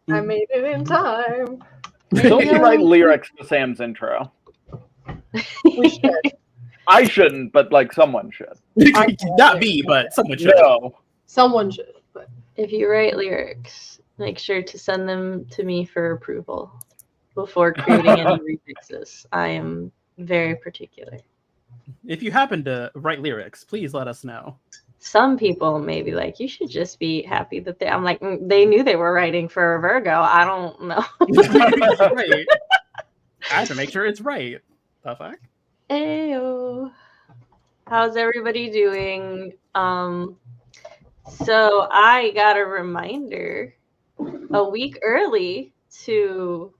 I made it in time. Don't you write lyrics to Sam's intro? We should. I shouldn't, but like someone should. Not me, but someone should. No. Someone should. But If you write lyrics, make sure to send them to me for approval before creating any remixes. I am very particular. If you happen to write lyrics, please let us know. Some people may be like, you should just be happy that I'm like, they knew they were writing for a Virgo. I don't know. Right. I have to make sure it's right. The fuck? Ayo. How's everybody doing? So I got a reminder a week early to,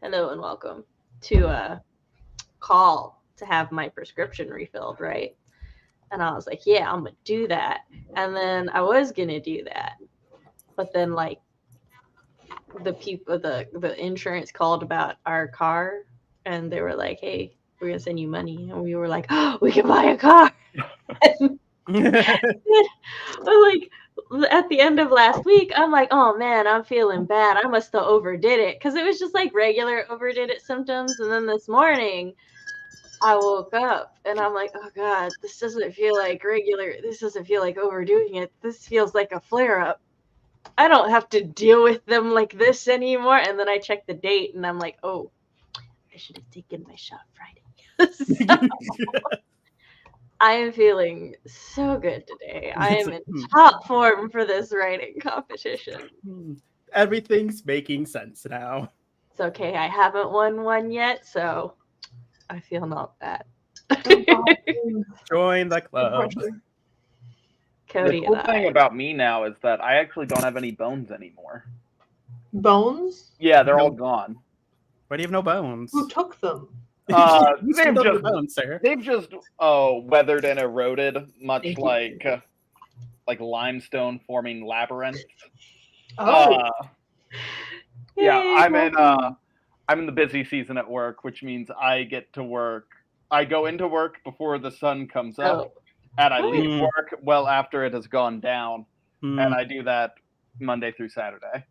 hello and welcome, to call to have my prescription refilled, right? And I was like, yeah, I'm gonna do that. And then I was gonna do that. But then like the people, the insurance called about our car and they were like, hey, we're gonna send you money. And we were like, oh, we can buy a car. Like at the end of last week, I'm like, oh man, I'm feeling bad. I must have overdid it. Because it was just like regular overdid it symptoms. And then this morning I woke up and I'm like, oh God, this doesn't feel like regular. This doesn't feel like overdoing it. This feels like a flare up. I don't have to deal with them like this anymore. And then I checked the date and I'm like, oh, I should have taken my shot Friday. So, I am feeling so good today. I am in top form for this writing competition. Everything's making sense now. It's okay. I haven't won one yet, so I feel not bad. Join the club. Cody The cool and thing I. about me now is that I actually don't have any bones anymore. bones? Yeah, they're all gone. Why do you have no bones? Who took them? You still They've have just, bones, sir. they've just weathered and eroded, much like limestone forming labyrinths. Oh, Yeah, I'm in the busy season at work, which means I get to work. I go into work before the sun comes up, and I leave work well after it has gone down, and I do that Monday through Saturday.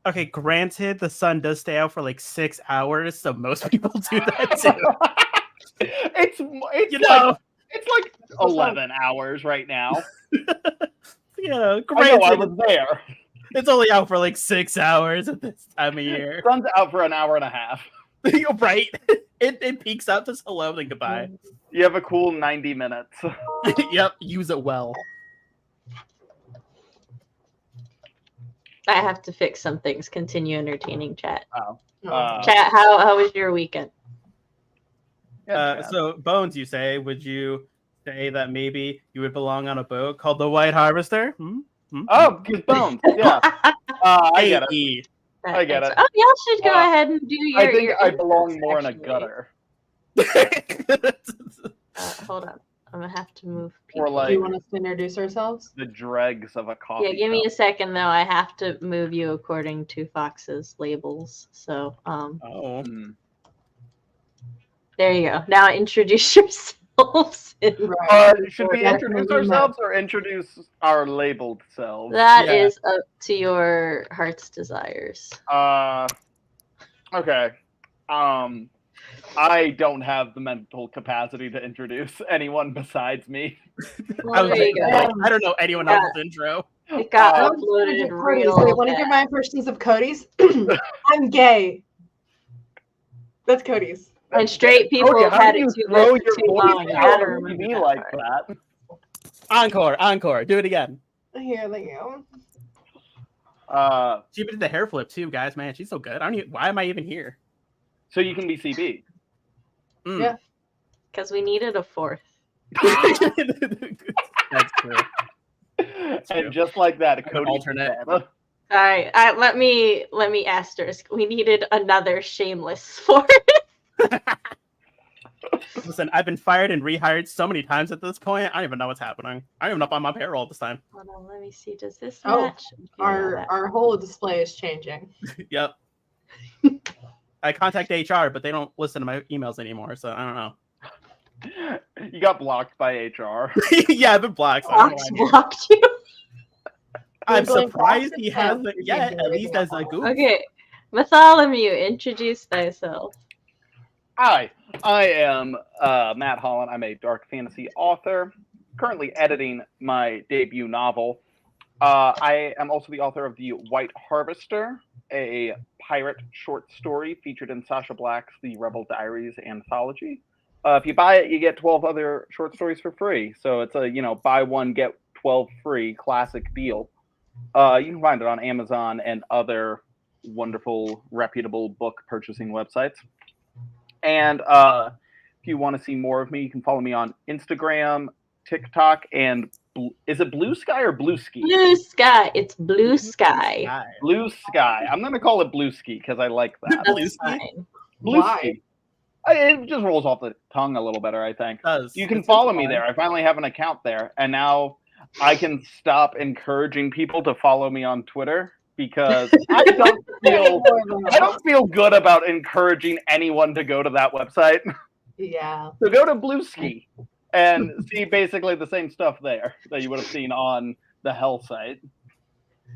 Okay, granted, the sun does stay out for like 6 hours, so most people do that too. it's You know, it's like 11 hours right now. you know, I know, I granted, was there. it's only out for like 6 hours at this time of year. Sun's out for an hour and a half. You're right. It peaks out to hello, then goodbye. You have a cool 90 minutes. Yep, use it well. I have to fix some things. Continue entertaining chat. Oh. Chat, how was your weekend? So, Bones, you say, would you say that maybe you would belong on a boat called the White Harvester? Oh, his bones. Yeah. I get it. Hey. I get it. Oh, y'all should go ahead and do your. I think your I belong intro's, more in a actually. gutter. Hold on. I'm going to have to move Or people. do like you want us to introduce ourselves? the dregs of a coffee Yeah, give me a cup. second, though. I have to move you according to Fox's labels. So, Oh. there you go. Now introduce yourselves. Right. Should we That's introduce gonna be ourselves or introduce our labeled selves? That Yeah. is up to your heart's desires. Okay. I don't have the mental capacity to introduce anyone besides me. Well, there you go. I don't know anyone Yeah. else's intro. It got I uploaded Cody's. real Wait, want to hear fast. my impressions of Cody's? I'm gay. That's Cody's. And straight people Okay, have how had do you it too throw good for your too voice long. You out gotta on remember TV that like part. that? Encore, do it again. Here, you She did the hair flip too, guys. Man, she's so good. I don't even, why am I even here? So you can be CB. Yeah. Because we needed a fourth. That's true. And just like that, An Cody alternate. said, All right, let me asterisk. We needed another shameless fourth. Listen, I've been fired and rehired so many times at this point. I don't even know what's happening. I don't even know if I'm on payroll this time. Hold on, let me see. Does this Oh, match? Yeah, our whole display is changing. Yep. I contact HR, but they don't listen to my emails anymore, so I don't know. you got blocked by HR. Yeah, I've been blocked. So I don't know Fox why I'm here. blocked you. I'm Googling surprised Boston he Sam hasn't is yet, easy at to least get as a on. goof. Okay, Bartholomew, introduce thyself. Hi, I am Matt Hollon. I'm a dark fantasy author, currently editing my debut novel. I am also the author of The White Harvester, a pirate short story featured in Sasha Black's The Rebel Diaries anthology. If you buy it, you get 12 other short stories for free. So it's a, buy one, get 12 free classic deal. You can find it on Amazon and other wonderful, reputable book purchasing websites. And if you want to see more of me, you can follow me on Instagram, TikTok, and is it Blue Sky or Blue Ski? Blue Sky. It's Blue Sky. Blue Sky. I'm going to call it Blue Ski because I like that. That's fine. Blue Why? Ski. It just rolls off the tongue a little better, I think. It does. You can It's follow fun. me there. I finally have an account there, and now I can stop encouraging people to follow me on Twitter because I don't feel good about encouraging anyone to go to that website. Yeah. So go to Blue Ski and see basically the same stuff there that you would have seen on the Hell site.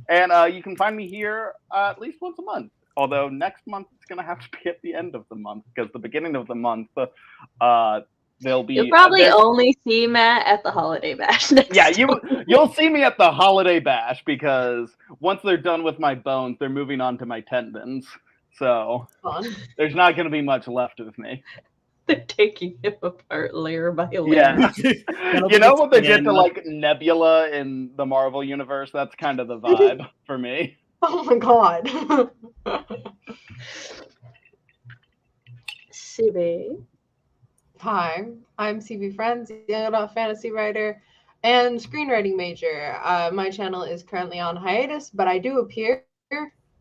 And you can find me here at least once a month. Although next month it's going to have to be at the end of the month because the beginning of the month there'll be. You'll probably only see Matt at the holiday bash next. Yeah, you'll see me at the holiday bash because once they're done with my bones, they're moving on to my tendons. So there's not going to be much left of me. They're taking him apart layer by layer. Yeah. You know what they did to like Nebula in the Marvel universe? That's kind of the vibe for me. Oh my god. CB. Hi, I'm CB Ferrenz, young adult fantasy writer and screenwriting major. My channel is currently on hiatus, but I do appear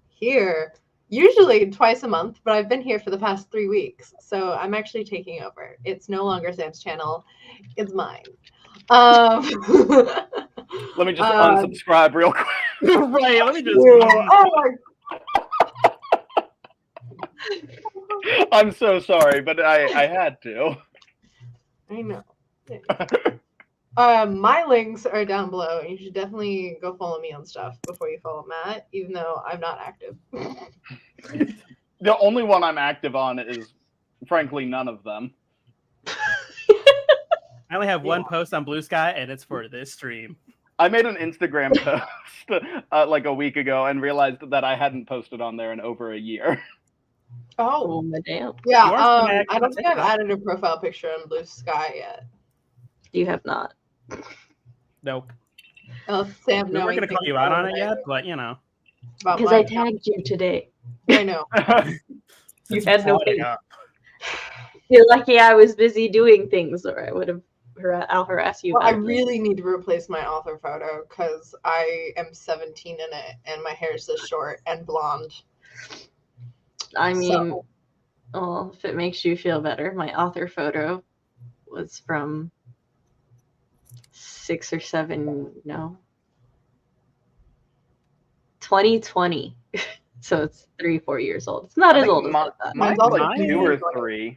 here usually twice a month, but I've been here for the past 3 weeks, so I'm actually taking over. It's no longer Sam's channel, it's mine. Let me just unsubscribe real quick. Right, let me just. I'm so sorry, but I had to. I know. My links are down below. You should definitely go follow me on stuff before you follow Matt, even though I'm not active. The only one I'm active on is, frankly, none of them. I only have one post on Blue Sky, and it's for this stream. I made an Instagram post like a week ago and realized that I hadn't posted on there in over a year. Oh, madam. Yeah, I don't think I've added a profile picture on Blue Sky yet. You have not. Nope. Sam, we weren't going to call you out on it yet, but you know. Because I tagged you today. I know. You had no thing. You're lucky I was busy doing things, or I would have. I'll harass you. Well, I really need to replace my author photo because I am 17 in it, and my hair is this short and blonde. I mean, well, if it makes you feel better, my author photo was from 2020. So it's 3-4 years old. It's not as old as I thought. Mine's like 2 or 3.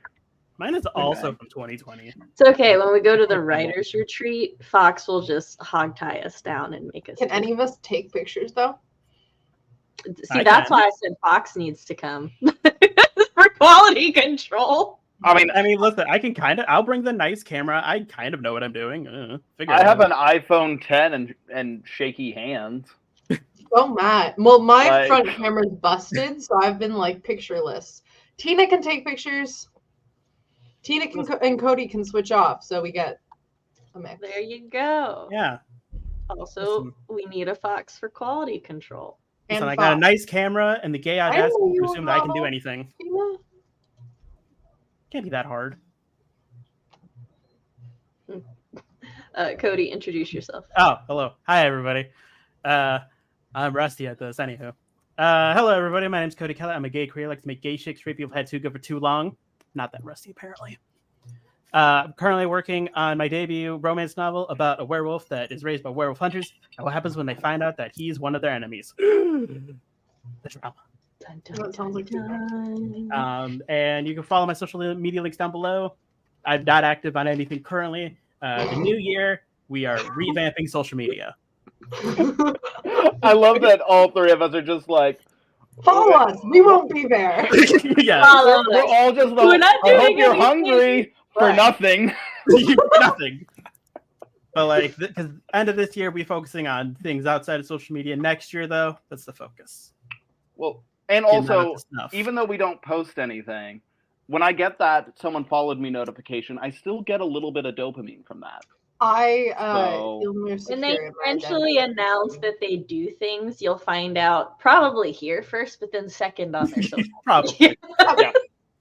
Mine is also from 2020. It's okay. When we go to the writer's retreat, Fox will just hog tie us down and make us. Can any of us take pictures though? See, that's why I said Fox needs to come for quality control. I mean, listen, I'll bring the nice camera. I kind of know what I'm doing. I have an iPhone 10 and shaky hands. Oh, Matt. Well, my front camera's busted, so I've been like pictureless. Tina can take pictures. Tina and Cody can switch off, so we get a mix. There you go. Yeah. Also, we need a Fox for quality control. Listen, I got a nice camera and the gay audacity to assume that I can do anything. Tina? Can't be that hard. Cody, introduce yourself. Oh, hello. Hi, everybody. I'm rusty at this. Anywho. Hello, everybody. My name's Cody Keller. I'm a gay queer. I like to make gay shit straight people had too good for too long. Not that rusty, apparently. I'm currently working on my debut romance novel about a werewolf that is raised by werewolf hunters and what happens when they find out that he's one of their enemies. The drama. That sounds like and you can follow my social media links down below. I'm not active on anything currently. The new year, we are revamping social media. I love that all three of us are just like, Follow us. We won't be there. Yeah, Follow we're us. all just We're like, not I hope doing you're anything. hungry for Right. nothing. nothing. But like, because end of this year, we focusing on things outside of social media. Next year, though, that's the focus. Well, and Getting that also, out to snuff. even though we don't post anything, when I get that someone followed me notification, I still get a little bit of dopamine from that. I So- feel more When they secure in my eventually identity. announce that they do things, you'll find out probably here first, but then second on their social Probably. media.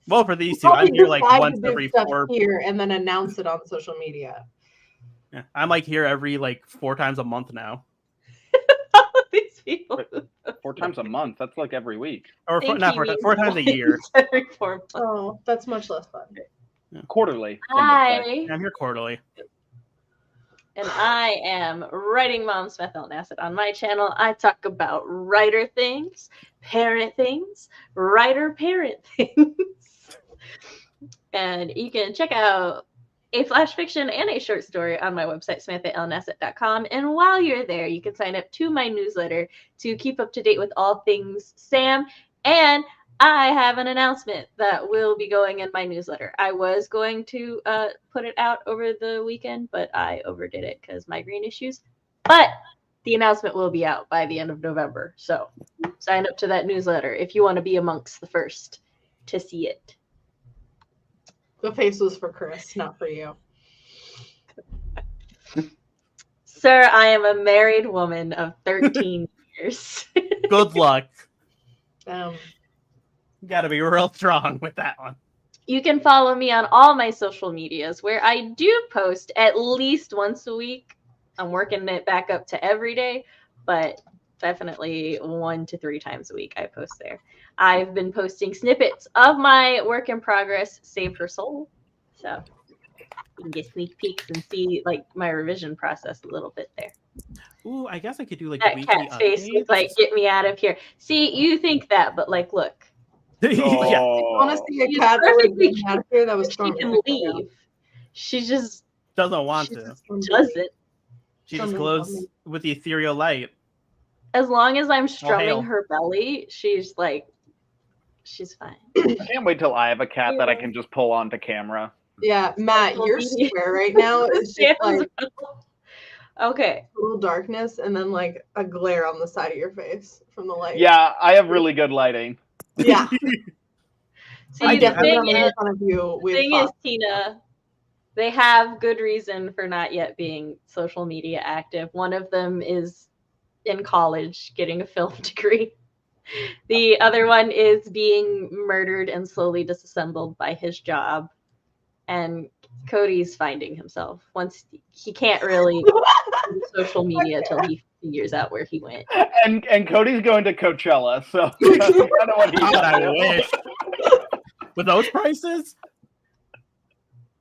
Well, for these two, Probably I'm here like decide once to do every stuff 4. here and then announce it on social media. Yeah, I'm like here every like 4 times a month now, These people. 4 times a month. That's like every week. or Think not he 4 times, means 4 times a year. every 4 months. Oh, that's much less fun. Quarterly. some would say. Hi. I'm here quarterly. And I am Writing Mom Smith Elnasset. On my channel, I talk about writer things, parent things, writer-parent things. And you can check out a flash fiction and a short story on my website, samanthaalnasset.com. And while you're there, you can sign up to my newsletter to keep up to date with all things Sam. And I have an announcement that will be going in my newsletter. I was going to put it out over the weekend, but I overdid it because migraine issues. But the announcement will be out by the end of November. So sign up to that newsletter if you want to be amongst the first to see it. The face was for Chris, not for you. Sir, I am a married woman of 13 years. Good luck. Um, You gotta be real strong with that one. You can follow me on all my social medias where I do post at least once a week. I'm working it back up to every day, but definitely 1 to 3 times a week I post there. I've been posting snippets of my work in progress, Save Her Soul. So you can get sneak peeks and see like my revision process a little bit there. Ooh, I guess I could do like That weekly cat's face updates. was like, get me out of here. See, you think that, but like, look. Yeah. Oh. I want to see a She's cat that would perfectly be out here that was She strong. can leave. She just Doesn't want she to. just doesn't. She just glows with the ethereal light. As long as I'm hail. strumming her belly, she's like, she's fine. I can't wait till I have a cat that I can just pull onto camera. Yeah, Matt, your square right now is just like Okay. total darkness and then like a glare on the side of your face from the light. Yeah, I have really good lighting. Yeah. See, I the definitely thing make is, fun of you with thing is, Fox. Tina, they have good reason for not yet being social media active. One of them is in college getting a film degree. The other one is being murdered and slowly disassembled by his job. And Cody's finding himself. Once he can't really do social media till he figures out where he went. And Cody's going to Coachella, so that's kind of what he's God, I doing. wish. With those prices,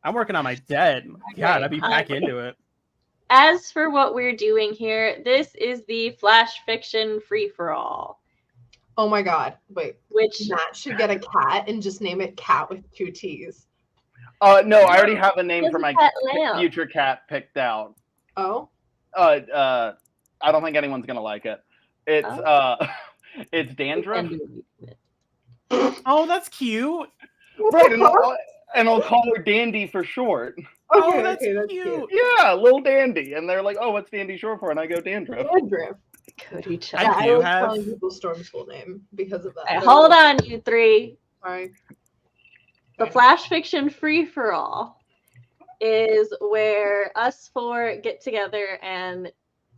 I'm working on my debt. God, I'd be back into it. As for what we're doing here, this is the flash fiction free-for-all. Oh my god. Wait. Which Matt should get a cat and just name it Cat with 2 T's. No, I already have a name for my Cat lamp. future cat picked out. Oh? I don't think anyone's gonna like it. It's it's Dandruff. Oh, that's cute. Right, and I'll call her Dandy for short. Oh, that's okay, cute. Yeah, little Dandy. And they're like, oh, what's Dandy short for? And I go Dandruff. Dandruff. Cody I Yeah, Chuck. I do was have- calling people Storm School name because of that. All right, hold on, you three. Sorry. The flash fiction free-for-all is where us four get together and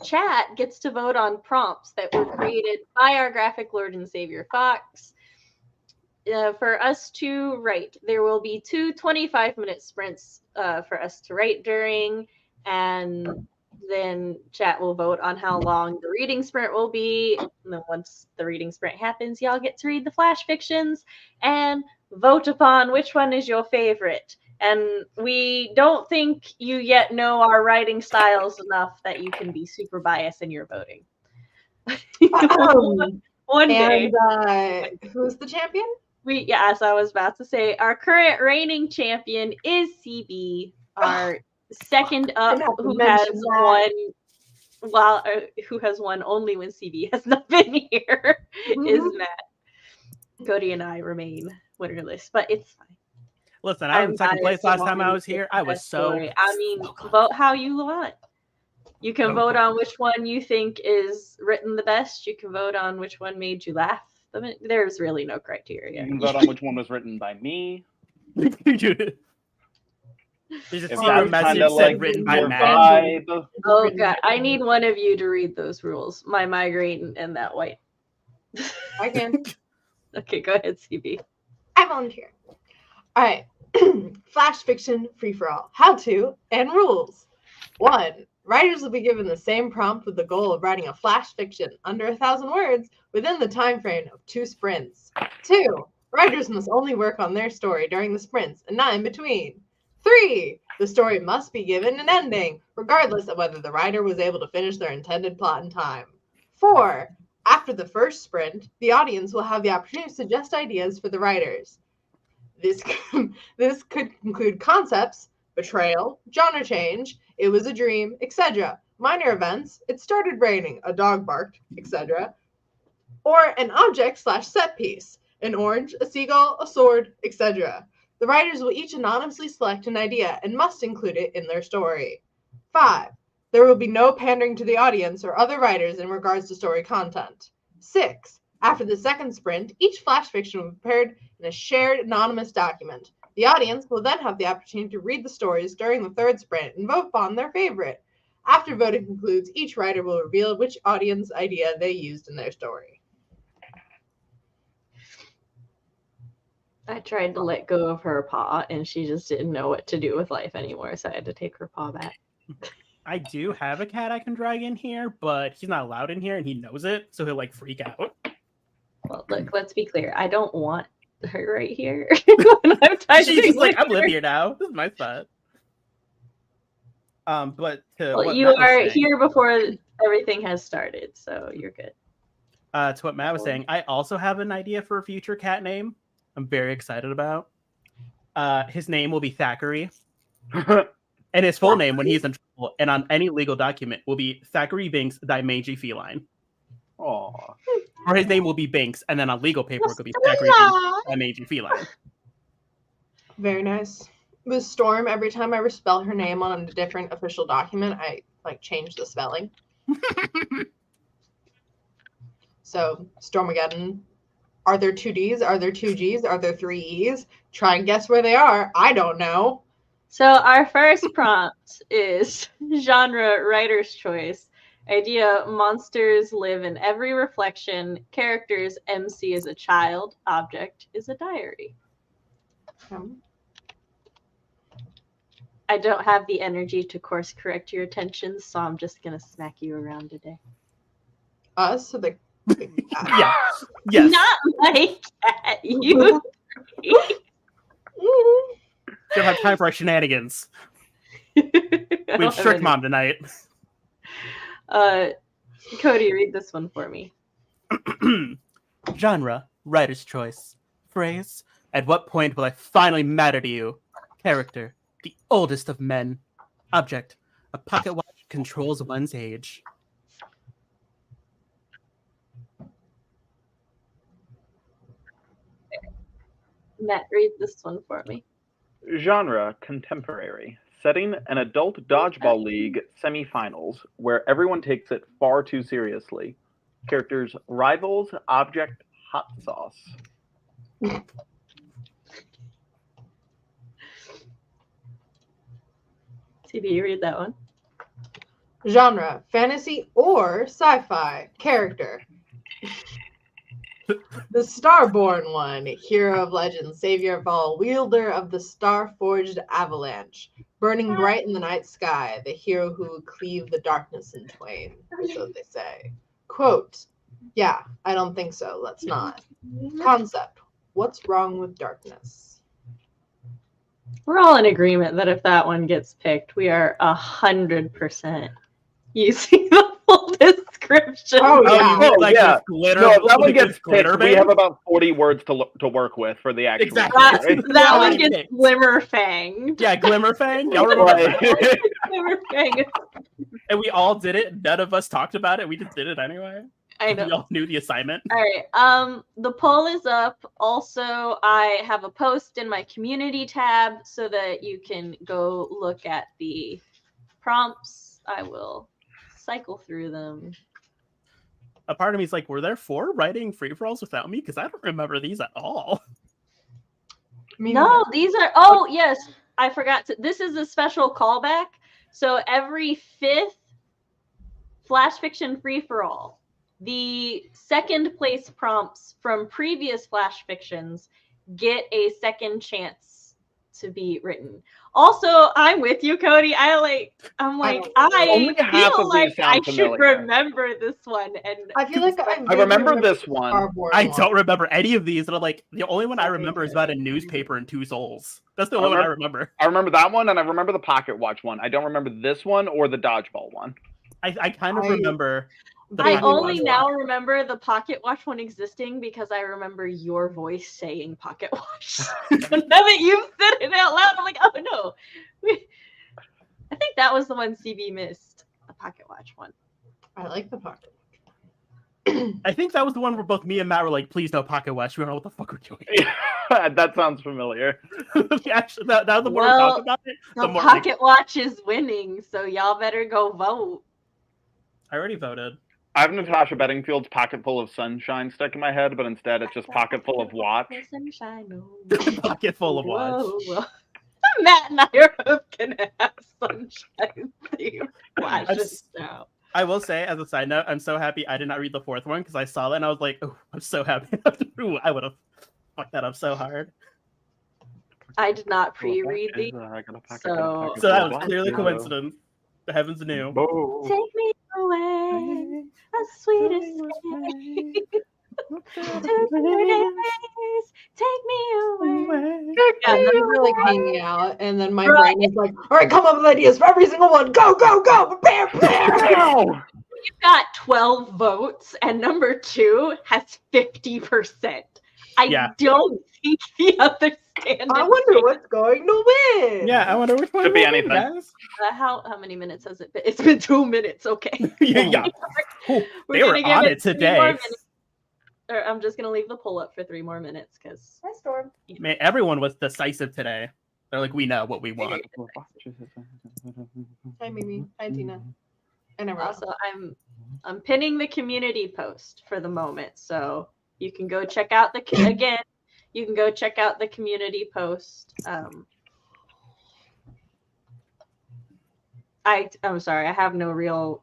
chat gets to vote on prompts that were created by our graphic lord and savior Fox. For us to write, there will be 2 25-minute sprints for us to write during, and then chat will vote on how long the reading sprint will be. And then once the reading sprint happens, y'all get to read the flash fictions and vote upon which one is your favorite. And we don't think you yet know our writing styles enough that you can be super biased in your voting. One day. And who's the champion? As I was about to say, our current reigning champion is CB, our second up, have to who mention has that. won while who has won only when CB has not been here, is Matt. Cody and I remain winnerless, but it's fine. Listen, I was in second place last time I was here. I was so. I mean, vote how you want. You can vote on which one you think is written the best. You can vote on which one made you laugh. There's really no criteria. You can vote on which one was written by me. There's If a that's message kinda said like written by your Matt. vibe. Oh god, I need one of you to read those rules. My migraine and that white. I can. Okay, go ahead, CB. I volunteer. All right. Flash fiction free-for-all. How to and rules. 1. Writers will be given the same prompt with the goal of writing a flash fiction under 1,000 words within the time frame of 2 sprints. 2. Writers must only work on their story during the sprints and not in between. 3. The story must be given an ending, regardless of whether the writer was able to finish their intended plot in time. 4. After the first sprint, the audience will have the opportunity to suggest ideas for the writers. This could include concepts, betrayal, genre change, it was a dream, etc. Minor events, it started raining, a dog barked, etc. Or an object/set piece, an orange, a seagull, a sword, etc. The writers will each anonymously select an idea and must include it in their story. 5. There will be no pandering to the audience or other writers in regards to story content. 6. After the second sprint, each flash fiction will be prepared in a shared anonymous document. The audience will then have the opportunity to read the stories during the third sprint and vote on their favorite. After voting concludes, each writer will reveal which audience idea they used in their story. I tried to let go of her paw, and she just didn't know what to do with life anymore, so I had to take her paw back. I do have a cat I can drag in here, but he's not allowed in here, and he knows it, so he'll like freak out. Well, look, let's be clear. I don't want her right here. When I'm She's like, I live here now. This is my spot. But well, you are here before everything has started, so you're good. To what Matt was saying, I also have an idea for a future cat name. I'm very excited about. His name will be Thackeray, and his full name, when he's in trouble and on any legal document, will be Thackeray Binks, thy mangy feline. Aww. Or his name will be Binks, and then on legal paperwork will be Thackeray Binks, thy mangy feline. Very nice. With Storm, every time I spell her name on a different official document, I change the spelling. So Stormageddon. Are there 2 Ds? Are there 2 Gs? Are there 3 Es? Try and guess where they are. I don't know. So our first prompt is genre writer's choice. Idea: monsters live in every reflection. Characters: MC is a child. Object is a diary. I don't have the energy to course correct your attention, so I'm just gonna smack you around today. Us? So the Yeah. Yes. Not my cat. You. Don't have time for our shenanigans. We have Strict Mom tonight. Cody, read this one for me. Genre, writer's choice. Phrase, at what point will I finally matter to you? Character, the oldest of men. Object, a pocket watch controls one's age. Matt, read this one for me. Genre, contemporary. Setting, an adult dodgeball league semifinals where everyone takes it far too seriously. Characters: rivals. Object: hot sauce. CB, read that one. Genre, fantasy or sci-fi. Character: the Starborn one, hero of legend, savior of all, wielder of the star-forged avalanche, burning bright in the night sky, the hero who would cleave the darkness in twain, so they say. Quote, yeah, I don't think so, let's not. Concept, what's wrong with darkness? We're all in agreement that if that one gets picked, we are 100% using the full description. Oh, yeah. Like yeah. glitter, No, that one like gets glitter picked. We band? have about 40 words to work with for the actual. Exactly. Right? That one Already gets picked. Glimmer Fanged. Yeah, Glimmerfang. Y'all remember that? Right. Glimmer Fang. And we all did it. None of us talked about it. We just did it anyway. I know. We all knew the assignment. All right. The poll is up. Also, I have a post in my community tab so that you can go look at the prompts. I will cycle through them. A part of me is like, were there 4 writing free-for-alls without me? Because I don't remember these at all. No, these are. Oh, yes. I forgot to. This is a special callback. So every 5th Flash Fiction free-for-all, the second place prompts from previous Flash Fictions get a second chance to be written. Also, I'm with you, Cody. I feel like I should remember this one. And I feel like I remember this one. I don't remember any of these. And I'm like, the only one I remember is about a newspaper and 2 souls. That's the only one I remember. I remember that one, and I remember the Pocket Watch one. I don't remember this one or the Dodgeball one. I kind of remember. I only now remember the Pocket Watch one existing because I remember your voice saying Pocket Watch. Now that you've said it out loud, I'm like, oh no. I think that was the one CB missed, the Pocket Watch one. I like the Pocket Watch. I think that was the one where both me and Matt were like, please no Pocket Watch. We don't know what the fuck we're doing. That sounds familiar. Actually, that was the more we talked about it. The Pocket Watch is winning, so y'all better go vote. I already voted. I have Natasha Bedingfield's Pocket Full of Sunshine stuck in my head, but instead it's just Pocket Full of Watch. Pocket Full of Watch. Whoa. Matt and I are gonna have sunshine themed watches now. I will say, as a side note, I'm so happy I did not read the 4th one because I saw that and I was like, oh, I'm so happy. Ooh, I would have fucked that up so hard. I did not pre-read these, so that was clearly coincidence. The heavens knew. Take me away, a sweet escape. Take me away. Yeah, and then we're like hanging out, and then my brain is like, all right, come up with ideas for every single one. Go, go, go. Bam, bam. You've got 12 votes, and number 2 has 50%. I don't think the other standard. I wonder what's going to win. Yeah, I wonder which one. Could be anything. How many minutes has it been? It's been 2 minutes. Okay. Yeah. They were on it today. I'm just gonna leave the poll up for 3 more minutes because. Hi, Storm. Man, everyone was decisive today. They're like, we know what we want. Hi, Mimi. Hi, Tina. And also, I'm pinning the community post for the moment, so you can go check out You can go check out the community post. I'm sorry, I have no real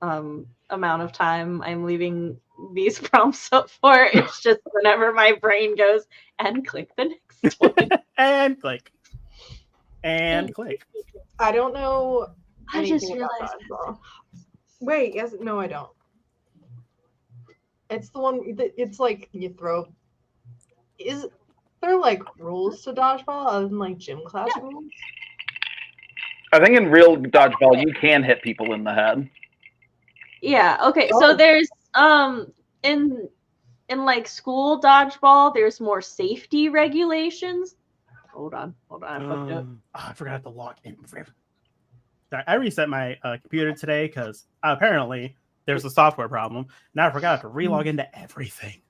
amount of time I'm leaving these prompts up for. It's just whenever my brain goes and click the next one. and click. And click. I don't know. I just realized. Wait, yes, no, I don't. It's the one that it's like you throw. Is there like rules to dodgeball other than like gym class rules? I think in real dodgeball you can hit people in the head. Yeah. Okay. So there's in like school dodgeball, there's more safety regulations. Hold on. I fucked up. I forgot to log in. Sorry, I reset my computer today because apparently there's a software problem. Now I forgot to relog into everything.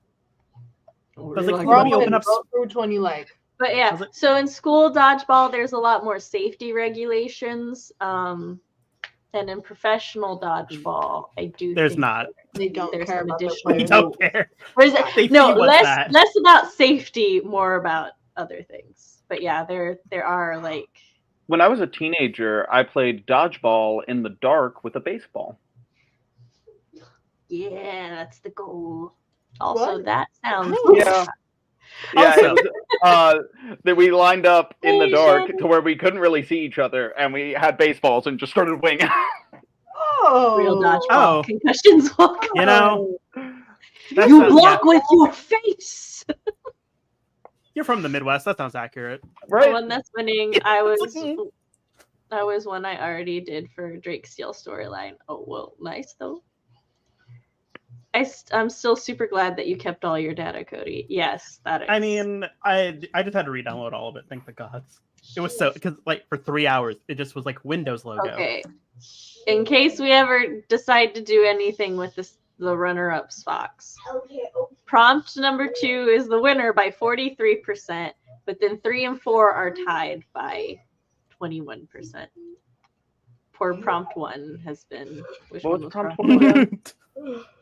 But like, let me open up which one you like. But yeah, so in school dodgeball, there's a lot more safety regulations. And in professional dodgeball, I do. There's not. They don't care about They don't care. No, less about safety, more about other things. But yeah, there are like. When I was a teenager, I played dodgeball in the dark with a baseball. Yeah, that's the goal. Also, what? That sounds. Yeah. Yeah, that we lined up in the dark to where we couldn't really see each other, and we had baseballs and just started winging. Real dodgeball. Concussions. You know, you block with your face. You're from the Midwest. That sounds accurate. Right. The one that's winning, I was one I already did for Drake Steele storyline. Oh well, nice though. I'm still super glad that you kept all your data, Cody. Yes, that is. I mean, I just had to re-download all of it. Thank the gods. It was so because like for 3 hours, it just was like Windows logo. Okay. In case we ever decide to do anything with the runner-ups, Fox. Okay. Prompt number 2 is the winner by 43%, but then 3 and 4 are tied by 21%. Poor prompt 1 has been. Which What one was was prompt prompt 1 again?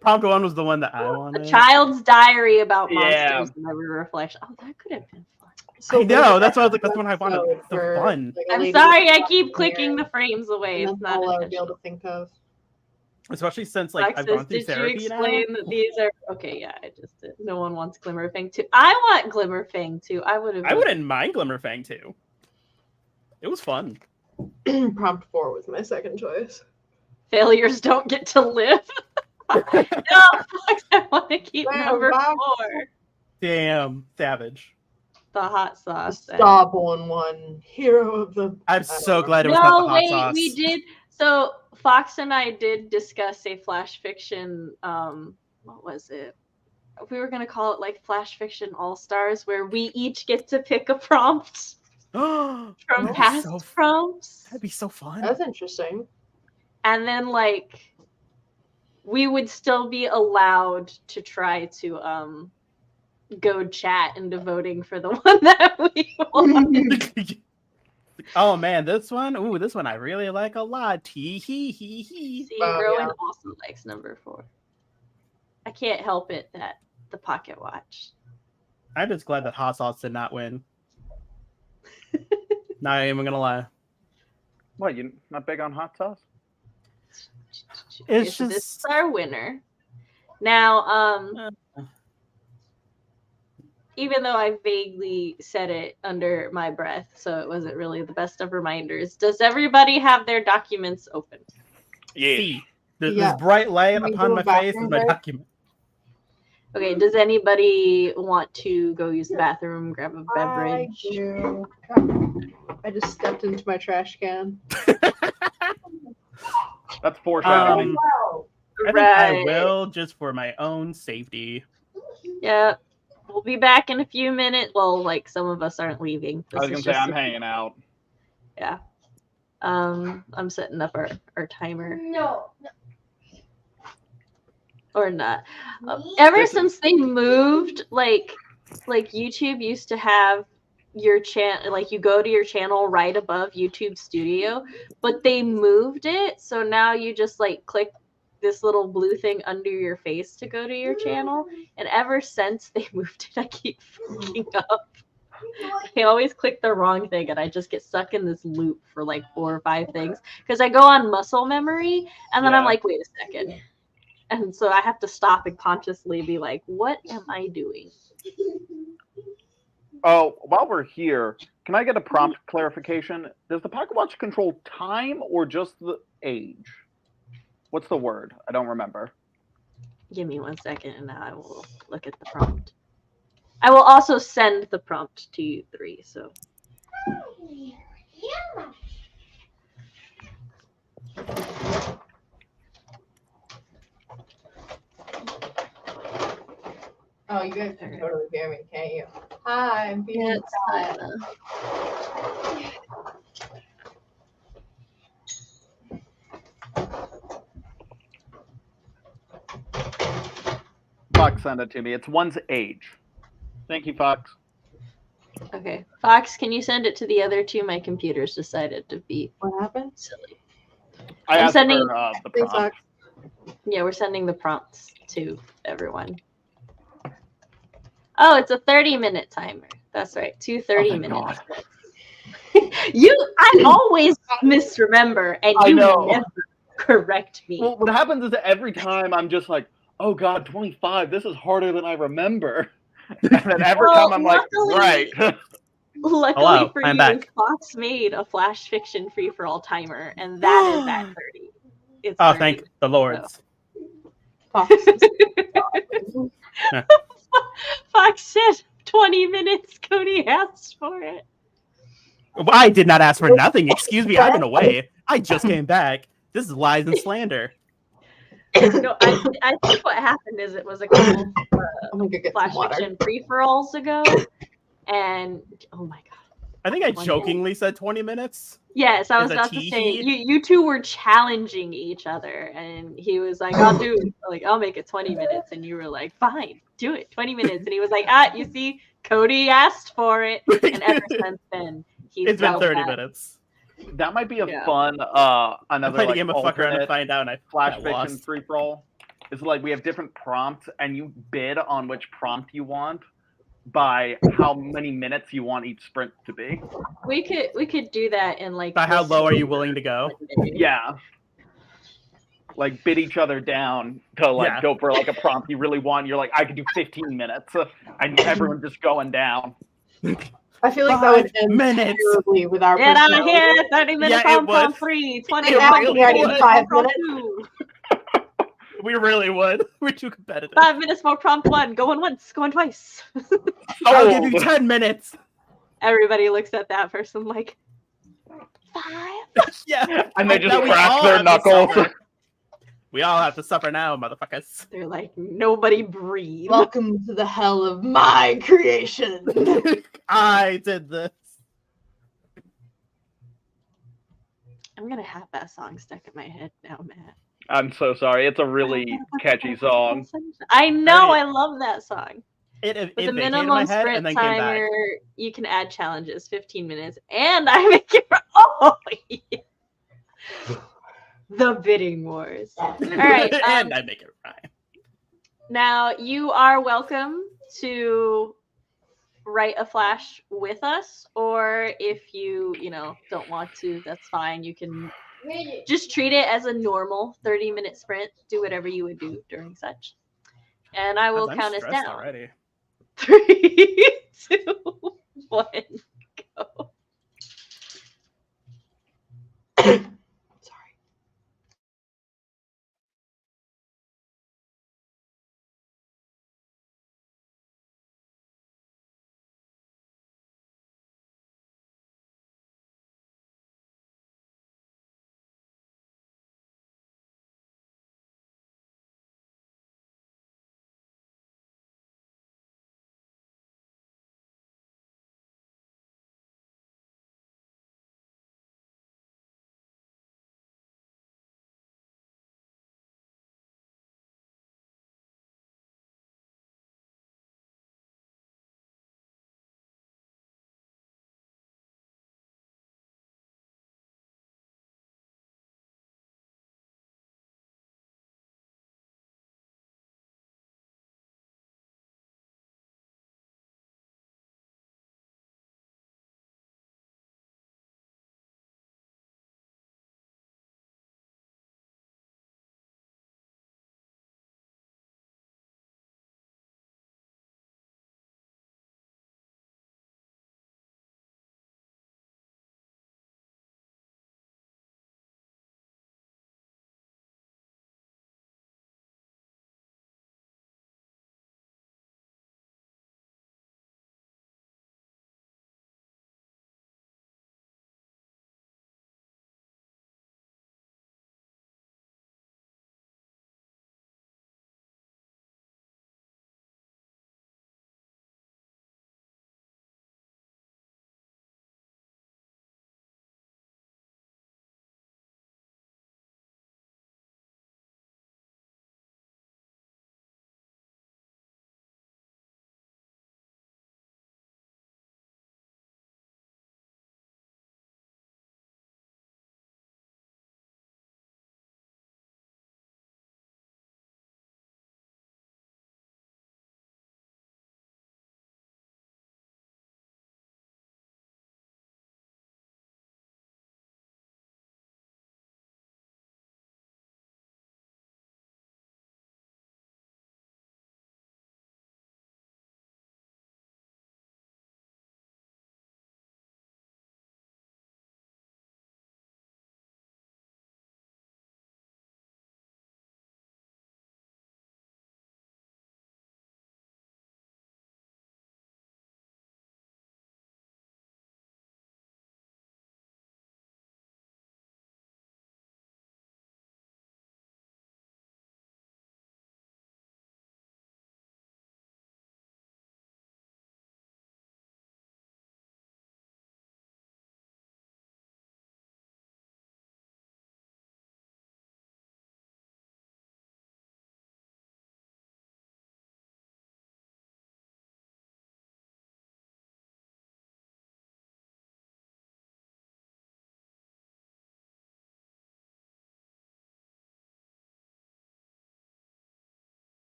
Prompt 1 was the one that I A wanted. child's diary about Yeah. monsters and every reflection. Oh, that could have been fun. I know. That's why I was like, that's the one I wanted. So It's so for, fun. like, a I'm lady sorry, I with keep hair, clicking the frames away. and It's that's not all I would be able intentional. to think of. Especially since like I've Alexis, gone through did you therapy now. explain that these are okay? Yeah, I just did. No one wants Glimmerfang 2. I want Glimmerfang 2. I would have. I wouldn't mind Glimmerfang too. It was fun. Prompt 4 was my second choice. Failures don't get to live. No, Fox, I want to keep Wow, number Fox. 4. Damn, savage. The hot sauce. then. Stop on hero of the. I'm so glad it was No, not the hot wait, sauce. we did. So Fox and I did discuss a flash fiction. What was it? We were gonna call it like Flash Fiction All Stars, where we each get to pick a prompt from That'd be past so- prompts, That'd be so fun. That's interesting. and then like we would still be allowed to try to go chat into voting for the one that we want. Oh man, this one. Ooh, this one I really like a lot. Tee hee hee hee. See, Oh, Rowan yeah. also likes number 4. I can't help it that the pocket watch. I'm just glad that hot sauce did not win. Not even gonna lie. What, you not big on hot sauce? It's So this just- is our winner. Now, even though I vaguely said it under my breath, so it wasn't really the best of reminders, does everybody have their documents open? See, Yeah. this bright light Can we upon do my a face is bathroom my break? document. Okay, does anybody want to go use the bathroom, grab a I beverage? do. I just stepped into my trash can. That's foreshadowing. I think I will just for my own safety. Yeah. We'll be back in a few minutes. Well, like some of us aren't leaving. I was This gonna is say just I'm hanging out. Yeah. I'm setting up our timer. No. Or not. Ever This is- since they moved, like YouTube used to have your channel, like you go to your channel right above YouTube Studio, but they moved it, so now you just like click this little blue thing under your face to go to your channel. And ever since they moved it, I keep fucking up. I always click the wrong thing, and I just get stuck in this loop for like 4 or 5 things because I go on muscle memory, and then I'm Yeah. like, wait a second. And so I have to stop and consciously be like, what am I doing? Oh, while we're here, can I get a prompt clarification? Does the pocket watch control time or just the age? What's the word? I don't remember. Give me 1 second, and now I will look at the prompt. I will also send the prompt to you 3. So Oh, you guys can totally hear me, can't you? Hi, I'm being it's Fox send it to me. It's one's age. Thank you, Fox. okay. Fox, can you send it to the other 2? My computer's decided to be What happened? silly. I I'm asked sending- for the Thanks, prompt. Fox. Yeah, we're sending the prompts to everyone. Oh, it's a 30-minute timer. That's right. 2 30-minute God. sets. I always misremember, and I you know. never correct me. Well, what happens is that every time I'm just like, oh God, 25, this is harder than I remember. And then every Well, time I'm like, luckily- right. Luckily Hello, for I'm you, back. Fox made a flash fiction free-for-all timer, and that is at 30. It's Oh, 30. thank the lords. Fox. Fox said 20 minutes. Cody asked for it. Well, I did not ask for nothing. Excuse me, I've been away. I just came back. This is lies and slander. No, I think what happened is it was a couple I'm gonna go get Flash some water. Fiction free-for-alls ago, and oh my god. I think I 20 jokingly said 20 minutes. Yes, I was Is a about to say tee-hee? you two were challenging each other, and he was like, "I'll do it. Like, I'll make it 20 minutes," and you were like, "Fine, do it, 20 minutes." And he was like, "You see, Cody asked for it," and ever since then, he's It's been dealt 30 that. minutes. That might be a Yeah. fun I another played a like game of fuck around to alternate find out, and I Flash got Fiction lost. free for all. Is like we have different prompts, and you bid on which prompt you want by how many minutes you want each sprint to be. We could do that in like. By how this low are you willing to go? Yeah. Like bid each other down to like Yeah. go for like a prompt you really want. You're like, I could do 15 minutes, and everyone just going down. I feel like that would 5 end minutes. terribly with our Get out of personality. here! 30 minutes Yeah, it on prompt would. 3, 20 It on really prompt would. 3, 5 prompt minutes. 2. We really would. We're too competitive. 5 minutes for prompt 1. Going once, going twice. I'll give you 10 minutes. Everybody looks at that person like 5. Yeah. And they Now just we crack all their have to knuckles. suffer. We all have to suffer now, motherfuckers. They're like, nobody breathe. Welcome to the hell of my creation. I did this. I'm gonna have that song stuck in my head now, Matt. I'm so sorry. It's a really catchy song. I know, Right. I love that song. It With vacated the my minimum head sprint and then came back. timer, you can add challenges, 15 minutes, and I make it. Oh, yeah. The bidding wars. All right, and I make it right. now you are welcome to write a flash with us, or if you don't want to, that's fine. You can just treat it as a normal 30-minute sprint. Do whatever you would do during such, and I will I'm count us stressed down. already. 3, 2, 1, go.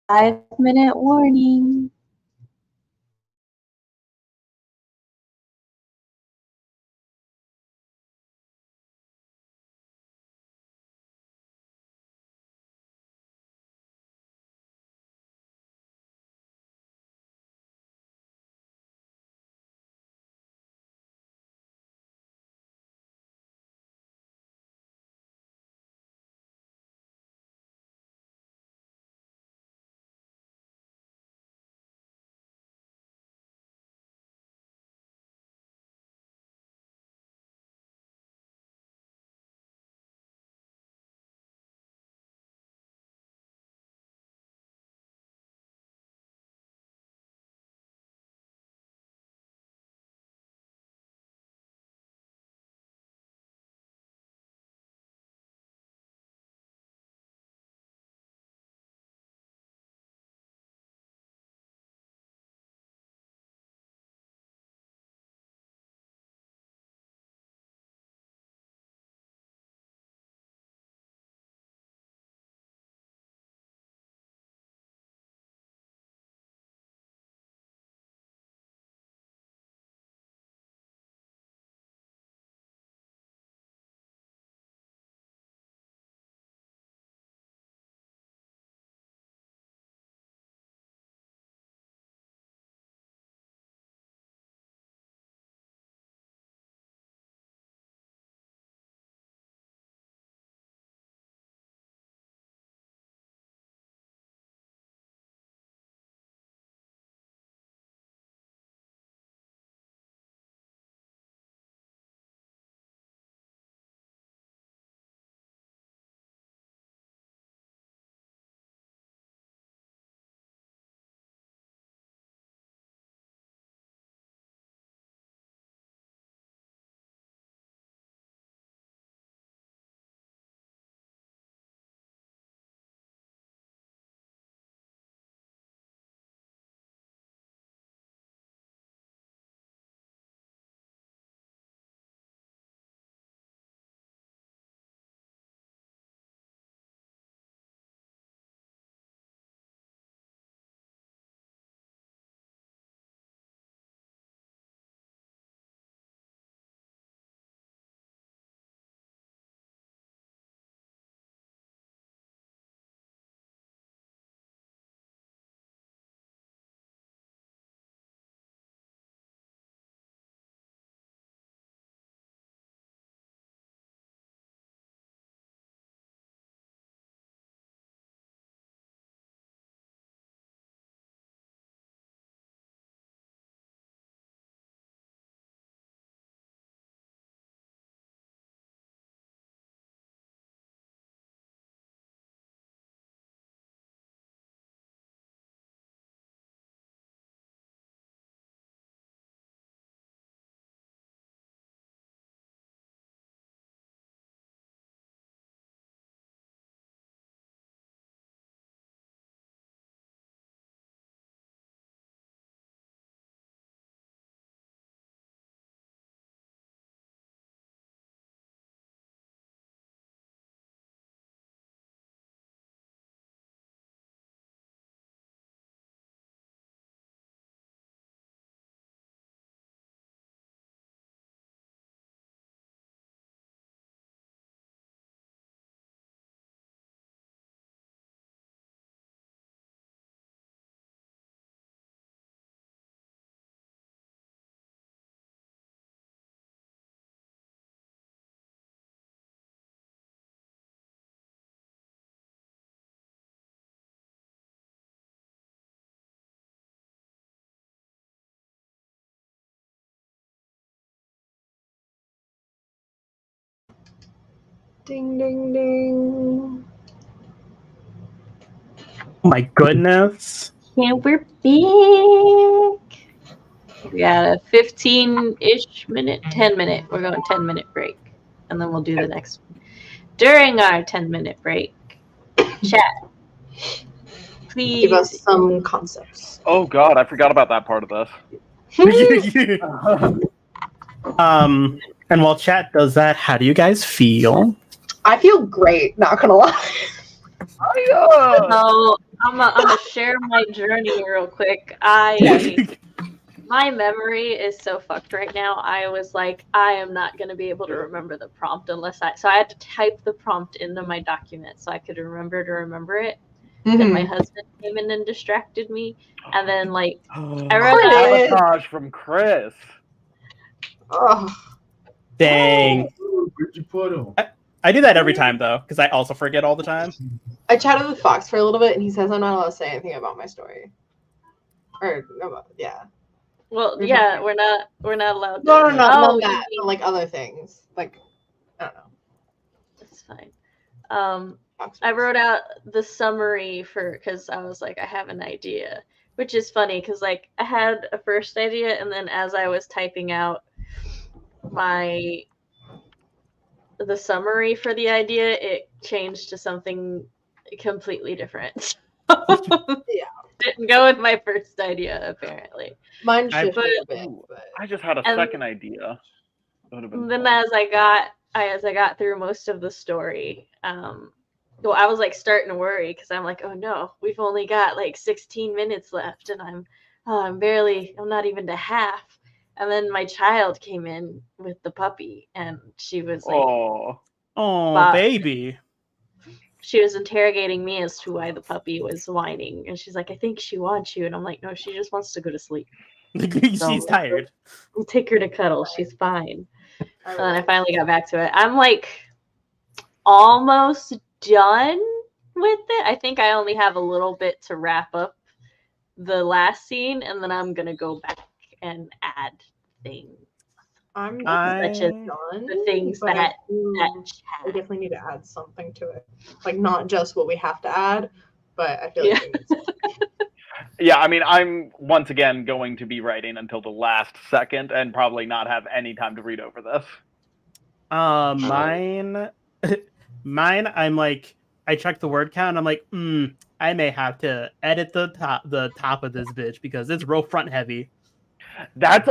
5-minute warning. Ding, ding, ding. Oh my goodness. Yeah, we're big. We got a 15-ish minute, 10-minute. We're going 10-minute break. And then we'll do the next one. During our 10-minute break, chat, please. Give us some concepts. Oh God, I forgot about that part of this. And while chat does that, how do you guys feel? I feel great, not gonna lie. So I'm gonna share my journey real quick. My memory is so fucked right now. I was like, I am not gonna be able to remember the prompt unless so I had to type the prompt into my document so I could remember it. Then my husband came in and distracted me, and then like I wrote out sabotage from Chris. Oh. Dang. Where'd you put him? I do that every time though, because I also forget all the time. I chatted with Fox for a little bit, and he says I'm not allowed to say anything about my story. Or yeah. Well, yeah, we're not allowed to. No, not that. But like other things. Like I don't know. That's fine. I wrote out the summary because I was like, I have an idea, which is funny because like I had a first idea, and then as I was typing out the summary for the idea, it changed to something completely different. Yeah. Didn't go with my first idea apparently. Mine shifted a bit. I just had a second idea. Then as I got through most of the story, well, I was like starting to worry because I'm like, oh no, we've only got like 16 minutes left, and I'm not even to half. And then my child came in with the puppy, and she was like, oh, baby. She was interrogating me as to why the puppy was whining, and she's like, I think she wants you, and I'm like, no, she just wants to go to sleep. She's tired. We'll take her to cuddle. She's fine. And then I finally got back to it. I'm like almost done with it. I think I only have a little bit to wrap up the last scene, and then I'm gonna go back and add things. I'm such as the things that we definitely need to add something to it. Like not just what we have to add, but I feel like we need something. Yeah, I mean, I'm once again going to be writing until the last second and probably not have any time to read over this. Mine, I'm like, I checked the word count. And I'm like, I may have to edit the top of this bitch because it's real front heavy. That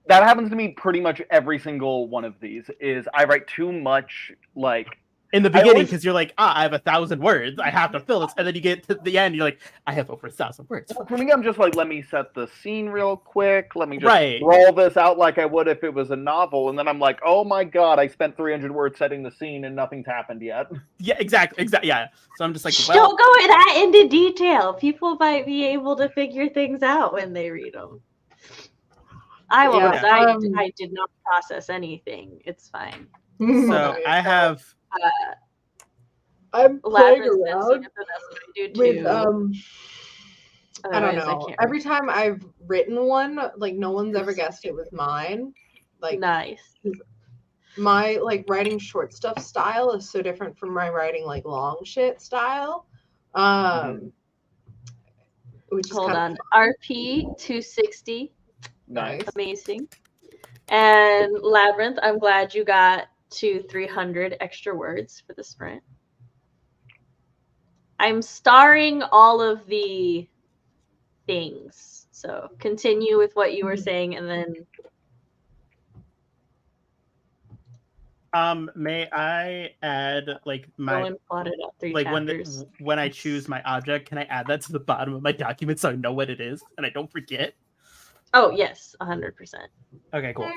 happens to me pretty much every single one of these. Is I write too much, like in the beginning, because you're like, I have 1,000 words, I have to fill this, and then you get to the end, you're like, I have over 1,000 words. For me, I'm just like, let me set the scene real quick. Let me just roll this out like I would if it was a novel, and then I'm like, oh my god, I spent 300 words setting the scene and nothing's happened yet. Yeah, exactly. Yeah. So I'm just like, don't go that into detail. People might be able to figure things out when they read them. I was. Yeah. I did not process anything. It's fine. So I have. I'm playing around with I don't know. Every time I've written one, like no one's ever guessed it was mine. Like nice. My like writing short stuff style is so different from my writing like long shit style. Which is hold on. RP 260. Nice. Amazing. And Labyrinth, I'm glad you got to 300 extra words for the sprint. I'm starring all of the things. So continue with what you were saying, and then may I add like my like when I choose my object, can I add that to the bottom of my document so I know what it is and I don't forget? Oh yes, 100%. Okay, cool.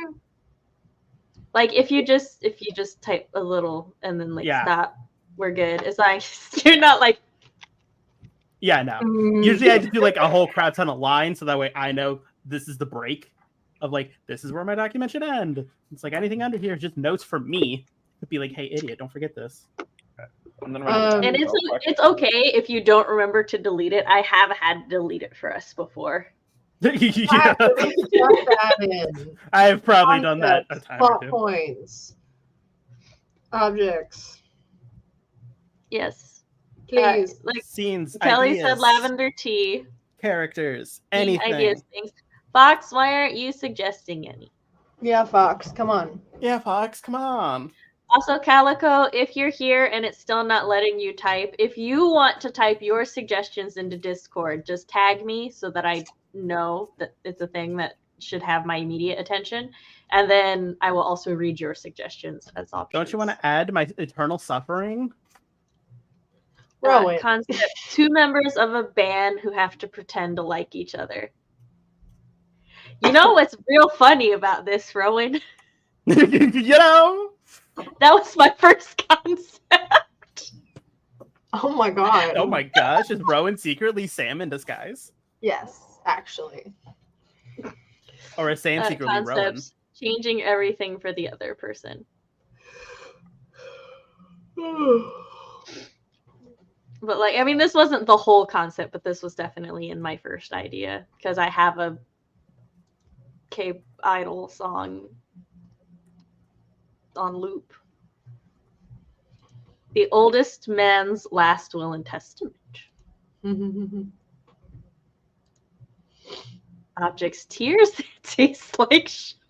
Like if you just type a little and then like stop, we're good. It's like you're not like. Yeah, no. Usually I just do like a whole crap ton of lines so that way I know this is the break of like this is where my document should end. It's like anything under here is just notes for me. It'd be like, hey idiot, don't forget this. And it's okay if you don't remember to delete it. I have had to delete it for us before. Yeah. I have probably done that a time or two. Points. Objects. Yes. Please. Like scenes. Kelly ideas, said lavender tea. Characters. Anything. Ideas, things. Fox, why aren't you suggesting any? Yeah, Fox, come on. Yeah, Fox, come on. Also, Calico, if you're here and it's still not letting you type, if you want to type your suggestions into Discord, just tag me so that I know that it's a thing that should have my immediate attention. And then I will also read your suggestions as options. Don't you want to add my eternal suffering? Rowan. Concept: 2 members of a band who have to pretend to like each other. You know what's real funny about this, Rowan? You know? That was my first concept. Oh my god. Oh my gosh, is Rowan secretly Sam in disguise? Yes, actually. Or is Sam secretly Rowan? Concepts: changing everything for the other person. But like, I mean, this wasn't the whole concept, but this was definitely in my first idea because I have a K-Idol song on loop. The oldest man's last will and testament. Objects' tears taste like sugar.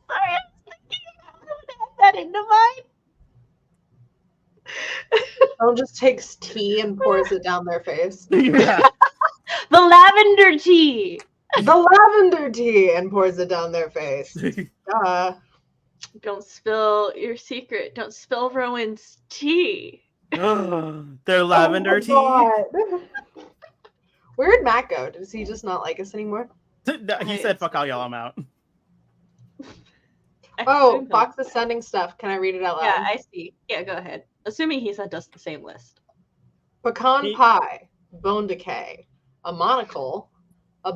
Sorry, I was thinking about that into mine. Someone just takes tea and pours it down their face. Yeah. The lavender tea. The lavender tea and pours it down their face. Don't spill your secret. Don't spill Rowan's tea. Their lavender tea. God. Where'd Matt go? Does he just not like us anymore? No, he said, "Fuck all y'all, I'm out." Oh, Fox is sending stuff. Can I read it out loud? Yeah, I see. Yeah, go ahead. Assuming he sent us the same list. Pecan pie, bone decay, a monocle, a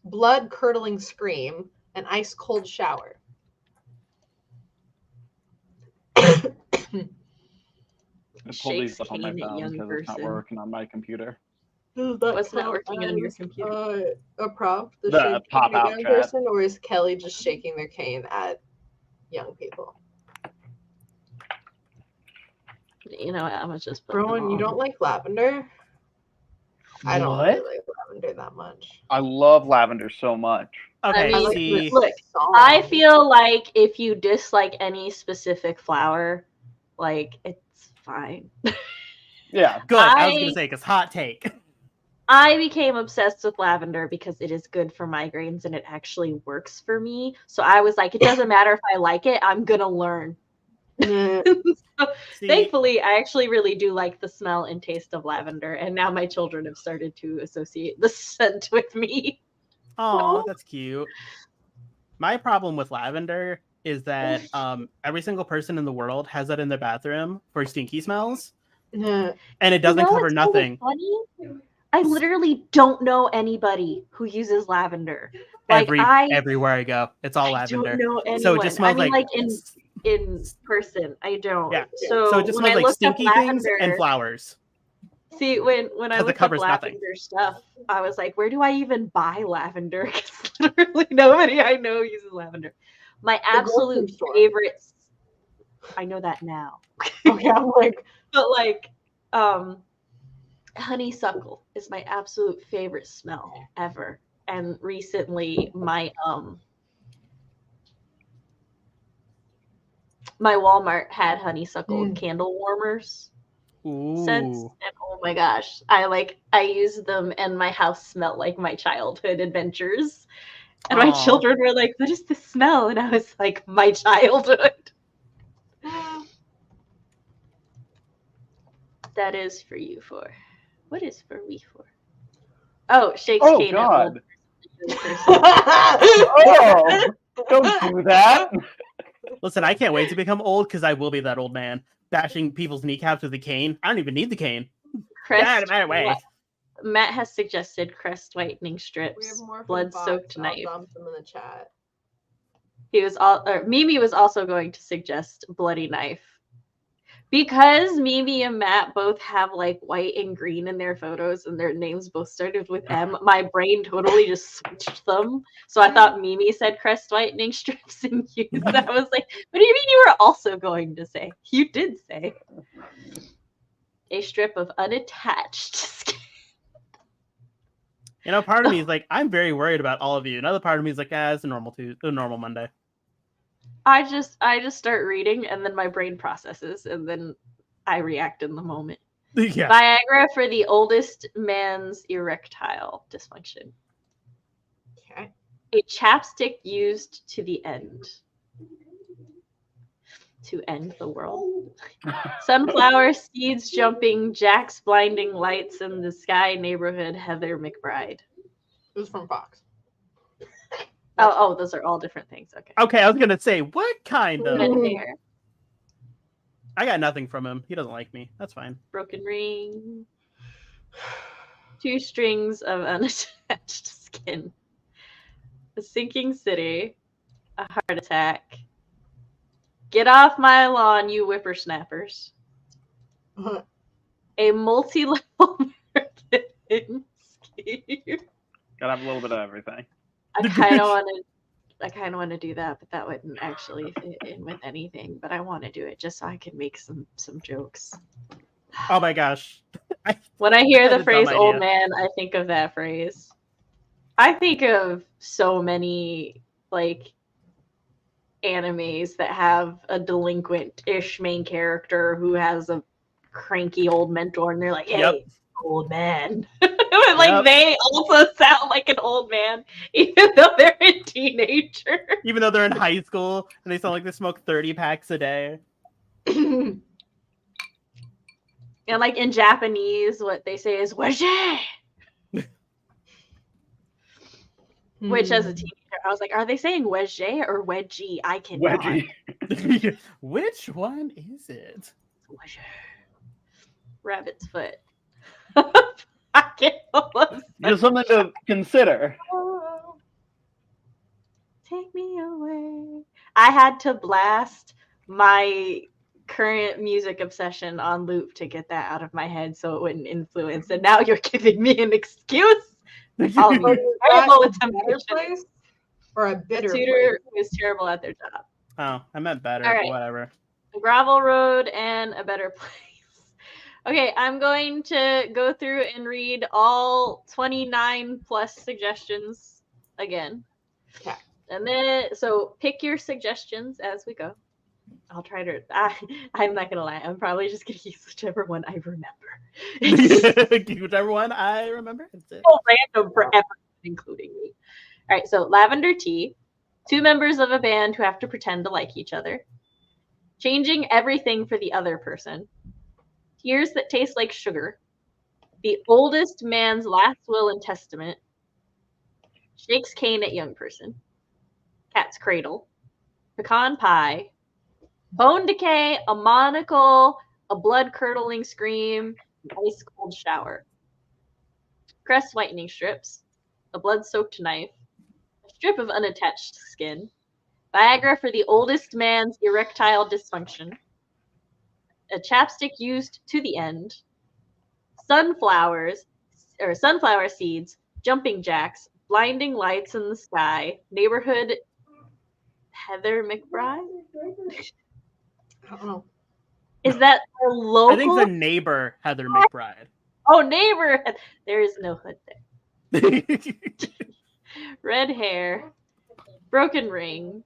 blood-curdling scream, an ice-cold shower. I pulled Shakes these up on my cane at phone young because it's not person. working on my computer. What's not working on your computer? A prompt, the The shake pop cane at out young chat. person, or is Kelly just shaking their cane at young people? You know what? I'm gonna just put them Rowan, you all. don't like lavender? I don't really like lavender that much. I love lavender so much. Okay, I mean, see. look, I feel like if you dislike any specific flower, like it's fine. Yeah. Good. I was gonna say, because hot take. I became obsessed with lavender because it is good for migraines and it actually works for me. So I was like, it doesn't matter if I like it, I'm gonna learn. So, thankfully, I actually really do like the smell and taste of lavender, and now my children have started to associate the scent with me. Oh, that's cute. My problem with lavender is that every single person in the world has that in their bathroom for stinky smells, and it doesn't cover nothing. Funny? I literally don't know anybody who uses lavender. Like Everywhere I go, it's all lavender. I don't know anyone. So it just smells like in person, I don't. Yeah. So it just smells like stinky things and flowers. See, when I looked up lavender nothing. stuff, I was like, where do I even buy lavender? Because literally nobody I know uses lavender. My absolute favorite. I know that now. Okay, I'm like, but like, honeysuckle is my absolute favorite smell ever. And recently, my Walmart had honeysuckle candle warmers. Scents, and oh my gosh, I used them and my house smelled like my childhood adventures. And my children were like, "What is this smell?" And I was like, "My childhood." That is for you for. What is for we for? Oh, shakes cane at old person. Oh, don't do that. Listen, I can't wait to become old because I will be that old man bashing people's kneecaps with a cane. I don't even need the cane. Get out of my way. Matt has suggested crest whitening strips, we have more blood-soaked knife. I'll dump them in the chat. Mimi was also going to suggest bloody knife. Because Mimi and Matt both have like white and green in their photos and their names both started with M, my brain totally just switched them. So I thought Mimi said crest whitening strips and you. I was like, what do you mean you were also going to say? You did say. A strip of unattached skin. You know, part of me is like, I'm very worried about all of you. Another part of me is like, it's a normal Monday. I just start reading and then my brain processes and then I react in the moment. Yeah. Viagra for the oldest man's erectile dysfunction. Okay. A chapstick used to the end. to end the world. Sunflower seeds jumping, Jack's blinding lights in the sky, neighborhood, Heather McBride. It was from Fox. Oh, those are all different things. Okay. Okay, I was gonna say, what kind of? Red hair, I got nothing from him. He doesn't like me. That's fine. broken ring, 2 strings of unattached skin, a sinking city, a heart attack. Get off my lawn, you whippersnappers. A multi-level marketing scheme. Gotta have a little bit of everything. I kind of want to do that, but that wouldn't actually fit in with anything. But I want to do it just so I can make some jokes. Oh my gosh. When I hear That's the a phrase dumb "old idea. man," I think of that phrase. I think of so many like animes that have a delinquent-ish main character who has a cranky old mentor, and they're like, "Hey, Yep. old man." Like Yep. they also sound like an old man, even though they're a teenager. Even though they're in high school and they sound like they smoke 30 packs a day. And like in Japanese, what they say is "waje," which as a teenager, I was like, "Are they saying "waje" or "wedgie"? I cannot. Wedgie. Which one is it? Waje. Rabbit's foot. I can't almost Just something to consider. take me away. I had to blast my current music obsession on loop to get that out of my head so it wouldn't influence. And now you're giving me an excuse. I'll be terrible with temptation. Place or a bitter Tutor place? who is terrible at their job. Oh, I meant better. All But right. whatever. A gravel road and a better place. Okay, I'm going to go through and read all 29 plus suggestions again. Okay. And then, so pick your suggestions as we go. I'll try to, I'm not going to lie. I'm probably just going to use whichever one I remember. Whichever one I remember. That's it. So random for everyone, including me. All right, so lavender tea. 2 members of a band who have to pretend to like each other. Changing everything for the other person. Tears that taste like sugar. The oldest man's last will and testament. Shakes cane at young person. Cat's cradle. Pecan pie. Bone decay, a monocle, a blood curdling scream, an ice cold shower. Crest whitening strips. A blood soaked knife. A strip of unattached skin. Viagra for the oldest man's erectile dysfunction. A chapstick used to the end. Sunflower seeds, jumping jacks, blinding lights in the sky, neighborhood Heather McBride? I don't know. Is that a local? I think the neighbor Heather McBride. Oh, neighbor. There is no hood there. Red hair, broken ring,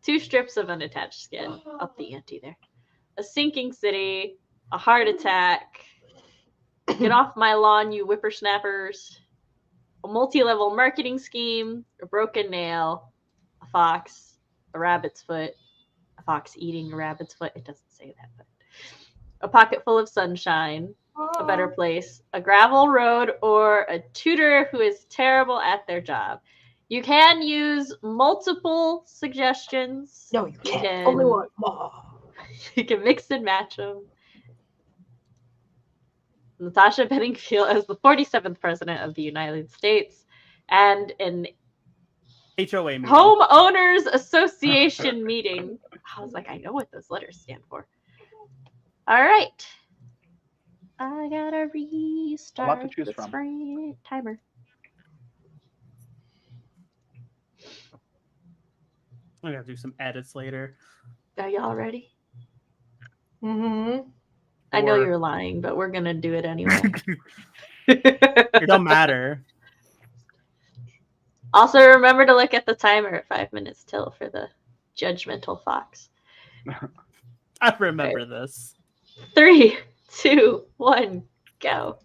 2 strips of unattached skin. Up the ante there. A sinking city, a heart attack. Get off my lawn, you whippersnappers. A multi-level marketing scheme, a broken nail, a fox, a rabbit's foot, a fox eating a rabbit's foot. It doesn't say that, but a pocket full of sunshine, a better place, a gravel road, or a tutor who is terrible at their job. You can use multiple suggestions. No, you can't. can- Only one. You can mix and match them. Natasha Bedingfield as the 47th president of the United States and an HOA meeting. homeowners association meeting. I was like, I know what those letters stand for. All right. I gotta restart choose the from. sprint timer. I'm gonna do some edits later. Are y'all ready? Mm-hmm. I know Or- you're lying, but we're gonna do it anyway. It don't matter. Also, remember to look at the timer at 5 minutes till for the judgmental fox. I remember this. 3, 2, 1, go.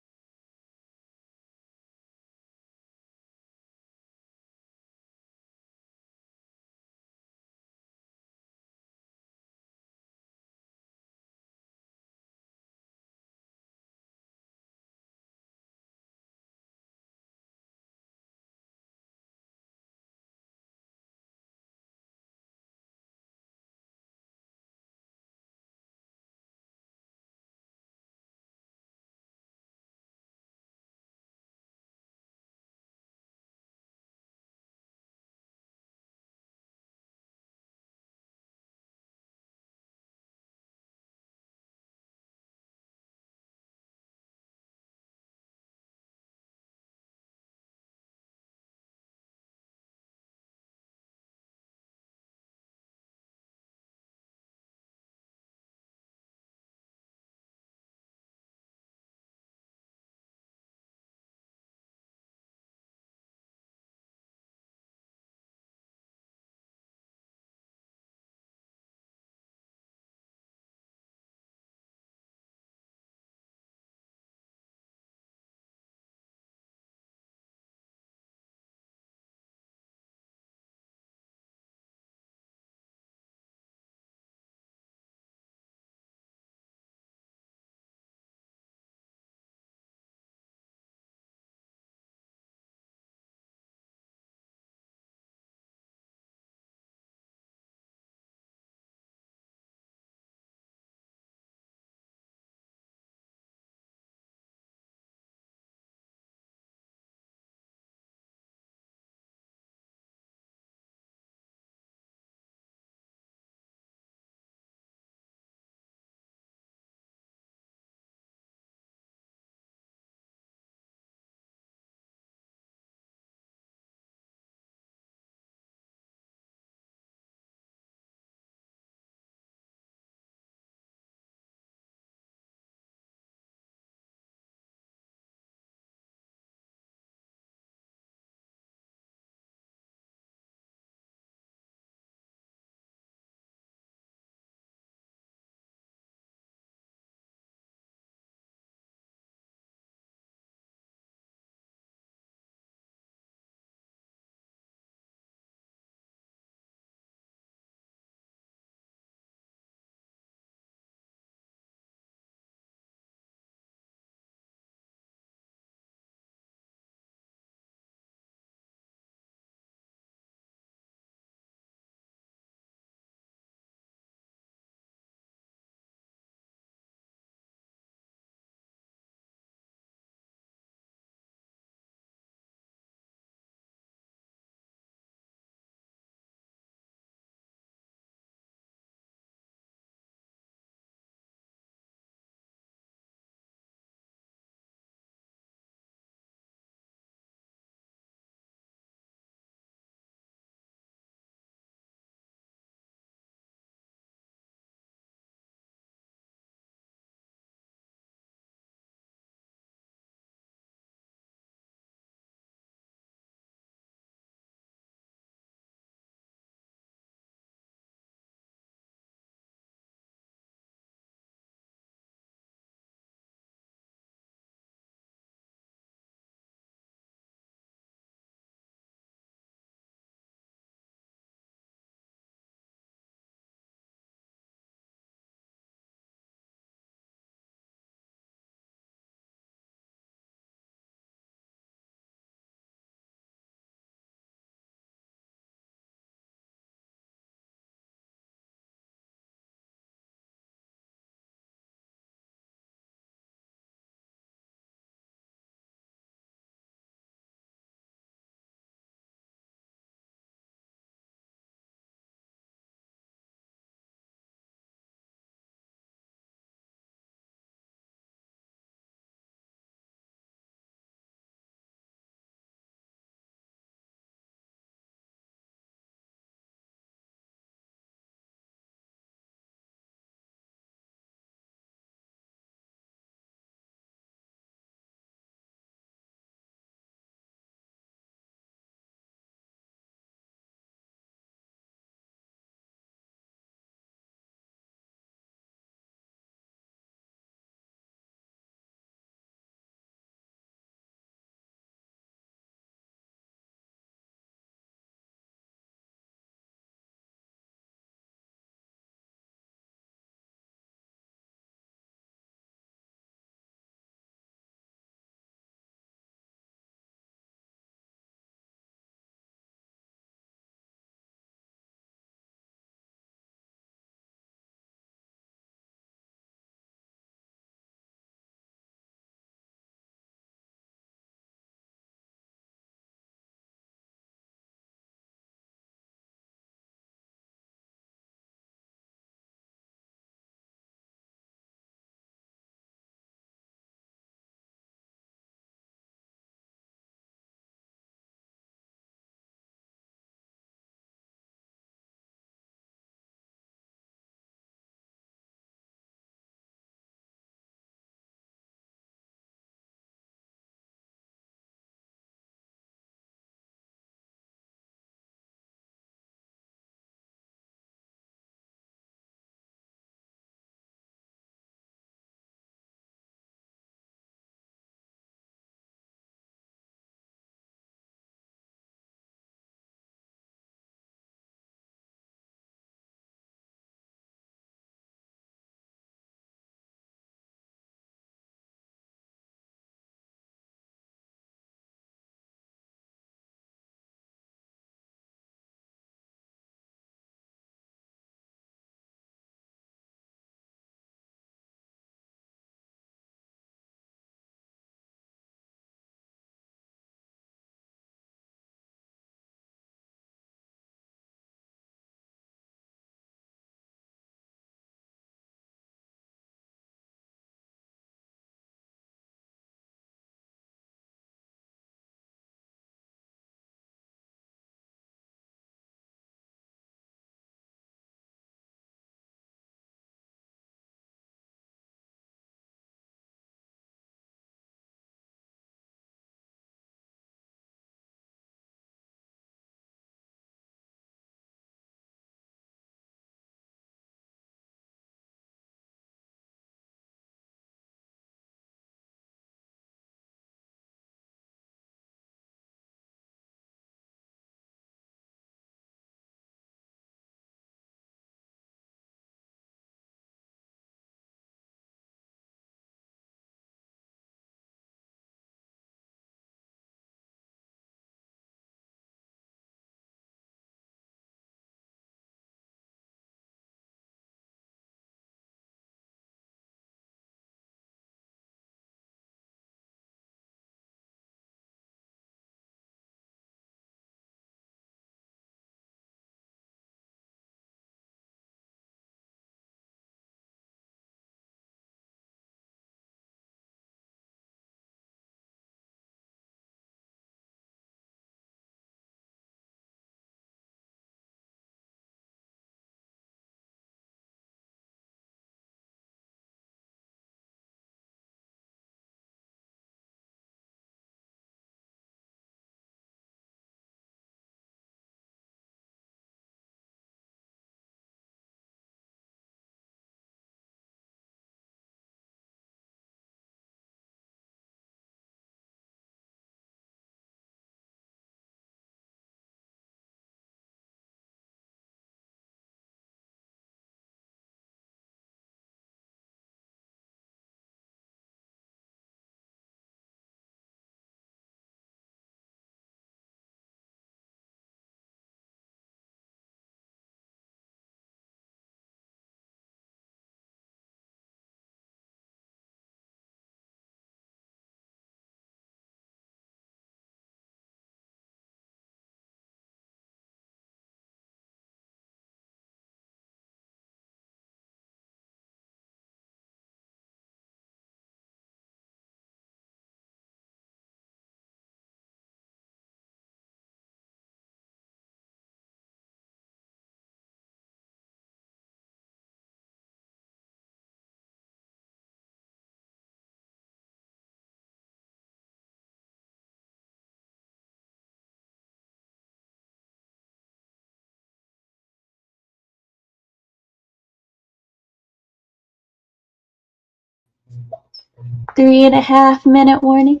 3.5 minute warning.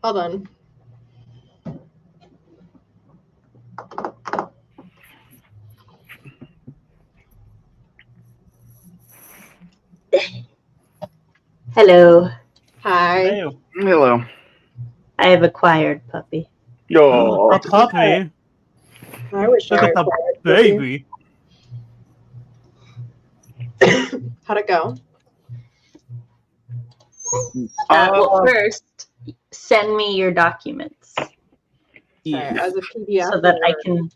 Hold on. Hello. Hi. Hey. Hello. I have acquired puppy. Yo. A puppy. I wish Look I at the acquired a baby. puppy. How'd it go? Well, first, send me your documents Yeah. As a PDF. so that I can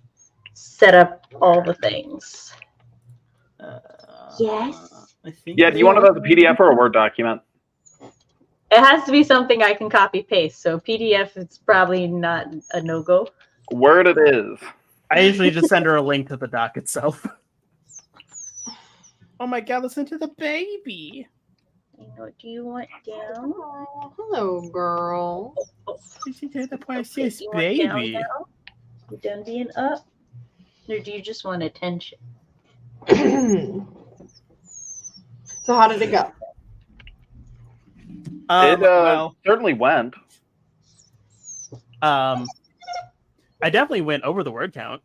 set up all the things. Yes. I think. Yeah, do you want it as a PDF or a Word document? It has to be something I can copy paste. So PDF, it's probably not a no-go. Word it is. I usually just send her a link to the doc itself. Oh my god, listen to the baby. What do you want down? Oh, hello, girl. Listen to the Okay, precious you want down baby. now? You done being up? Or do you just want attention? So how did it go? Well, certainly went. I definitely went over the word count.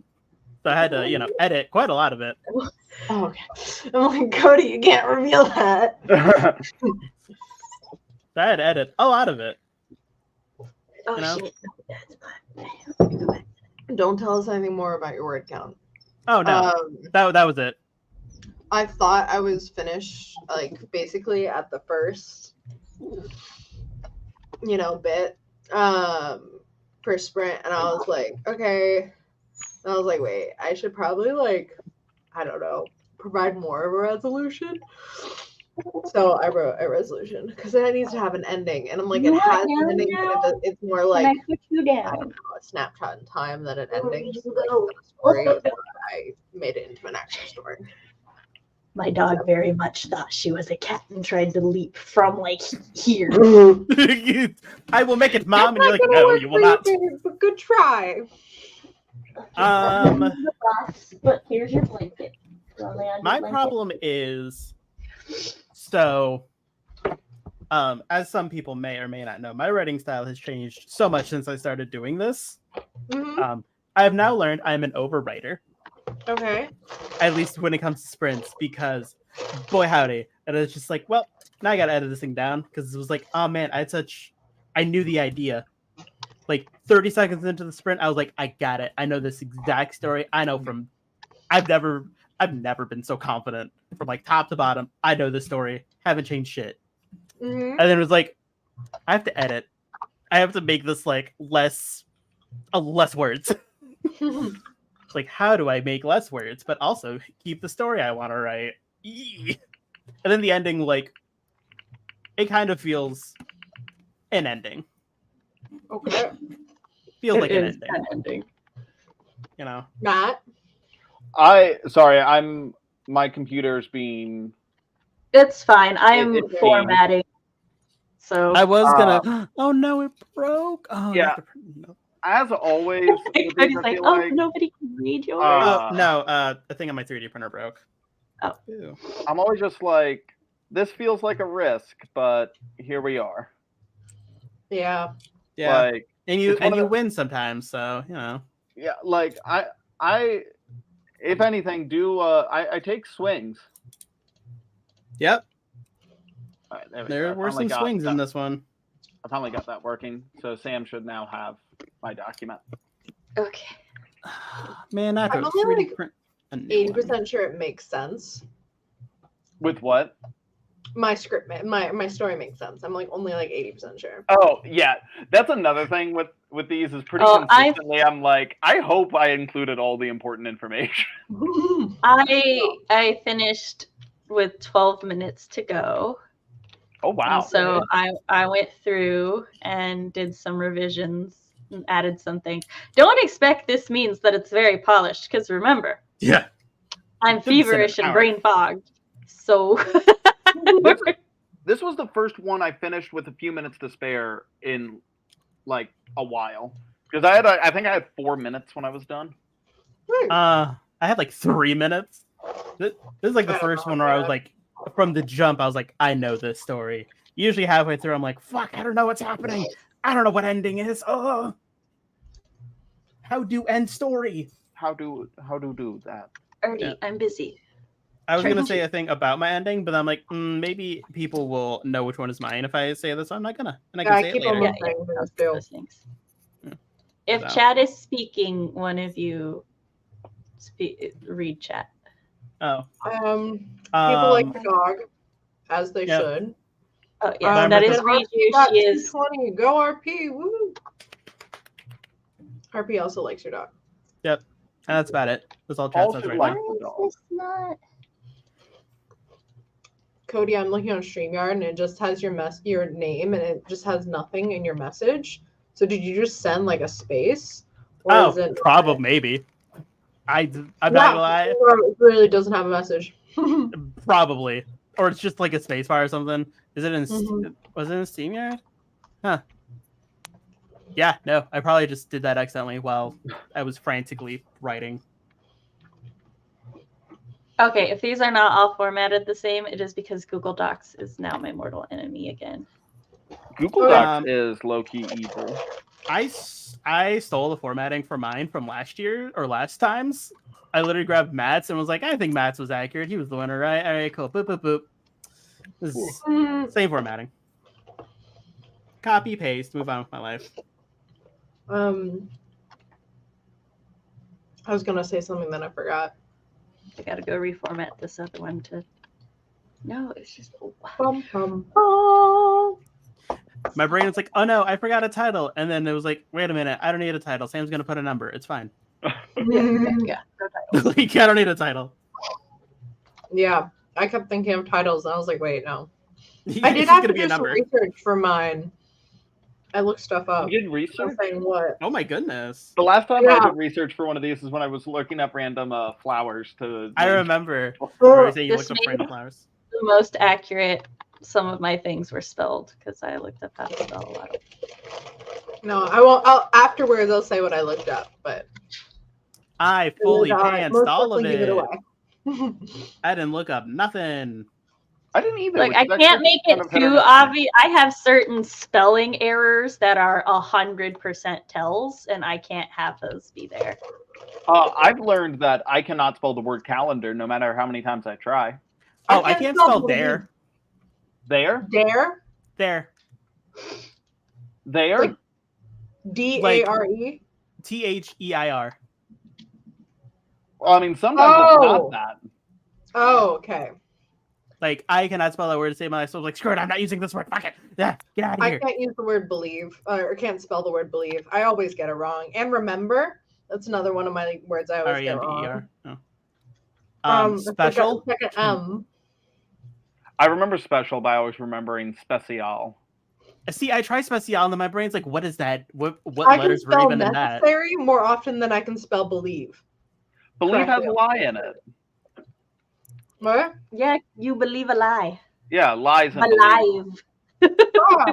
So I had to, edit quite a lot of it. Oh, okay. I'm like, Cody, you can't reveal that. I had to edit a lot of it. Oh You know? shit! No, that's fine. Don't tell us anything more about your word count. Oh no, that was it. I thought I was finished, like, basically at the first, bit, for sprint, and I was like, okay. And I was like, wait, I should probably, like, I don't know, provide more of a resolution. So I wrote a resolution because it needs to have an ending, and I'm like, it has an ending, but it's more like I put you I down? don't know, a snapshot in time than an Where ending. you So, like, go? it's not a story, but I made it into an actual story. My dog very much thought she was a cat and tried to leap from like here. I will make it, Mom, and you're like, gonna no, work you for will not. babe, but good try. But here's your blanket. My problem is, so, as some people may or may not know, my writing style has changed so much since I started doing this. Mm-hmm. I have now learned I'm an overwriter. Okay. At least when it comes to sprints, because boy howdy, and it's just like, well, now I gotta edit this thing down because it was like, oh man, I knew the idea. Like 30 seconds into the sprint, I was like, I got it. I know this exact story. I know I've never been so confident from like top to bottom. I know this story. Haven't changed shit. Mm-hmm. And then it was like, I have to edit. I have to make this like less words. Like, how do I make less words, but also keep the story I want to write? Eee. And then the ending, like, it kind of feels an ending. Okay. Feels like an is ending. an ending. You know? Matt? My computer's being... It's fine. I'm It's formatting. So I was gonna. Oh no, it broke. Oh Yeah. no. As always, with these, Cody's I like, feel oh, like nobody can read yours. The thing on my 3D printer broke. Oh. Ew. I'm always just like, this feels like a risk, but here we are. Yeah. Yeah. Like, And you it's one of the- win sometimes, so you know. yeah, like I if anything, I take swings. Yep. All right, there we There go. were some swings in this one. I finally got that working, so Sam should now have my document. Okay. Man, I have I'm to only 3D like print a new one. 80% sure it makes sense. With what? My script, my story makes sense. I'm like only like 80% sure. Oh yeah, that's another thing with these is pretty Oh, consistently. I'm like, I hope I included all the important information. I finished with 12 minutes to go. Oh wow! And so I went through and did some revisions and added some things. Don't expect this means that it's very polished, because remember, Yeah. I'm feverish and brain fogged. So This was the first one I finished with a few minutes to spare in like a while, because I think I had 4 minutes when I was done. I had like 3 minutes. This is like the first one where I was like, from the jump, I was like, I know this story. Usually halfway through, I'm like, fuck, I don't know what's happening. I don't know what ending is. Oh, how do end story? How do that? Ernie, Yeah. I'm busy. I was gonna say a thing about my ending, but I'm like, maybe people will know which one is mine if I say this. So I'm not gonna, and I can say it keep later. on Yeah, saying yeah, things too. those things. Yeah. If So. chat is speaking, one of you read chat. Oh, People like the dog, as they Yep. should. Oh yeah, that is Riju. She is. 20. Go RP. Woo. RP also likes your dog. yep, and that's about it. That's all chat All says should right like now. the dog. Not... Cody, I'm looking on StreamYard and it just has your name and it just has nothing in your message. So did you just send like a space? Or is it probably maybe. I'm not gonna lie. It really doesn't have a message. Probably, or it's just like a spacebar or something. Is it in? Mhm. Was it in SteamYard? Huh. Yeah, no, I probably just did that accidentally while I was frantically writing. Okay, if these are not all formatted the same, it is because Google Docs is now my mortal enemy again. Google Docs is low-key evil. I stole the formatting for mine from last year or last times. I literally grabbed Matt's and was like, I think Matt's was accurate. He was the winner, right? All right, cool. Boop, boop, boop. This is same formatting. Copy, paste, move on with my life. I was gonna say something that I forgot. I gotta go reformat this other one to. No, it's just. My brain was like, oh no, I forgot a title. And then it was like, wait a minute, I don't need a title. Sam's going to put a number. It's fine. Yeah. Like, I don't need a title. Yeah, I kept thinking of titles, and I was like, wait, no. It's I did have to gonna be do a some number. research for mine. I looked stuff up. You did research? Saying what? Oh my goodness. The last time I Yeah. did research for one of these is when I was looking up random flowers to. I remember. Oh, You this looked up made- random flowers. The most accurate. Some of my things were spelled because I looked up how to spell a lot. No, I won't. Afterwards, I'll say what I looked up, but I fully pantsed most all of likely give it it. away. I didn't look up nothing. I didn't either. Like, which I is can't actually make kind it of hit or too miss. obvious. I have certain spelling errors that are 100% tells, and I can't have those be there. I've learned that I cannot spell the word calendar no matter how many times I try. Oh, I can't spell there. There? Dare? There. There? Like, D-A-R-E? Their. Well, I mean, sometimes it's not that. Oh, okay. Like, I cannot spell that word to save my life. So I was like, screw it, I'm not using this word. Fuck it. Yeah, get out of I here. can't use the word believe, or can't spell the word believe. I always get it wrong. And remember, that's another one of my words I always get wrong. R-E-M-B-E-R. Oh. Special? Second M. I remember special by always remembering special. See, I try special, and then my brain's like, what is that? What I can letters were spell even in that? necessary more often than I can spell believe. Believe has Correctly. a lie in it. What? Yeah, you believe a lie. Yeah, lies and believe. Alive. Oh,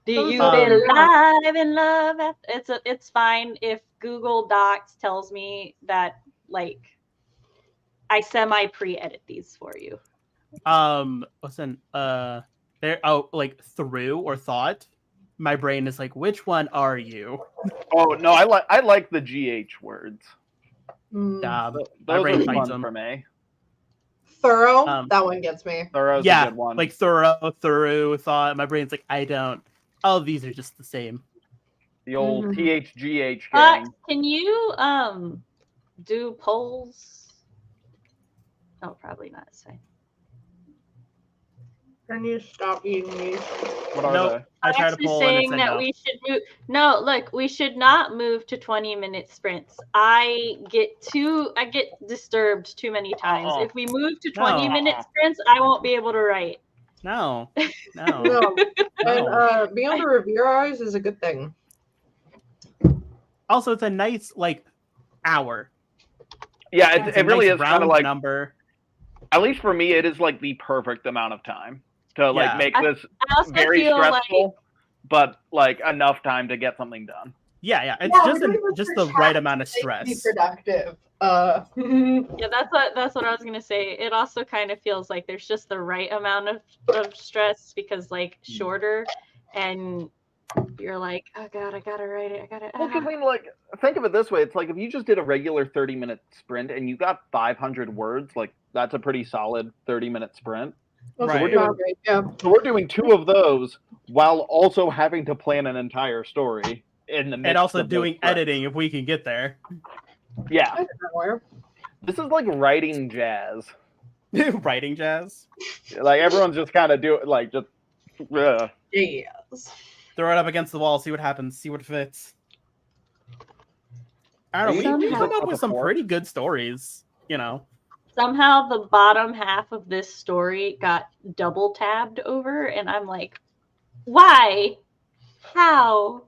Do you Um, believe in love? It's fine if Google Docs tells me that, like, I semi pre-edit these for you. Listen, there. Oh, like through or thought. My brain is like, which one are you? Oh no, I like the GH words. My Those brain are fights fun them. for me. Thorough? That one gets me. Thorough's a Yeah, good one. like through, thought. My brain's like, I don't. All of these are just the same. The old THGH But gang. can you do polls? Oh, probably not. Sorry. Can you stop eating these? What are Nope. they? I tried to Actually pull and it saying said that no. we should move. No, look, we should not move to 20-minute sprints. I get disturbed too many times. Uh-uh. If we move to No. 20-minute sprints, I won't be able to write. No. No. And being able to review ours is a good thing. Also, it's a nice like hour. Yeah, It's it a really nice is kind round of like, number. at least for me, it is like the perfect amount of time to like Yeah. make this I also very feel stressful, but like enough time to get something done. Yeah. It's Yeah, we're doing this just for the right chat amount of to be stress. productive. yeah, that's what I was gonna say. It also kind of feels like there's just the right amount of stress because like shorter, and you're like, oh god, I gotta write it. Well, I mean, like, think of it this way: it's like if you just did a regular 30-minute sprint and you got 500 words, like that's a pretty solid 30-minute sprint. Right. So we're doing 2 of those while also having to plan an entire story in the midst And also of those doing sprints. editing if we can get there. Yeah, this is like writing jazz. Writing jazz. Like everyone's just kind of like just. Yes. Throw it up against the wall, see what happens, see what fits. I don't know. We come up with some pretty good stories, you know. Somehow the bottom half of this story got double tabbed over, and I'm like, why? How?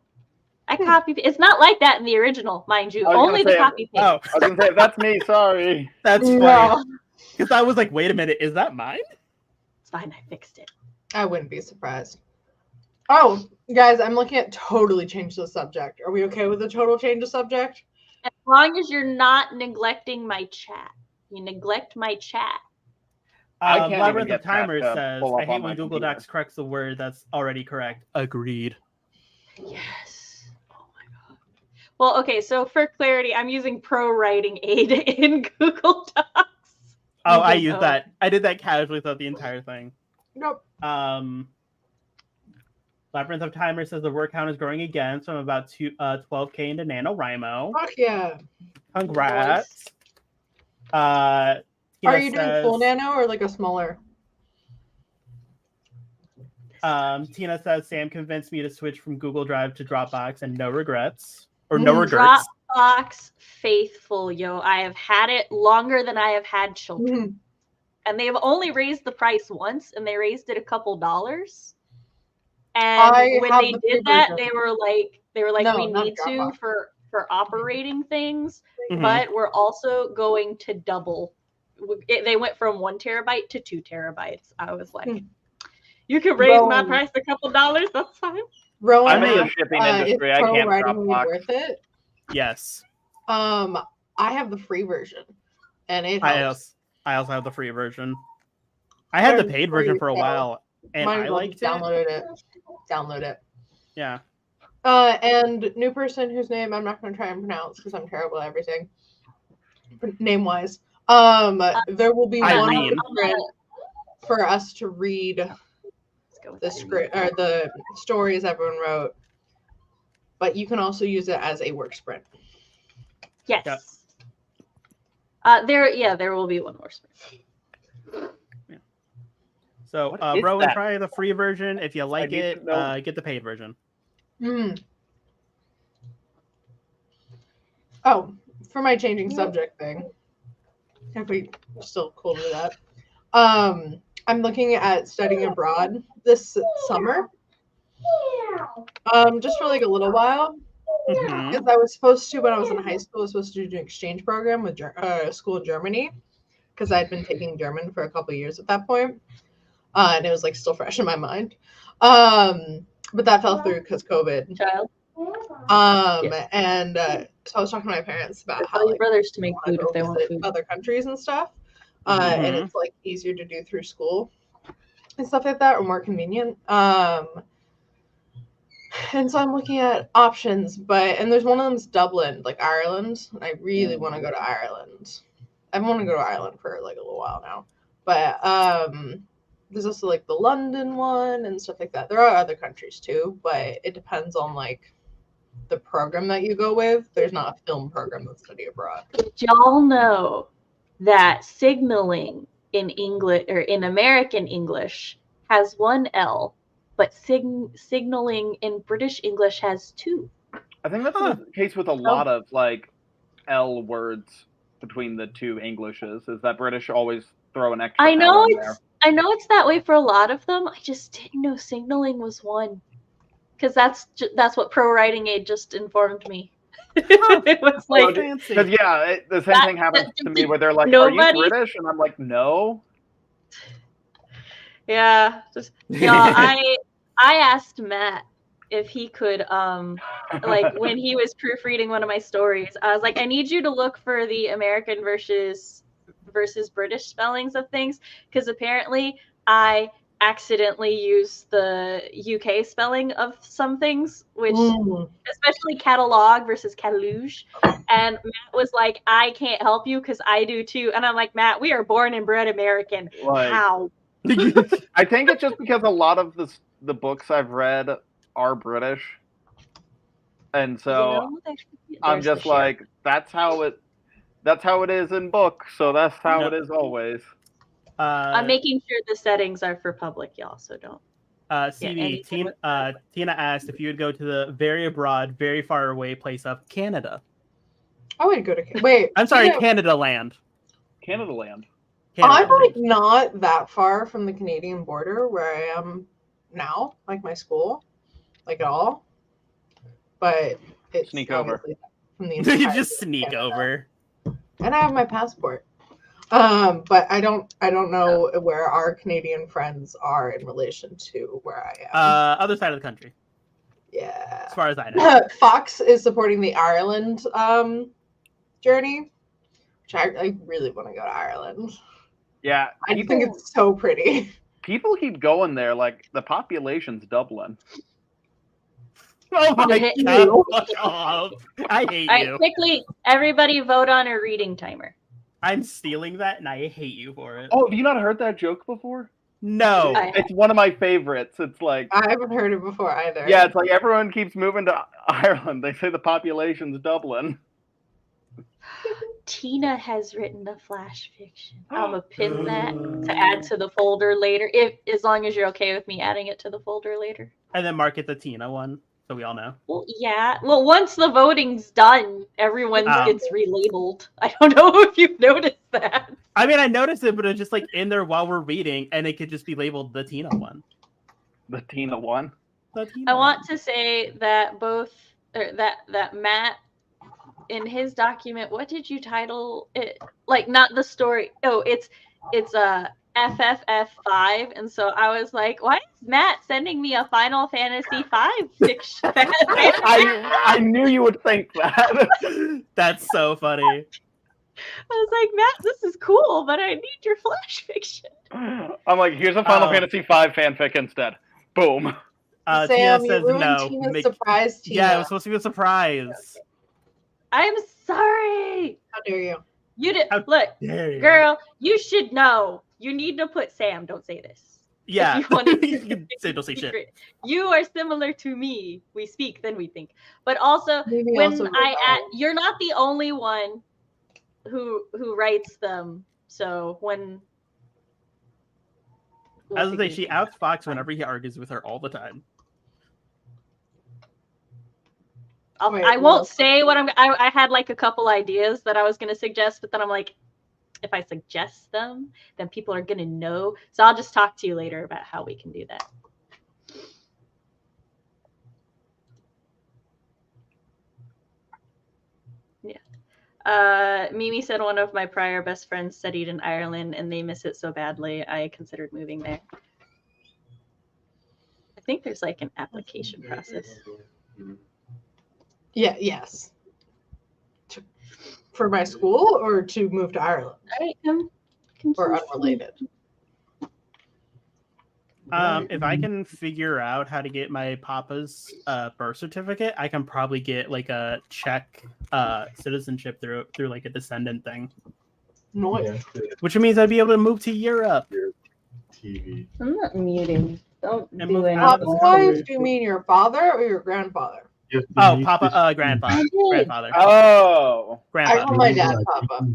I copied. It's not like that in the original, mind you. Only the copy paste. Oh, I was gonna say that's me. Sorry. that's funny. Because I was like, wait a minute, is that mine? It's fine. I fixed it. I wouldn't be surprised. Oh, guys, I'm looking at totally change the subject. Are we okay with the total change of subject? As long as you're not neglecting my chat. You neglect my chat. I can't even Labyrinth get of Timer that to says, pull up I hate on my when Google computer. Docs corrects the word that's already correct. Agreed. Yes. Oh Well, okay, so for clarity, I'm using Pro Writing Aid in Google Docs. Oh, I used that. I did that casually throughout the entire thing. Nope. Labyrinth of Timer says the word count is growing again, so I'm about 12K into NaNoWriMo. Fuck yeah. Congrats. Are you doing full nano or like a smaller? Tina says Sam convinced me to switch from Google Drive to Dropbox and no regrets. Or no regrets. Dropbox faithful, yo. I have had it longer than I have had children. And they've only raised the price once, and they raised it a couple dollars. And when they did that, they were like, no, we need to for operating things, but we're also going to double. They went from 1 terabyte to 2 terabytes. I was like, you can raise my price a couple dollars. That's fine. I'm in the shipping industry. I can't Dropbox. Worth it? Yes. I have the free version, and it helps. I also have the free version. I had the paid version for a while, and I liked it. Download it. Yeah. And new person whose name I'm not going to try and pronounce because I'm terrible at everything. Name-wise. There will be one for us to read the script or the stories everyone wrote, but you can also use it as a work sprint. Yes. Yep. There will be one more sprint. Yeah. So, Rowan, try the free version. If you like it, get the paid version. Oh, for my changing subject thing, if we still cool to do that, I'm looking at studying abroad this summer. Just for like a little while. Because I was supposed to, when I was in high school, I was supposed to do an exchange program with a school in Germany, because I'd been taking German for a couple of years at that point, and it was like still fresh in my mind. But that fell through because COVID. And so I was talking to my parents about how like, brothers to make food if they want food. Other countries and stuff, and it's like easier to do through school and stuff like that, or more convenient. And so I'm looking at options, and there's one of them's Dublin, like Ireland. And I really want to go to Ireland. I've wanted to go to Ireland for like a little while now. But there's also like the London one and stuff like that. There are other countries too, but it depends on like the program that you go with. There's not a film program that's study abroad. Did y'all know that signaling in English or in American English has 1 L? But signaling in British English has 2. I think that's the case with a lot of like L words between the two Englishes. Is that British always throw an extra? I know it's that way for a lot of them. I just didn't know signaling was 1, because that's what Pro Writing Aid just informed me. It was like because the same thing happens to me where they're like, "Are you British?" And I'm like, "No." Yeah, I asked Matt if he could, like when he was proofreading one of my stories, I was like, I need you to look for the American versus British spellings of things, because apparently I accidentally used the UK spelling of some things, which especially catalog versus cataluge, and Matt was like, I can't help you because I do too, and I'm like, Matt, we are born and bred American. How? I think it's just because a lot of the books I've read are British, and so I'm just like, that's how it is in books, so that's how it is always. I'm making sure the settings are for public, y'all, so don't. Tina asked if you would go to the very abroad, very far away place of Canada. I would go to wait. I'm sorry, Canada Land. Canada Land. I'm like not that far from the Canadian border where I am now, like my school, like at all. But it's sneak over. From the you just sneak over. And I have my passport. But I don't know where our Canadian friends are in relation to where I am. Other side of the country. Yeah. As far as I know. Fox is supporting the Ireland journey, which I really want to go to Ireland. Yeah, I think it's so pretty. People keep going there, like the population's Dublin. Oh my hit god! you. Fuck off. I hate All right, you. quickly, everybody vote on a reading timer. I'm stealing that, and I hate you for it. Oh, have you not heard that joke before? No. It's one of my favorites. It's like, I haven't heard it before either. yeah, it's like everyone keeps moving to Ireland. They say the population's doubling. Tina has written a flash fiction. I'm gonna pin that to add to the folder later, as long as you're okay with me adding it to the folder later. And then mark it the Tina one, so we all know. Well, yeah. Well, once the voting's done, everyone Oh. gets relabeled. I don't know if you've noticed that. I mean, I noticed it, but it's just like in there while we're reading, and it could just be labeled the Tina one. The Tina one. The Tina I want to say that that Matt, in his document, what did you title it? Like, not the story. Oh, it's FFF5, and so I was like, why is Matt sending me a Final Fantasy V fiction? I knew you would think that. That's so funny. I was like, Matt, this is cool, but I need your flash fiction. I'm like, here's a Final Fantasy V fanfic instead. Boom. Sam, Tia you says ruined no. Tina's surprise, Tina. Yeah, it was supposed to be a surprise. I'm sorry. How dare you? You did. How Look, dare you. girl, you should know. You need to put Sam. Don't say this. Yeah. You wanted to You can say don't say shit. secret. You are similar to me. We speak, then we think. But also, Maybe when also you're not the only one who writes them. So when As I say, she outs Fox whenever he argues with her all the time. Wait, I what? won't say what I had like a couple ideas that I was going to suggest, but then I'm like, if I suggest them, then people are going to know. So I'll just talk to you later about how we can do that. Yeah. Mimi said one of my prior best friends studied in Ireland and they miss it so badly. I considered moving there. I think there's like an application process. Yeah, yes. For my school or to move to Ireland? Or unrelated? If I can figure out how to get my papa's birth certificate, I can probably get like a Czech citizenship through like a descendant thing. Nice. Which means I'd be able to move to Europe. TV. I'm not muting. Don't And do move anything. out. Papa wife, do you mean your father or your grandfather? Oh, Papa, grandfather. Grandfather. Oh. I Grandfather. call my dad Papa.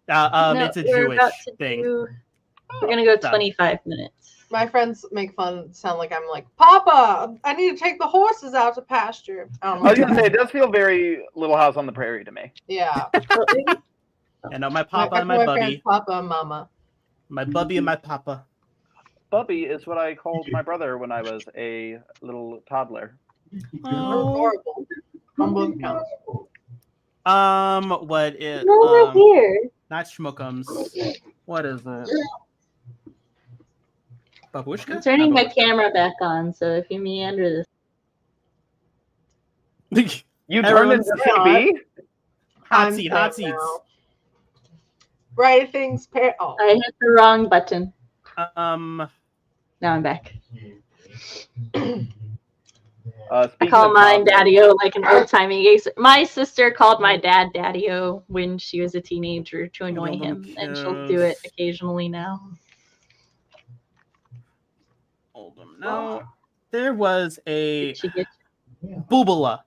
No, It's a we're about Jewish to thing. We're gonna go So. 25 minutes. My friends make fun, sound like I'm like, Papa, I need to take the horses out to pasture. I was gonna say, it does feel very Little House on the Prairie to me. Yeah. And no, my papa I and call my friends bubby. Papa and Mama. My bubby and my papa. Bubby is what I called my brother when I was a little toddler. They're adorable. On both counts. What is No, we're here. not Schmookums. What is it? Babushka? I'm turning my camera back on, so if you meander camera. You turned into CB? Hot I'm seat, sad hot seats. now. Right things pair. Oh. I hit the wrong button. Um, Now I'm back. I Speaking call of mine toddlers, Daddy-O like an old-timey gay. My sister called my dad Daddy-O when she was a teenager to annoy him, and she'll do it occasionally now. hold on. No, there was a Did she get boobala.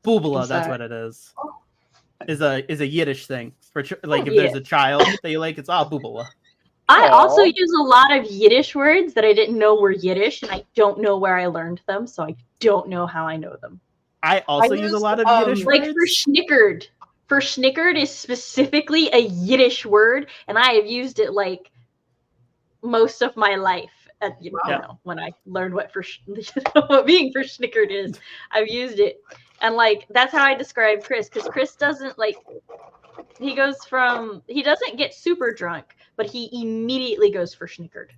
Boobala, I'm that's sorry. what it is. Is a Yiddish thing for like if yeah. there's a child that you like, it's boobala. I Aw. also use a lot of Yiddish words that I didn't know were Yiddish, and I don't know where I learned them, so I don't know how I know them. I also I use a used, lot of Yiddish Like words. for snickered. For snickered is specifically a Yiddish word, and I have used it like most of my life. You know, when I learned what what being for snickered is, I've used it, and like that's how I describe Chris, because Chris doesn't like. He doesn't get super drunk, but he immediately goes for snickered.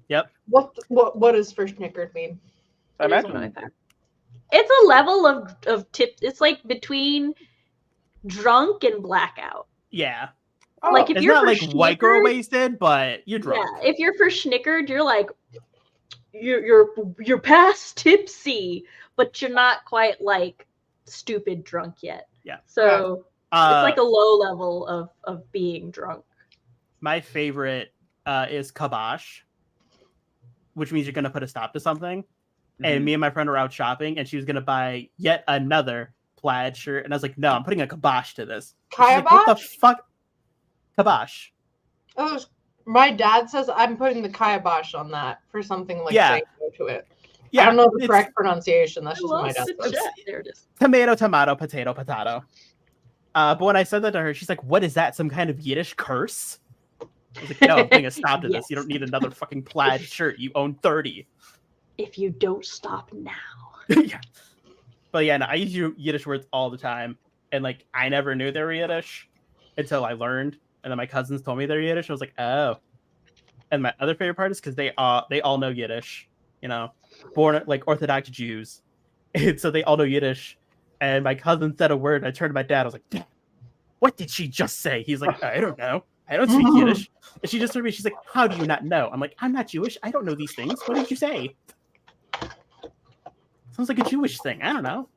Yep. What does for snickered mean? I It is imagine. one of my favorites. It's a level of tip. It's like between drunk and blackout. Yeah. Like if It's you're not for like white girl snickered- wasted, but you're drunk. Yeah, if you're for snickered, you're like you're past tipsy, but you're not quite like stupid drunk yet. Yeah. So it's like a low level of being drunk. My favorite is kabosh, which means you're going to put a stop to something. Mm-hmm. And me and my friend were out shopping, and she was going to buy yet another plaid shirt. And I was like, no, I'm putting a kibosh to this. She's like, what the fuck? Kibosh. Oh, my dad says I'm putting the kibosh on that for something like saying no to it. Yeah, I don't know the correct pronunciation. That's just my dad says. There it is. Tomato, tomato, potato, potato. But when I said that to her, she's like, what is that? Some kind of Yiddish curse? I was like, no, I'm putting a stop to this. You don't need another fucking plaid shirt. You own 30. If you don't stop now. Yeah. But yeah, no, I use Yiddish words all the time. And like, I never knew they were Yiddish until I learned. And then my cousins told me they're Yiddish. I was like, oh. And my other favorite part is because they all know Yiddish, you know, born like Orthodox Jews. And so they all know Yiddish. And my cousin said a word. I turned to my dad. I was like, Dad, what did she just say? He's like, I don't know. I don't speak Yiddish. And she just turned to me. She's like, how do you not know? I'm like, I'm not Jewish. I don't know these things. What did you say? Sounds like a Jewish thing. I don't know.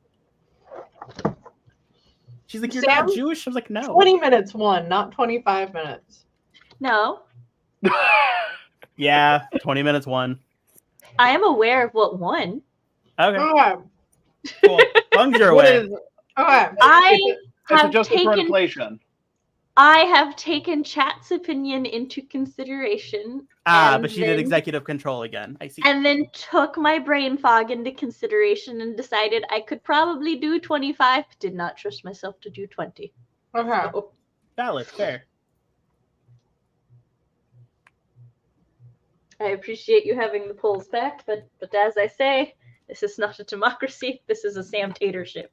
She's like, you're not Jewish? I was like, no. 20 minutes won, not 25 minutes. No. Yeah, 20 minutes won. I am aware of what won. Okay. Cool. Lungs your way. Okay. It's adjusted for inflation. I have taken chat's opinion into consideration. But she did executive control again. I see. And then took my brain fog into consideration and decided I could probably do 25, but did not trust myself to do 20. Okay. So. Valid, fair. I appreciate you having the polls back, but as I say, this is not a democracy. This is a Sam Tater ship.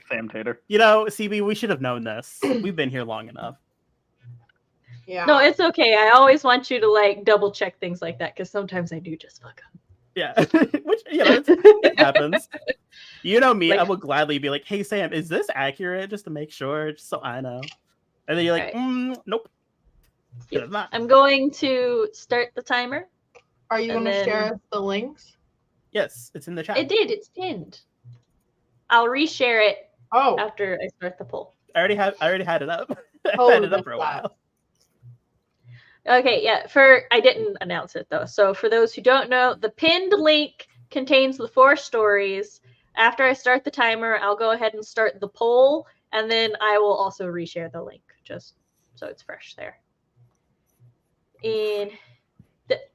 Sam Tater. You know, CB, we should have known this. We've been here long enough. Yeah. No, it's okay. I always want you to like double check things like that because sometimes I do just fuck up. Yeah, which it happens. You know me, like, I will gladly be like, "Hey Sam, is this accurate?" Just to make sure, just so I know. And then you're like, "Nope." Yep. I'm going to start the timer. Are you going to share us the links? Yes, it's in the chat. It did. It's pinned. I'll reshare it after I start the poll. I already had it up. I had it up for a while. Okay, yeah. I didn't announce it though. So for those who don't know, the pinned link contains the 4 stories. After I start the timer, I'll go ahead and start the poll, and then I will also reshare the link just so it's fresh there. And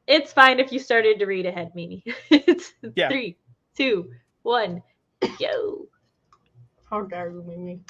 it's fine if you started to read ahead, Mimi. It's 3, 2, 1, go. How dare you, Mimi?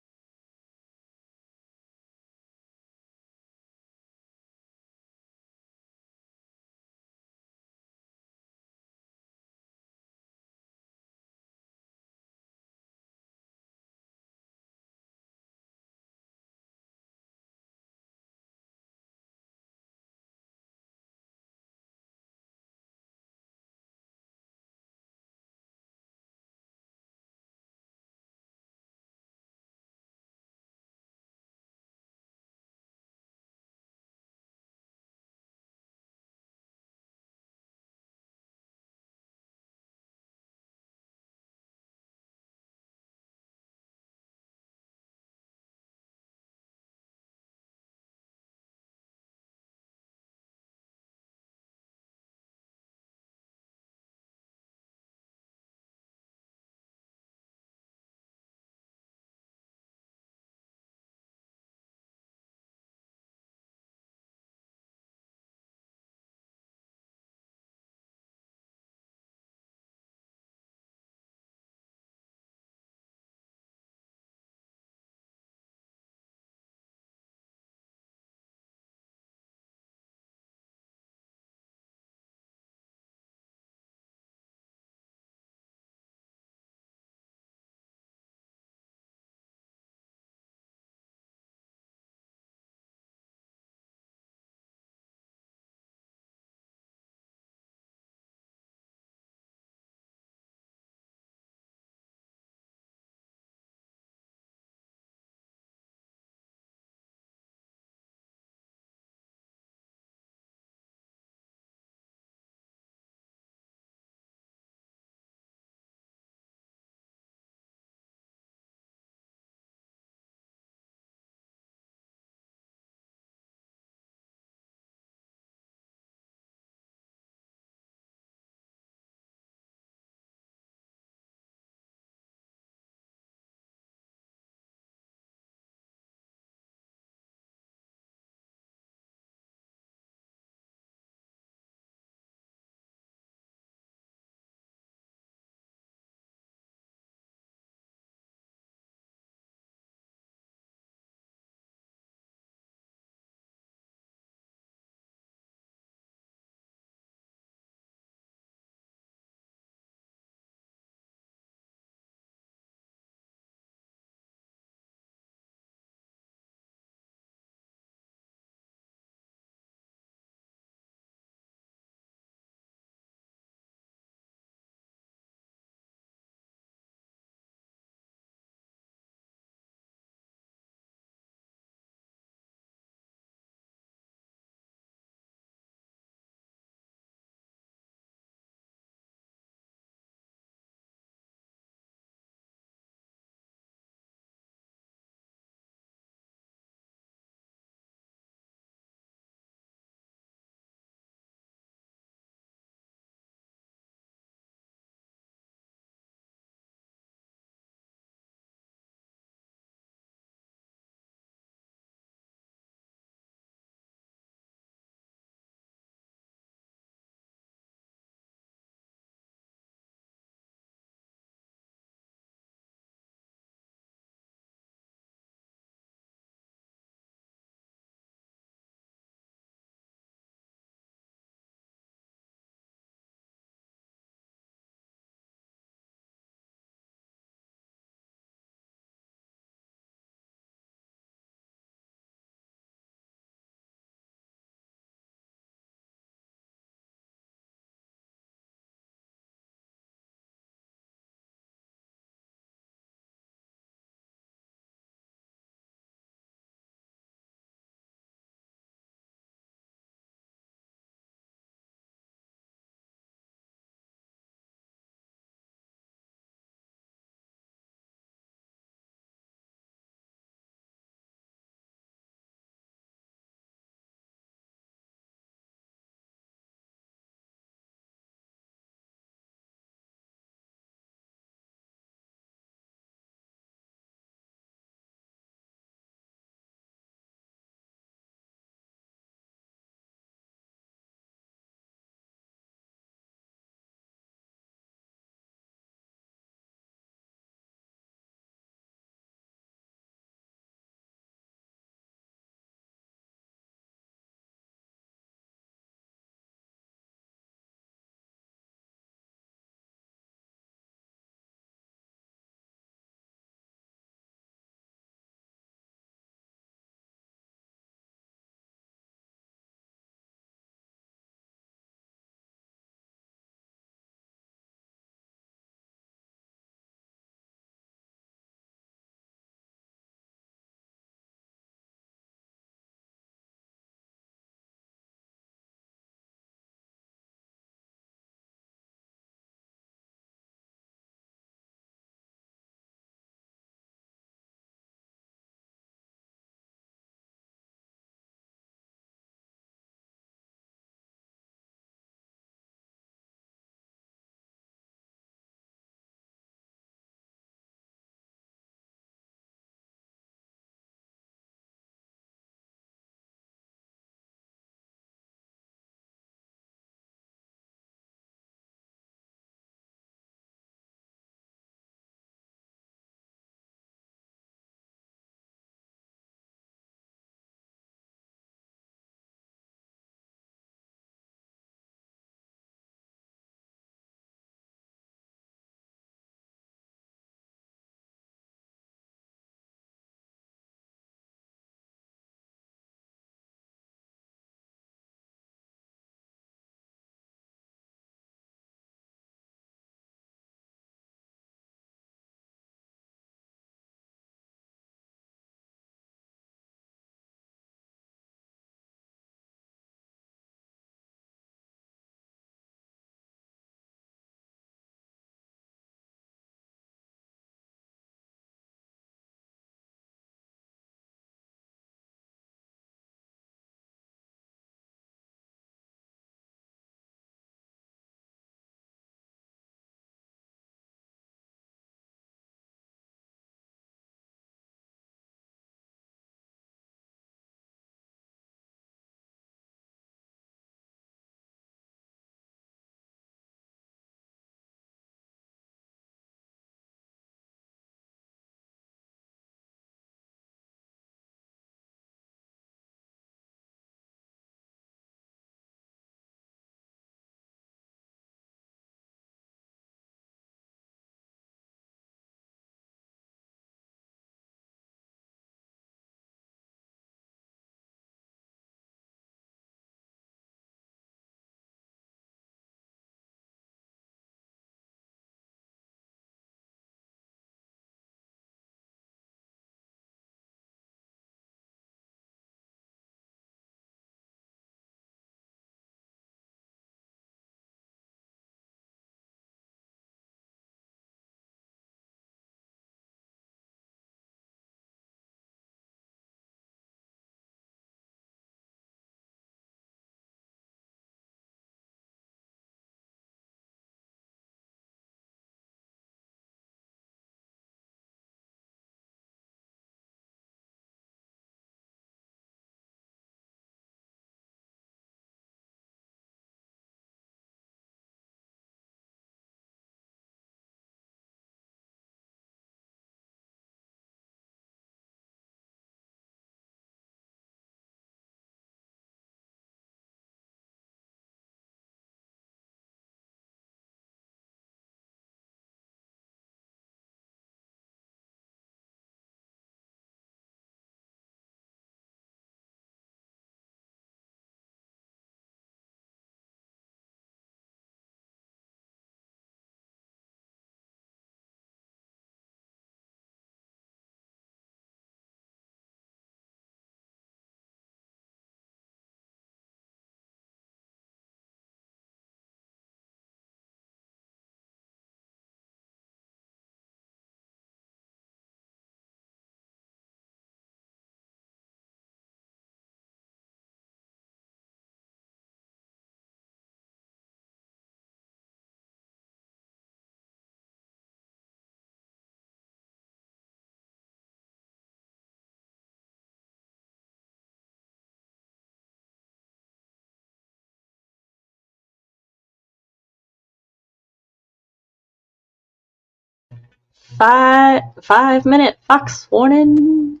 5-minute fox warning.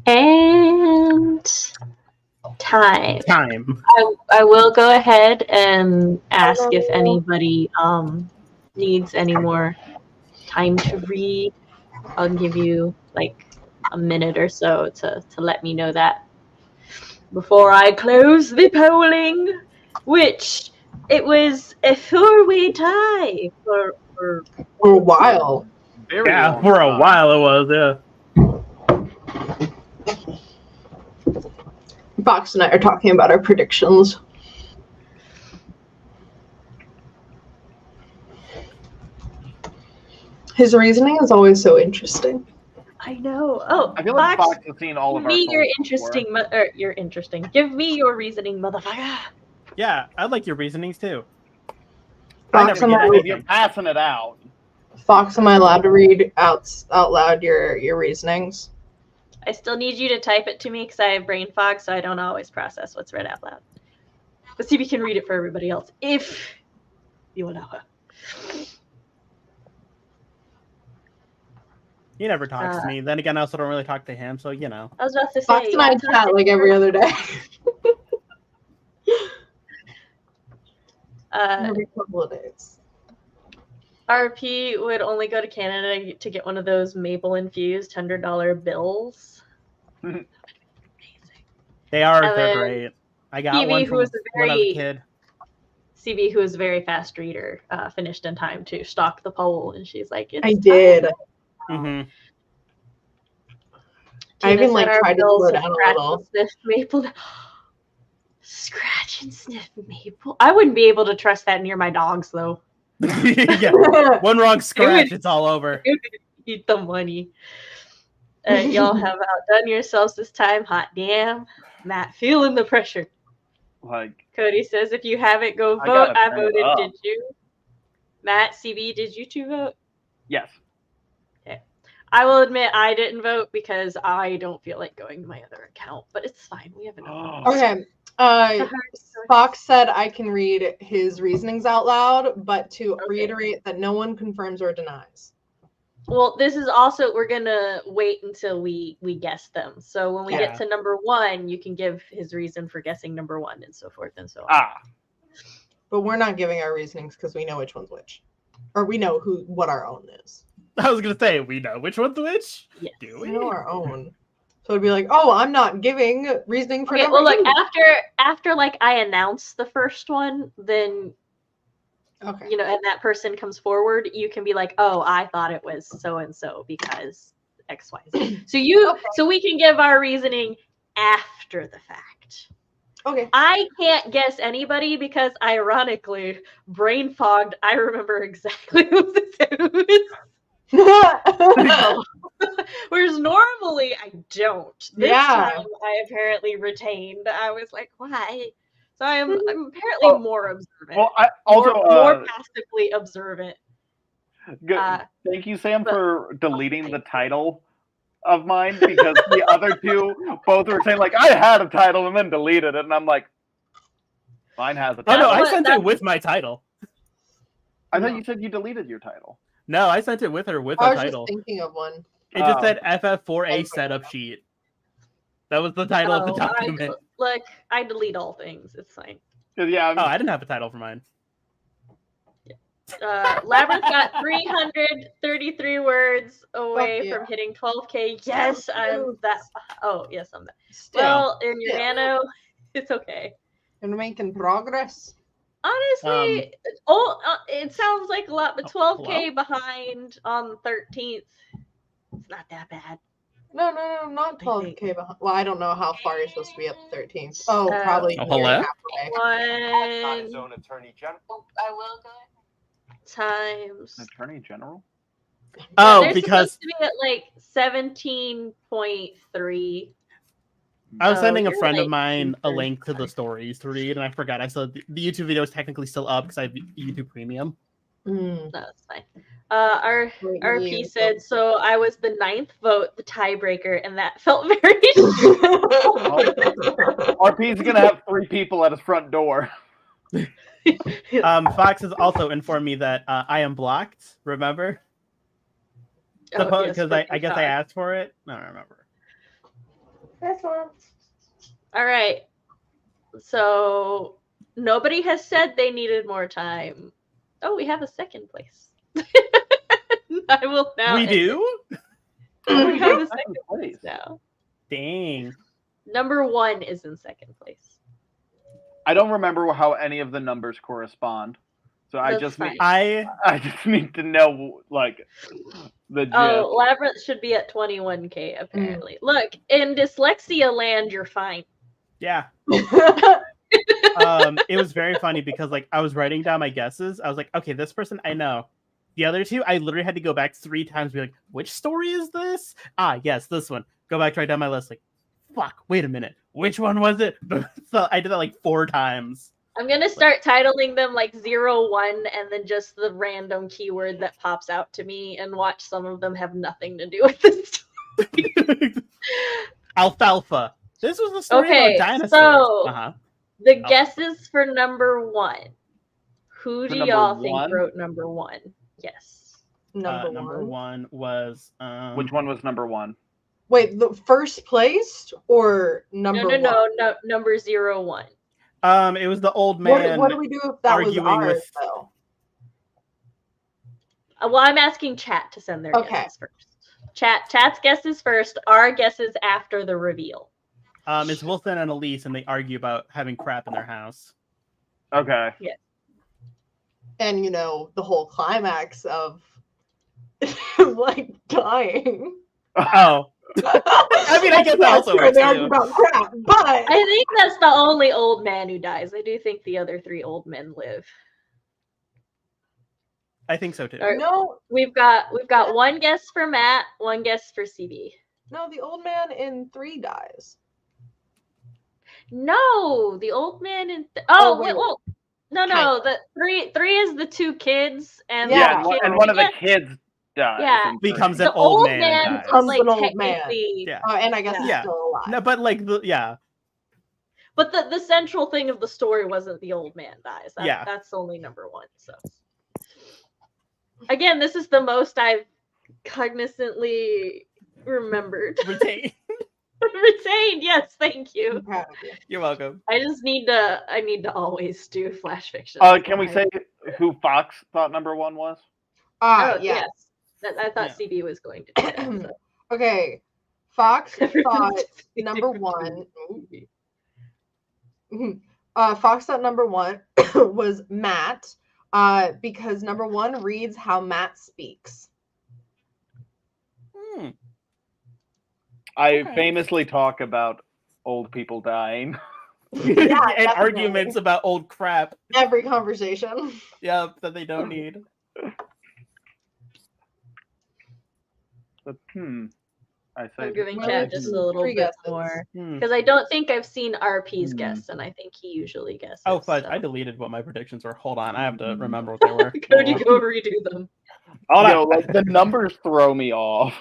And time. Time. I will go ahead and ask if anybody needs any more time to read. I'll give you like a minute or so to let me know that before I close the polling, which it was a 4-way tie for a while. Very Yeah, long for a time. while it was, yeah. Fox and I are talking about our predictions. His reasoning is always so interesting. I know. Oh, I feel like Fox, Fox has seen all give of our me your polls interesting. before. You're interesting. Give me your reasoning, motherfucker. Yeah, I like your reasonings too. I Fox, never am get I, You're anything. passing it out. Fox, am I allowed to read out loud your reasonings? I still need you to type it to me because I have brain fog, so I don't always process what's read out loud. But see if we can read it for everybody else, if you allow her. He never talks to me. Then again, I also don't really talk to him, so you know. I was about to say, Fox and I chat like every other day. Every couple of days. RP would only go to Canada to get one of those maple infused $100 bills. They are. And They're then great. I got CB, one who from was when I was a kid. CB, who was a very fast reader, finished in time to stock the poll, and she's like, "It's I did. Mm-hmm. I even said like our tried to bills slow have down a scratch little. and sniff maple. Scratch and sniff maple. I wouldn't be able to trust that near my dogs, though. Yeah. One wrong scratch, it's all over. Eat the money. Y'all have outdone yourselves this time. Hot damn. Matt, feeling the pressure. Like, Cody says, if you haven't, go I vote. gotta I turn it voted. up. Did you? Matt, CB, did you two vote? yes. I will admit I didn't vote because I don't feel like going to my other account, but it's fine. We have enough. Okay. Fox said I can read his reasonings out loud, but to reiterate that no one confirms or denies. Well, this is also, we're going to wait until we guess them. So when we get to number 1, you can give his reason for guessing number 1 and so forth and so on. But we're not giving our reasonings because we know which one's which. Or we know what our own is. I was going to say, we know which one's which? Yes. Do we? We know our own. So it'd be like, oh, I'm not giving reasoning for number 2. Well, look, after like I announce the first one, then you know, and that person comes forward, you can be like, oh, I thought it was so and so because X, Y, Z. So so we can give our reasoning after the fact. Okay. I can't guess anybody because, ironically, brain fogged. I remember exactly who this is. Whereas normally I don't. This time I apparently retained. I was like, why? So I'm apparently more observant. Well, I also more passively observant. Good. Thank you, Sam, for deleting the title of mine, because the other two both were saying like, I had a title and then deleted it, and I'm like, mine has a title. Oh no, I sent it with my title. I thought you said you deleted your title. No, I sent it with her with I a was title. just thinking of one. It just said FF4A setup sheet. That was the title of the document. Look, I delete all things. It's fine. Yeah. I didn't have a title for mine. Labyrinth got 333 words away from hitting 12K. Yes, I'm that. Oh, yes, I'm that. Well, in your nano, it's okay. You're making progress. Honestly, it sounds like a lot, but 12K behind on 13th. It's not that bad. No, not 12K behind. Well, I don't know how far you're supposed to be up to 13th. Oh, probably halfway. Zone Attorney General. I will go. Times. Attorney General? They're supposed to be at like 17.3. I was sending a friend of mine a link to the stories to read, and I forgot. I saw the YouTube video is technically still up because I have YouTube Premium. That's fine. Our RP said, so I was the 9th vote, the tiebreaker, and that felt very RP's gonna have 3 people at his front door. Fox has also informed me that I am blocked, remember? Because I guess I asked for it. I don't remember. That's one. All right. So nobody has said they needed more time. Oh, we have a second place. I will now. We end do? it. We have a Second second place place. now. Dang. Number 1 is in second place. I don't remember how any of the numbers correspond, so I That's just fine. need I just need to know like the gist. Oh, Labyrinth should be at 21K apparently. Look, in dyslexia land, you're fine. yeah. It was very funny because like I was writing down my guesses. I was like, okay, this person I know. The other two, I literally had to go back 3 times, be like, which story is this? Ah, yes, this one. Go back to write down my list. Like, fuck, wait a minute. Which one was it? So I did that like 4 times. I'm gonna start titling them like 01 and then just the random keyword that pops out to me, and watch some of them have nothing to do with this story. Alfalfa. This was the story Okay, about dinosaurs. so the guesses for number 1. Who do number y'all think 1? wrote number 1? Yes. Number one was Which one was number 1? Wait, the first place or number one? No, number 01. it was the old man. What do we do if that was arguing ours, with- though? Well, I'm asking chat to send their Okay. guesses first. Chat's guesses first. Our guesses after the reveal. It's Wilson and Elise, and they argue about having crap in their house. Okay. And you know, the whole climax of like dying. Oh, I mean, I guess that also Sure, works they argue too. about crap, but I think that's the only old man who dies. I do think the other 3 old men live. I think so too. All right. no, We've got 1 guess for Matt, 1 guess for CB. no, the old man in 3 dies. No, the old man in Oh, wait, wait. well, no, the 3 is the 2 kids, and Yeah, the kid, and one of the yeah, kids dies. Yeah. in three. Becomes an the old old man. man and is dies. Becomes like an old man. technically, Yeah. And I guess he's Yeah. still alive. No, but like yeah. but the central thing of the story wasn't the old man dies. Yeah. That's only number 1. So again, this is the most I've cognizantly remembered. Retain. Retained, yes, thank you. I'm proud of you. You're welcome. I need to always do flash fiction. Can we say who Fox thought number 1 was? Ah, Oh, yes. yes. I thought CB was going to do that. So. Okay. Fox Everyone thought just did number different 1. Fox thought number 1 was Matt, because number 1 reads how Matt speaks. I Okay. famously talk about old people dying. And definitely. arguments about old crap. Every conversation. Yep, that they don't need. But, I say I'm giving Well, chat just a little 3 bit guesses. more Hmm. because I don't think I've seen RP's guess, and I think he usually guesses. Oh, fudge! so. I deleted what my predictions were. Hold on, I have to remember what they were. Cody, Hold on. go redo them. Hold on. Yo, like the numbers throw me off.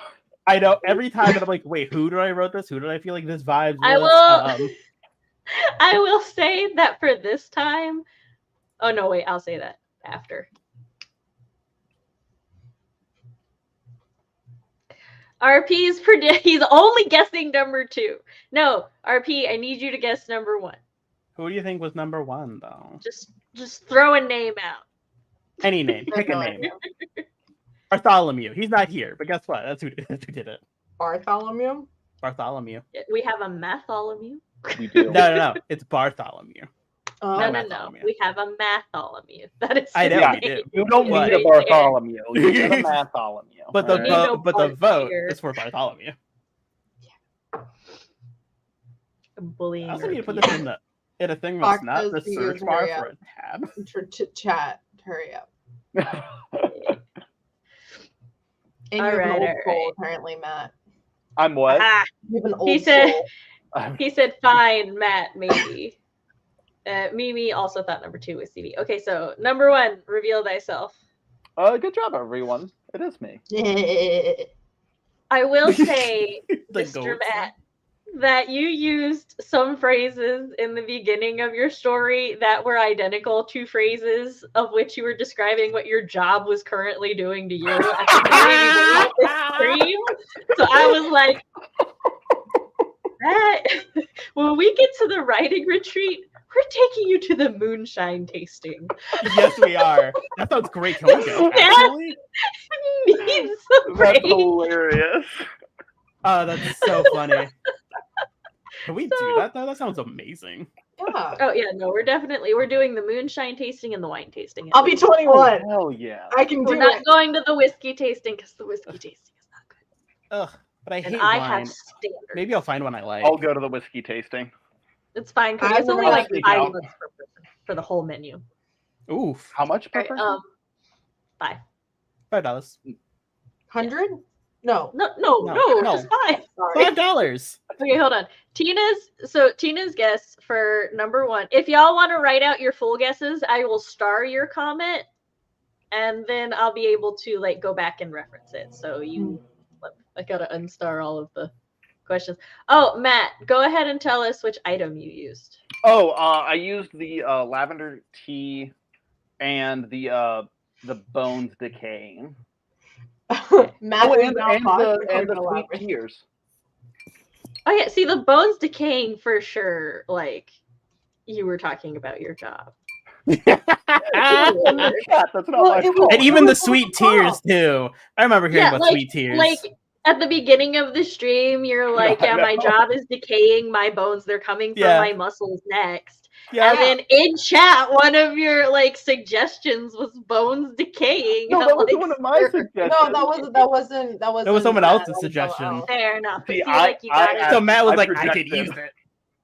I know every time that I'm like, wait, who did I wrote this? Who did I feel like this vibes with? I will. I will say that for this time. Oh no, wait, I'll say that after. RP's he's only guessing number 2. No, RP, I need you to guess number 1. Who do you think was number 1 though? Just throw a name out. Any name, pick a No name. idea. Bartholomew. He's not here, but guess what? That's who did it. Bartholomew? Bartholomew. We have a Matholomew. We do. No. It's Bartholomew. No. Matholomew. We have a Matholomew. That is I his know Yeah, we name. do. You don't What? need a Right there. Bartholomew. You get a Matholomew. But the We need vote, no but the votes vote here. is for Bartholomew. Bullying. I also need to put RP. this in a thing that's Fox not says the to search use bar hurry for up. a tab. Chat, hurry up. And you All have an right, old all soul, apparently, Matt. I'm what? Ah, You have an old He said- soul. he said, "Fine, Matt, maybe." Mimi also thought number 2 was CB. Okay, so number 1, reveal thyself. Good job, everyone. It is me. I will say, The Mr. goats. Matt, that you used some phrases in the beginning of your story that were identical to phrases of which you were describing what your job was currently doing to you at the very beginning of this stream. So I was like, that, when we get to the writing retreat, we're taking you to the moonshine tasting. Yes, we are. That sounds great. Can we go, actually? Needs a break. That's hilarious. Oh, that's so funny. Can we do that, though? That sounds amazing. Yeah. Oh yeah, no, we're doing the moonshine tasting and the wine tasting. I'll be 21. Hell yeah. I can do We're not it. going to the whiskey tasting because the whiskey tasting is not good. Ugh, but I And hate I wine. have standards. Maybe I'll find one I like. I'll go to the whiskey tasting. It's fine because I it's will only not like speak $5 out. per person for the whole menu. Oof. How much per All person? right, $5. 100? No. no, just $5. Sorry. $5. Okay, hold on. Tina's guess for number 1. If y'all want to write out your full guesses, I will star your comment, and then I'll be able to like go back and reference it. So I gotta unstar all of the questions. Oh, Matt, go ahead and tell us which item you used. Oh, I used the lavender tea and the bones decaying. Matt Oh, is now Fox and the according sweet to tears. Oh yeah, see the bones decaying for sure. Like you were talking about your job. That's not my it was- fault. And even the was sweet so tears, too. I remember hearing about like, sweet tears. Like at the beginning of the stream, you're like, I yeah, my know. job is decaying, my bones, they're coming from Yeah. my muscles next. Yeah. And then in chat, one of your like suggestions was bones decaying. No, I'm that was like, one of my sure. suggestions. No, that wasn't That was someone Matt, else's that was suggestion. someone else. Fair enough. See, I feel like you got it. So Matt was I like, I could projected. use it.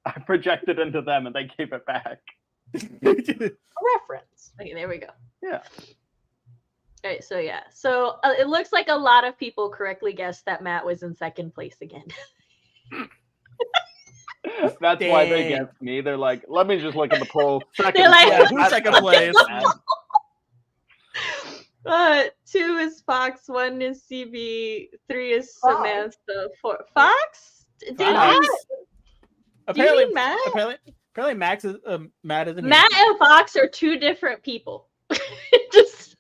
I projected into them and they gave it back. A reference. Okay, there we go. Yeah. All right, so yeah. So it looks like a lot of people correctly guessed that Matt was in second place again. That's why they Dang. guessed me. They're like, let me just look at the poll. Second They're like- Yeah, who's second place? 2 is Fox, 1 is CB, 3 is Fox. Samantha, 4 Fox? Did Fox. I? Apparently, mean Matt? apparently Matt isn't Matt here. and Fox are 2 different people. Just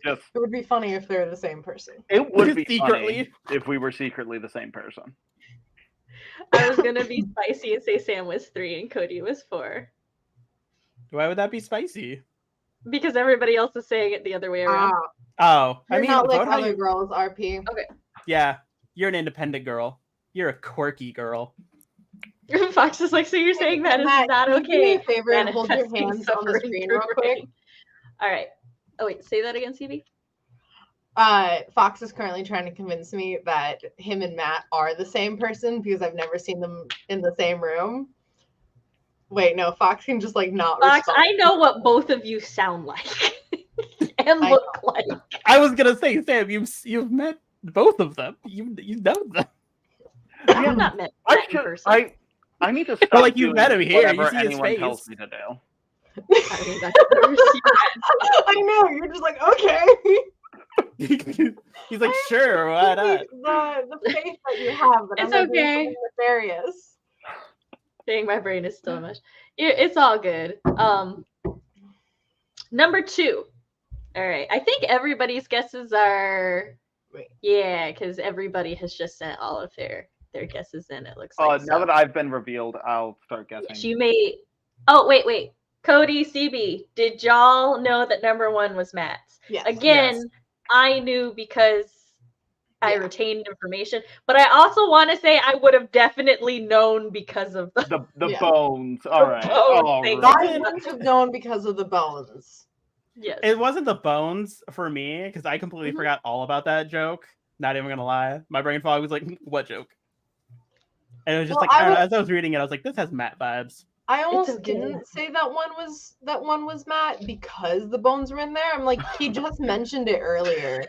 Just, It would be funny if they're the same person. it would be Secretly. funny if we were secretly the same person. I was gonna be spicy and say Sam was 3 and Cody was 4. Why would that be spicy? Because everybody else is saying it the other way around. Oh, You're I mean, not like vote how other you- girls, RP. yeah, you're an independent girl. You're a quirky girl. Fox is like, so you're saying that is Matt, not can you do me okay. a favor and hold your Manifesting hands on the suffering screen through real quick? rain. All right. Oh wait, say that again, CB. Fox is currently trying to convince me that him and Matt are the same person because I've never seen them in the same room. Wait, no, Fox can just like not Fox, respond. I know what both of you sound like and I look like. I was gonna say, Sam, you've met both of them. You know them. I've not met Matt in person. I need to stop But, like, you doing met him here, you whatever see his anyone face. tells me to do. I mean, I've never seen that. I know, you're just like, okay. He's like, sure, why not? The faith that you have, but It's I'm not doing okay. something nefarious. Dang, my brain is still mush. It's all good. Number 2. All right. I think everybody's guesses are. Wait. Yeah, because everybody has just sent all of their guesses in. It looks like. Now that I've been revealed, I'll start guessing. Yes, you may. Oh wait. Cody, CB, did y'all know that number 1 was Matt's? Yes. Again, Yes. I knew because I Yeah. retained information, but I also want to say I would have definitely known because of the. The Yeah. bones. All right. bones All thing. right. I wouldn't have known because of the bones. Yes. It wasn't the bones for me because I completely Mhm. forgot all about that joke. Not even gonna lie, my brain fog was like, "What joke?" And it was just Well, like I don't know, I as I was reading it, I was like, "This has Matt vibes." I almost okay. didn't say that one was Matt because the bones were in there. I'm like, he just mentioned it earlier.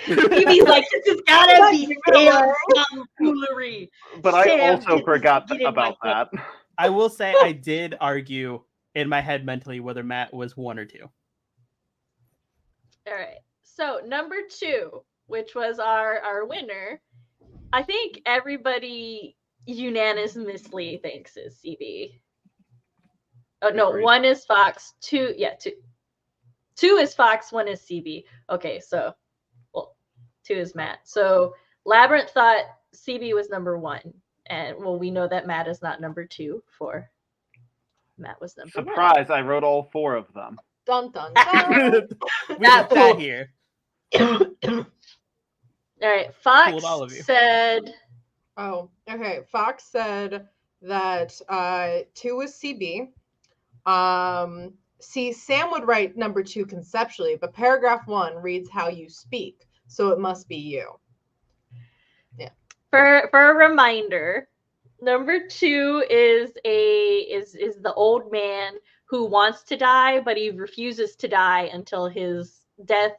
Phoebe's like, this has gotta be Like, Sam tomfoolery. But I Sam, also get forgot in my about head. that. I will say I did argue in my head mentally whether Matt was 1 or 2. All right. So number 2, which was our winner, I think everybody unanimously thinks is CB. Oh no, Agreed. 1 is Fox, 2 is Fox, 1 is CB. Okay, so 2 is Matt. So Labyrinth thought CB was number 1, and well, we know that Matt is not number 2 for. Matt was number 1. Surprise! I wrote all 4 of them. Dun dun dun. We got that here. All right, Fox Fooled all of you. said. Oh, okay. Fox said that 2 was CB. See, Sam would write number 2 conceptually, but paragraph 1 reads how you speak, so it must be you. Yeah. For a reminder, number 2 is the old man who wants to die, but he refuses to die until his death,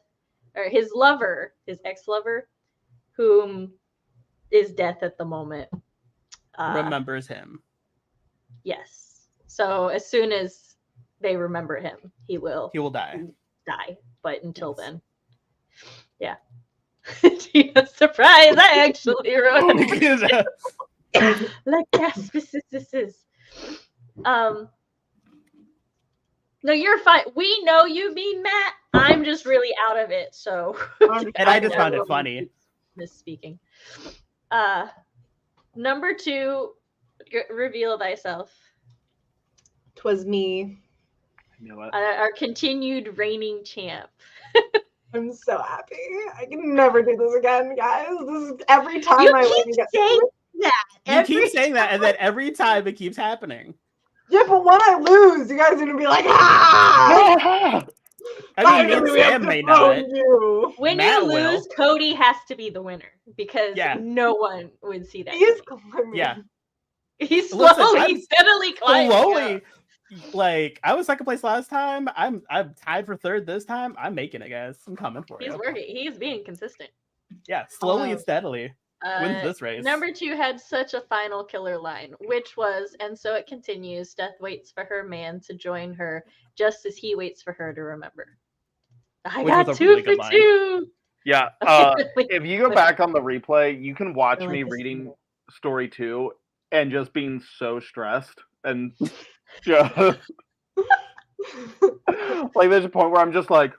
or his lover, his ex-lover, whom is death at the moment, Remembers him. Yes. So as soon as they remember him, he will die. But until then, yeah. Surprise! I actually wrote it. Like yes, this is. No, you're fine. We know you mean Matt. I'm just really out of it. So. And I just found it funny. Misspeaking. Number 2, reveal thyself. 'Twas me. I knew it. Our continued reigning champ. I'm so happy. I can never do this again, guys. This is every time You I keep win. saying that. You keep saying that, and then every time it keeps happening. Yeah, but when I lose, you guys are gonna be like, ah! I mean, me and Sam may not. You. When Matt you lose, will. Cody has to be the winner because Yeah. no one would see that. He is coming. climbing. Yeah. He's Listen, slowly, I'm steadily climbing. Slowly, like I was second place last time. I'm tied for third this time. I'm making it, guys. I'm coming for He's you. working. He's being consistent. Yeah, slowly and steadily wins this race. Number 2 had such a final killer line, which was, and so it continues, death waits for her man to join her, just as he waits for her to remember. I Which got was a 2 really for good line. 2. Yeah. If you go back on the replay, you can watch me reading story 2 and just being so stressed and just like there's a point where I'm just like,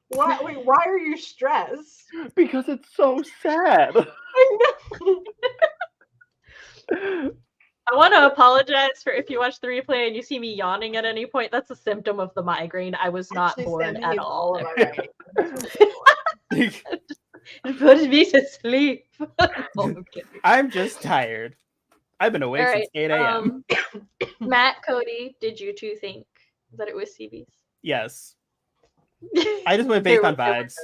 Why? Wait, why are you stressed? because it's so sad. I know. I want to apologize for if you watch the replay and you see me yawning at any point. That's a symptom of the migraine. I was not Actually, bored Sam at hates all. of our writing. It puts me to sleep. Okay. I'm just tired. I've been awake All since 8 a.m. Matt, Cody, did you 2 think that it was CB's? Yes. I just went based on vibes.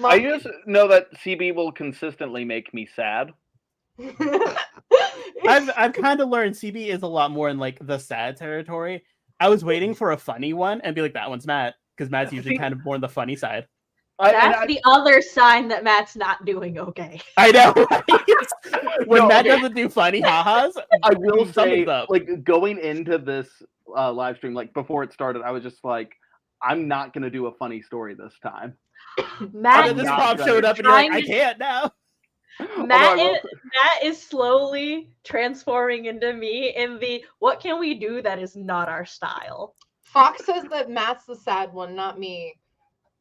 I just know that CB will consistently make me sad. I've kind of learned CB is a lot more in like the sad territory. I was waiting for a funny one and be like, that one's Matt, because Matt's usually kind of more on the funny side. That's the other sign that Matt's not doing okay. I know. When Matt doesn't do funny ha-has, I will say, up. like going into this live stream, like before it started, I was just like, I'm not gonna do a funny story this time. Matt, this prop showed up, and you're like, I can't now. Matt is slowly transforming into me in the what can we do that is not our style. Fox says that Matt's the sad one, not me.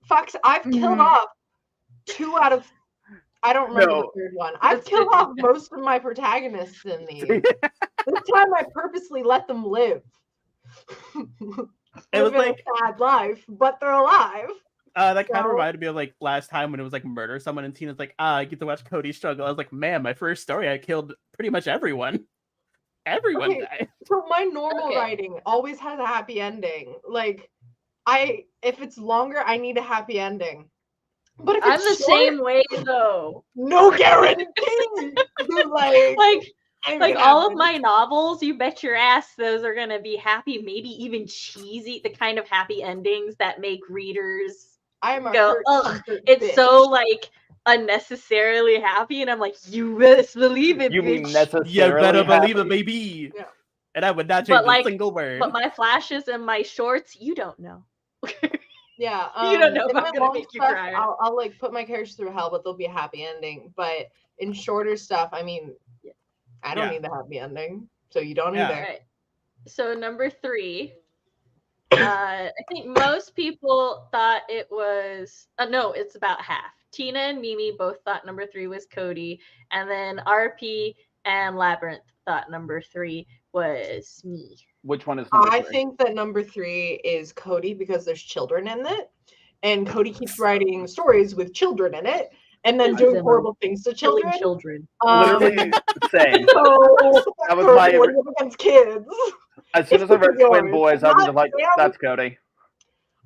Fox, I've killed off 2 out of. I don't remember the third one. I've killed off most of my protagonists in these. This time I purposely let them live. It was like a sad life, but they're alive. That kind of reminded me of like last time when it was like murder someone and Tina's like, I get to watch Cody struggle. I was like, man, my first story, I killed pretty much everyone. Everyone died. So my normal writing always has a happy ending. Like, if it's longer, I need a happy ending. But if I'm it's the short, same way though. No guarantee. like all of my novels, you bet your ass those are gonna be happy, maybe even cheesy, the kind of happy endings that make readers go, ugh, it's so like unnecessarily happy, and I'm like, you best believe it. You bitch. mean necessarily? You better happy. believe it, baby. Yeah. And I would not change a single word. But my flashes and my shorts, you don't know. Yeah, you don't know if in I'm my gonna long make you stuff, cry. I'll like put my characters through hell, but there'll be a happy ending. But in shorter stuff, I mean, I don't need the happy ending, so you don't either. Right. So number 3, I think most people thought it was. No, it's about half. Tina and Mimi both thought number 3 was Cody, and then RP and Labyrinth thought number 3 was me. Which one is number I 3? think that number 3 is Cody because there's children in it, and Cody keeps writing stories with children in it, and then doing horrible things to children. Literally same. So That was my against kids. As soon as I read twin boys, I was like, "That's Cody."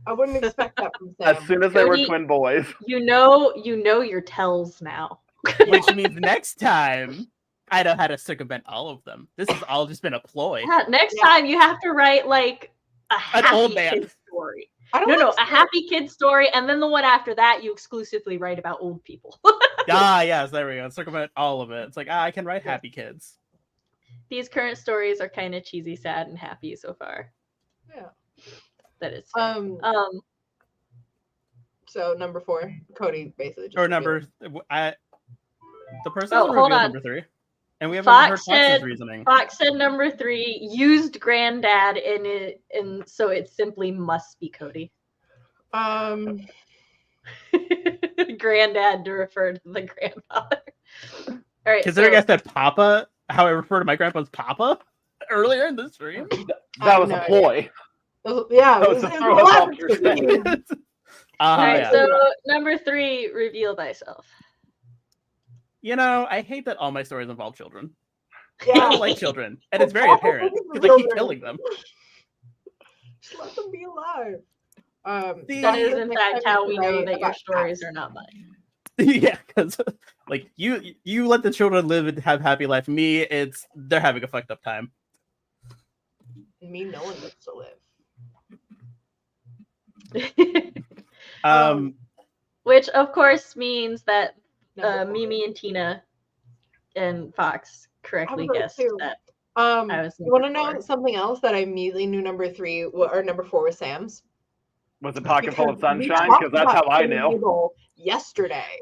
I wouldn't expect that from Sam. As soon as they were twin boys, you know your tells now. Which means next time I know how to circumvent all of them. This has all just been a ploy. Yeah, next time you have to write like a An old happy man kid story. No, A happy kid story, and then the one after that you exclusively write about old people. Yes, there we go. Circumvent all of it. It's like, I can write happy kids. These current stories are kind of cheesy, sad, and happy so far. Yeah. That is. So number 4, Cody basically. Just Or number, the person hold revealed on. number 3, and we haven't heard Fox Fox's reasoning. Fox said number 3 used granddad in it, and so it simply must be Cody. Granddad to refer to the grandfather. All right. Considering I said Papa, how I refer to my grandpa as Papa earlier in the stream. that was a ploy. Yeah, That was to throw us off your thing. All right. Yeah. So number 3, reveal thyself. You know, I hate that all my stories involve children. Yeah. I don't like children, and it's very apparent because I keep killing them. Just let them be alive. That is, in fact, how we know that your stories are not mine. Yeah, because like you let the children live and have happy life. Me, they're having a fucked up time. Me, no one gets to live. Which, of course, means that Mimi and Tina and Fox correctly guessed that. I was you want to know something else that I immediately knew number 3 or number 4 was Sam's? Was it Pocket Full of Sunshine? Because that's how I knew. Yesterday.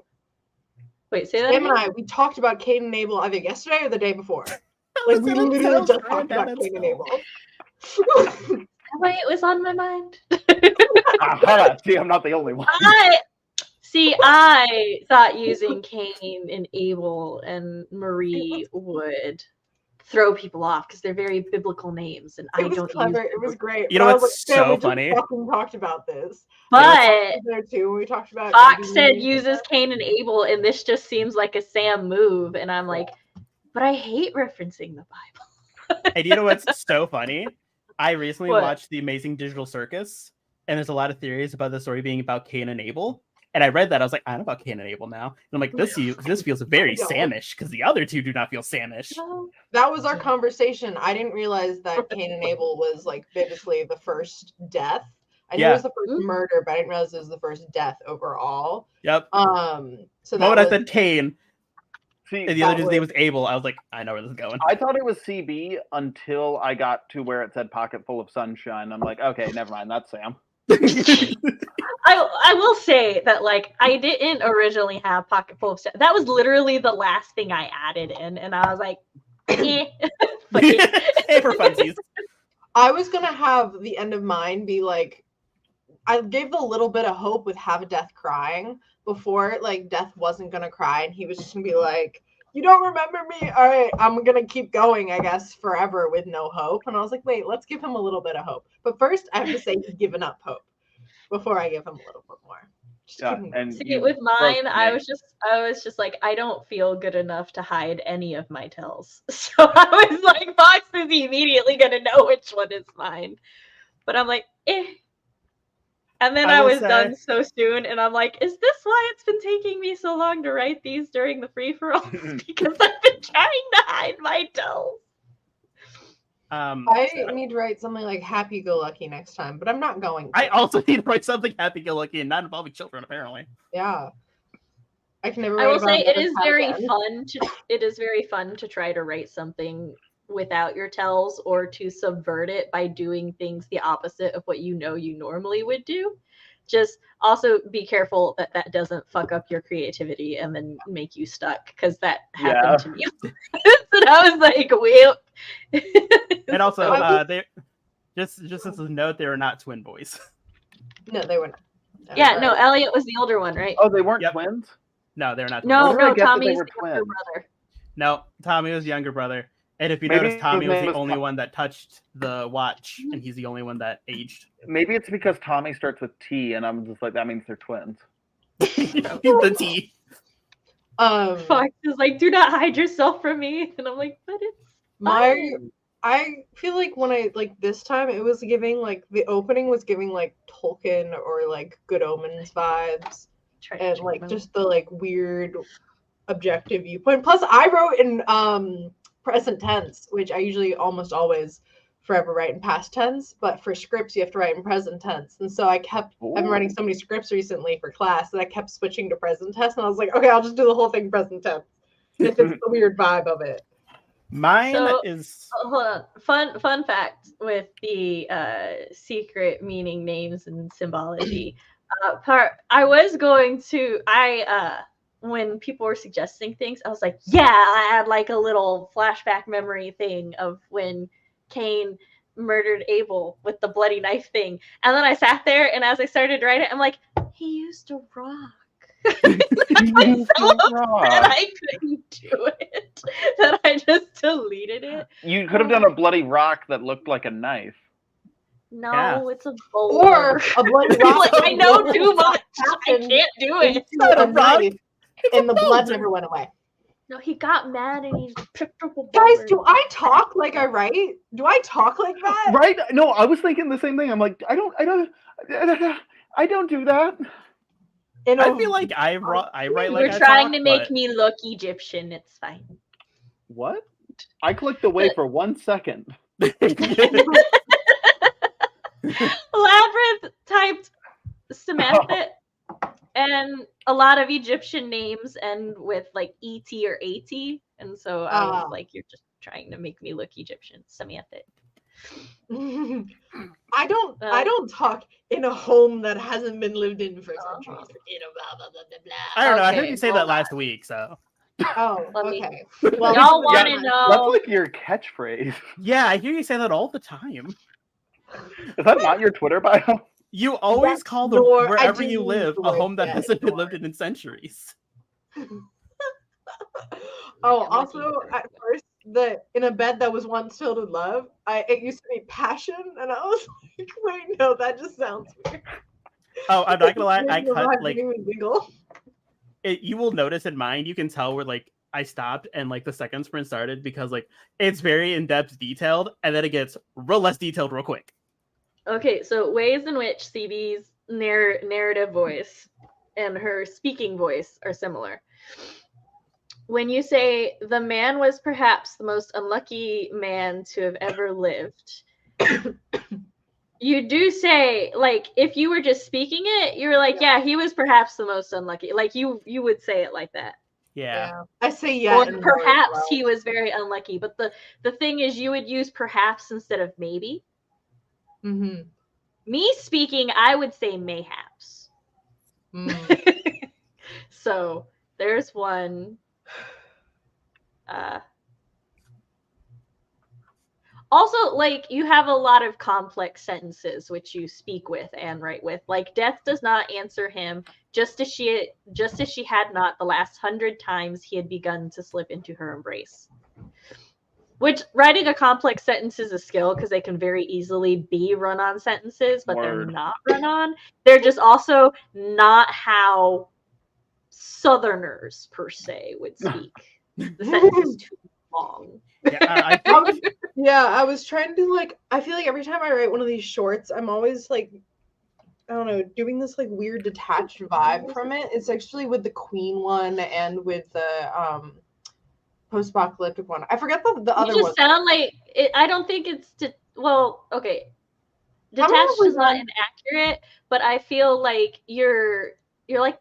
Wait, say that Sam again? and we talked about Cain and Abel either yesterday or the day before. Like, we literally just talked about Cain and Abel. Wait, it was on my mind. See, I'm not the only one. I thought using Cain and Abel and Marie would throw people off because they're very biblical names, and I don't. Clever. It was great. You know what's so funny? We fucking talked about this. But there too. We talked about. Fox said uses Cain and Abel, and this just seems like a Sam move, and I'm like, but I hate referencing the Bible. And you know what's so funny? I recently What? watched The Amazing Digital Circus, and there's a lot of theories about the story being about Cain and Abel. And I read that, I was like, I know about Cain and Abel now. And I'm like, this feels very Samish, because the other two do not feel Samish. That was our conversation. I didn't realize that Cain and Abel was like biblically the first death. I knew it was the first murder, but I didn't realize it was the first death overall. Yep. So the moment I said Cain, See, and the other dude's name was Abel, I was like, I know where this is going. I thought it was CB until I got to where it said Pocket Full of Sunshine. I'm like, okay, never mind, that's Sam. I will say that, like, I didn't originally have Pocket Full of Sunshine. That was literally the last thing I added in, and I was like, eh. For funsies. I was gonna have the end of mine be like, I gave the little bit of hope with Have Death crying before, like, Death wasn't gonna cry, and he was just gonna be like, you don't remember me? All right, I'm gonna keep going, I guess, forever with no hope. And I was like, wait, let's give him a little bit of hope. But first, I have to say he's given up hope before I give him a little bit more. See, with mine, I was just like, I don't feel good enough to hide any of my tells. So I was like, Fox is immediately gonna know which one is mine. But I'm like, eh. And then I was done so soon, and I'm like, is this why it's been taking me so long to write these during the free-for-all? Because I've been trying to hide my tells. I need to write something like happy-go-lucky next time, but I'm not going to. I also need to write something happy-go-lucky and not involving children, apparently. Yeah. I can never I will say it is very fun to try to write something without your tells or to subvert it by doing things the opposite of what you normally would do. Just also be careful that that doesn't fuck up your creativity and then make you stuck, because that happened to me. And I was like, well. And also, they just as a note, they were not twin boys. No, they were not. No, Elliot was the older one, right? Oh, they weren't twins? No, they're not twins. No, Tommy's the younger brother. No, Tommy was younger brother. And if you Maybe notice, Tommy his was name the was only Tom- one that touched the watch, and he's the only one that aged. Maybe it's because Tommy starts with T, and I'm just like, that means they're twins. The T. Fox is like, do not hide yourself from me. And I'm like, but it's fine. I feel like when I like this time it was giving like the opening was giving like Tolkien or like Good Omens vibes and like just the like weird objective viewpoint. Plus I wrote in present tense, which I usually almost always forever write in past tense, but for scripts you have to write in present tense. And so I've been writing so many scripts recently for class that I kept switching to present tense, and I was like, okay, I'll just do the whole thing present tense. If it's the weird vibe of it. Mine is hold on. Fun fact with the secret meaning names and symbology. I was going to when people were suggesting things, I was like, yeah, I had like a little flashback memory thing of when Cain murdered Abel with the bloody knife thing. And then I sat there, and as I started to write it, I'm like, he used a rock. I was so upset I couldn't do it that I just deleted it. You could have done a bloody rock that looked like a knife. No, Yeah. It's a bowl. Or a bloody rock. I know too much. I can't do it. Not a knife, and the blood never went away. No, he got mad and he picked up a bowl. Guys, do I talk like I write? Do I talk like that? Right? No, I was thinking the same thing. I'm like, I don't do that. I feel like I write like You're trying to make me look Egyptian. It's fine. What? I clicked away for 1 second. Labyrinth typed Samantha and a lot of Egyptian names end with like ET or AT. And so I was like, you're just trying to make me look Egyptian. Samantha. I don't talk in a home that hasn't been lived in for centuries. I don't know. I heard you say that last week, so. Oh, okay. Well, y'all want to know? That's like your catchphrase. Yeah, I hear you say that all the time. Is that not your Twitter bio? You always call the wherever you live a home that hasn't been lived in centuries. Also, at first, in a bed that was once filled with love, it used to be passion, and I was like, wait, no, that just sounds weird. Oh, I'm not gonna lie, I cut like giggle. You will notice in mine, you can tell where like I stopped and like the second sprint started because like it's very in-depth detailed, and then it gets real less detailed real quick. Okay, so ways in which CB's narrative voice and her speaking voice are similar. When you say the man was perhaps the most unlucky man to have ever lived, you do say, like, if you were just speaking it, you were like, yeah, he was perhaps the most unlucky. Like you would say it like that. Yeah. I say yeah. Or perhaps he was very unlucky. But the thing is, you would use perhaps instead of maybe. Mm-hmm. Me speaking, I would say mayhaps. So there's one. Also, like, you have a lot of complex sentences which you speak with and write with. Like, death does not answer him, just as she had not the last 100 times he had begun to slip into her embrace. Which, writing a complex sentence is a skill because they can very easily be run-on sentences, but they're not run-on. They're just also not how Southerners, per se, would speak. The sentence is too long. I was trying to, like, I feel like every time I write one of these shorts, I'm always, like, I don't know, doing this, like, weird detached vibe from it. It's actually with the Queen one and with the, post-apocalyptic one. I forget the other one. You just sound like it. I don't think it's okay. Detached is not inaccurate, but I feel like you're like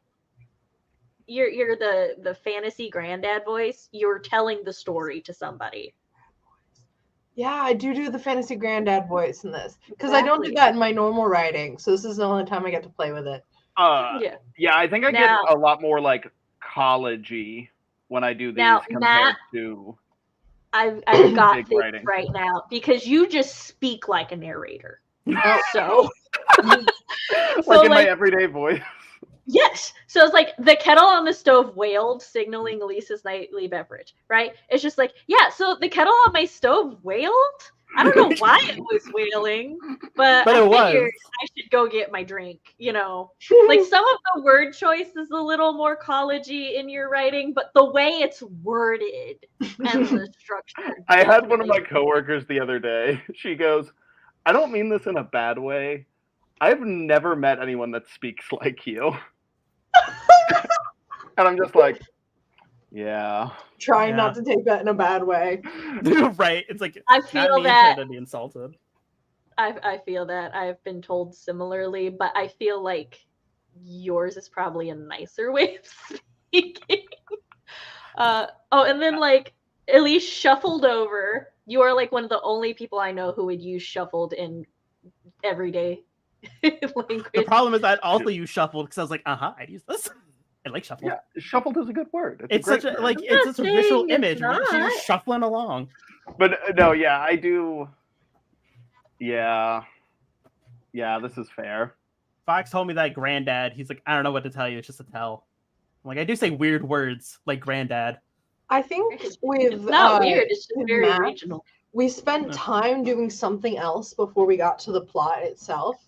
you're the fantasy granddad voice. You're telling the story to somebody. Yeah, I do the fantasy granddad voice in this because I don't do that in my normal writing. So this is the only time I get to play with it. Yeah, I think I get a lot more like college-y when I do these compared to I've got this writing right now because you just speak like a narrator. So like in my everyday voice. Yes. So it's like the kettle on the stove wailed, signaling Elisa's nightly beverage, right? It's just like, yeah, so the kettle on my stove wailed? I don't know why it was wailing, but I figured I should go get my drink, you know. Like some of the word choice is a little more collegey in your writing, but the way it's worded and the structure. I had one of my coworkers the other day. She goes, I don't mean this in a bad way. I've never met anyone that speaks like you. And I'm just like, yeah. Trying not to take that in a bad way. Right. It's like, I feel that to be insulted. I feel that. I've been told similarly, but I feel like yours is probably a nicer way of speaking. And then like Elise shuffled over. You are like one of the only people I know who would use shuffled in everyday language. The problem is I'd also use shuffled because I was like, I'd use this. I like shuffled. Yeah, shuffled is a good word. It's such a like it's such a visual image. She's just shuffling along. But no, yeah, I do. Yeah, this is fair. Fox told me that granddad. He's like, I don't know what to tell you. It's just a tell. I'm like, I do say weird words like granddad. I think it's not weird. It's just very regional. We spent time doing something else before we got to the plot itself,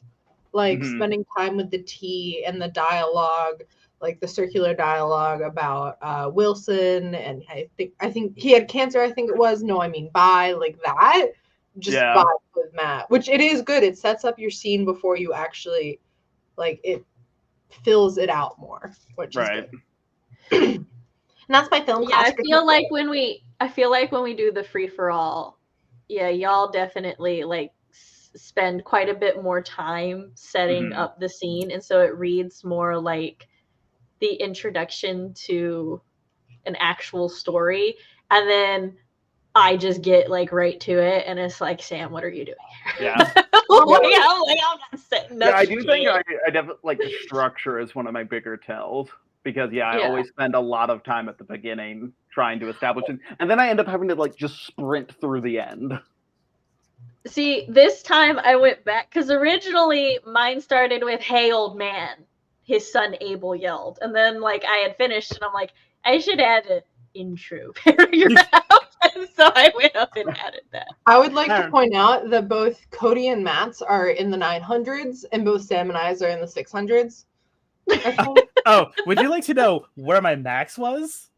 like spending time with the tea and the dialogue. Like the circular dialogue about Wilson, and I think he had cancer. I think it was bi, like that. Just vibe with Matt, which it is good. It sets up your scene before you actually, like, it fills it out more, which is good. And that's my film class. I feel like when we do the free for all, y'all definitely like spend quite a bit more time setting up the scene, and so it reads more like the introduction to an actual story, and then I just get like right to it, and it's like, Sam, what are you doing here? Yeah. I'm not setting up. I do think I definitely like the structure is one of my bigger tells, because I always spend a lot of time at the beginning trying to establish it, and then I end up having to like just sprint through the end. See, this time I went back because originally mine started with, "Hey, old man," his son Abel yelled, and then like I had finished, and I'm like, I should add an intro paragraph, and so I went up and added that. I would like to point out that both Cody and Matt's are in the 900s, and both Sam and I's are in the 600s. Would you like to know where my max was?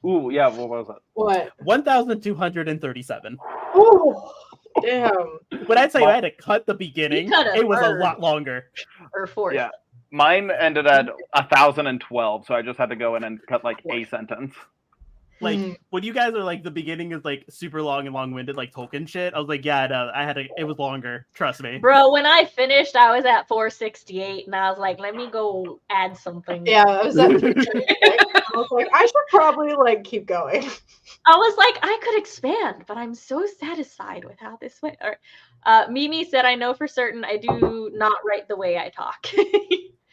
Ooh, yeah. What was that? What? 1,237. Ooh, damn. When I tell you I had to cut the beginning, it was a lot longer. Or fourth. Yeah. Mine ended at 1,012, so I just had to go in and cut like a sentence. Like when you guys are like the beginning is like super long and long-winded like Tolkien shit, I was like, no, it was longer. Trust me, bro. When I finished, I was at 468, and I was like, let me go add something. Yeah, I was at 338. I was like, I should probably like keep going. I was like, I could expand, but I'm so satisfied with how this went. Mimi said, I know for certain I do not write the way I talk.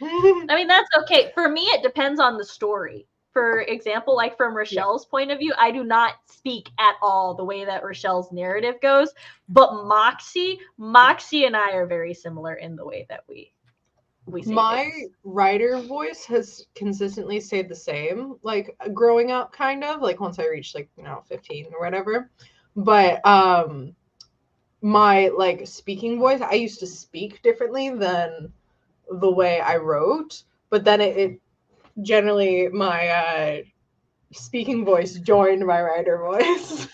I mean, that's okay. For me, it depends on the story. For example, like from Rochelle's point of view, I do not speak at all the way that Rochelle's narrative goes. But Moxie and I are very similar in the way that we say my things. writer voice has consistently stayed the same, like growing up, kind of like once I reached like 15 or whatever. But my like speaking voice, I used to speak differently than the way I wrote, but then it generally my speaking voice joined my writer voice.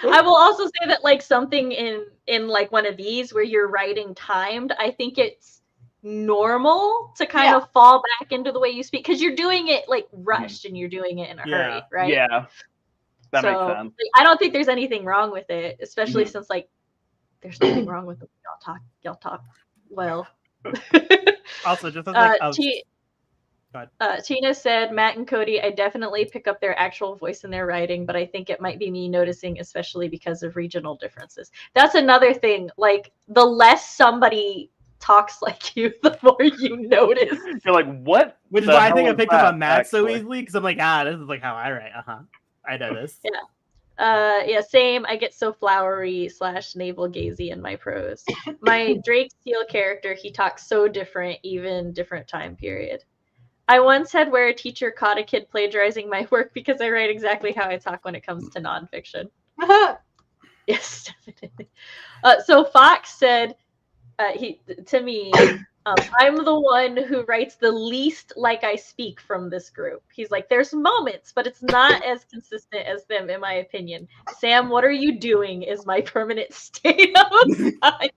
I will also say that like something in like one of these where you're writing timed, I think it's normal to kind of fall back into the way you speak, because you're doing it like rushed and you're doing it in a hurry, right? Yeah, that makes sense. Like, I don't think there's anything wrong with it, especially since like there's nothing wrong with it. Y'all talk well. Also, just as Tina said, Matt and Cody, I definitely pick up their actual voice in their writing, but I think it might be me noticing, especially because of regional differences. That's another thing. Like, the less somebody talks like you, the more you notice. You're like, what? Which is why I think I picked up on Matt so easily, because I'm like, this is like how I write. I know this. Yeah. Yeah, same. I get so flowery / navel gazy in my prose. My Drake Steele character, he talks so different, even different time period. I once had where a teacher caught a kid plagiarizing my work because I write exactly how I talk when it comes to nonfiction. Yes, definitely. So Fox said to me, I'm the one who writes the least like I speak from this group. He's like, there's moments, but it's not as consistent as them, in my opinion. Sam, what are you doing is my permanent state of mind.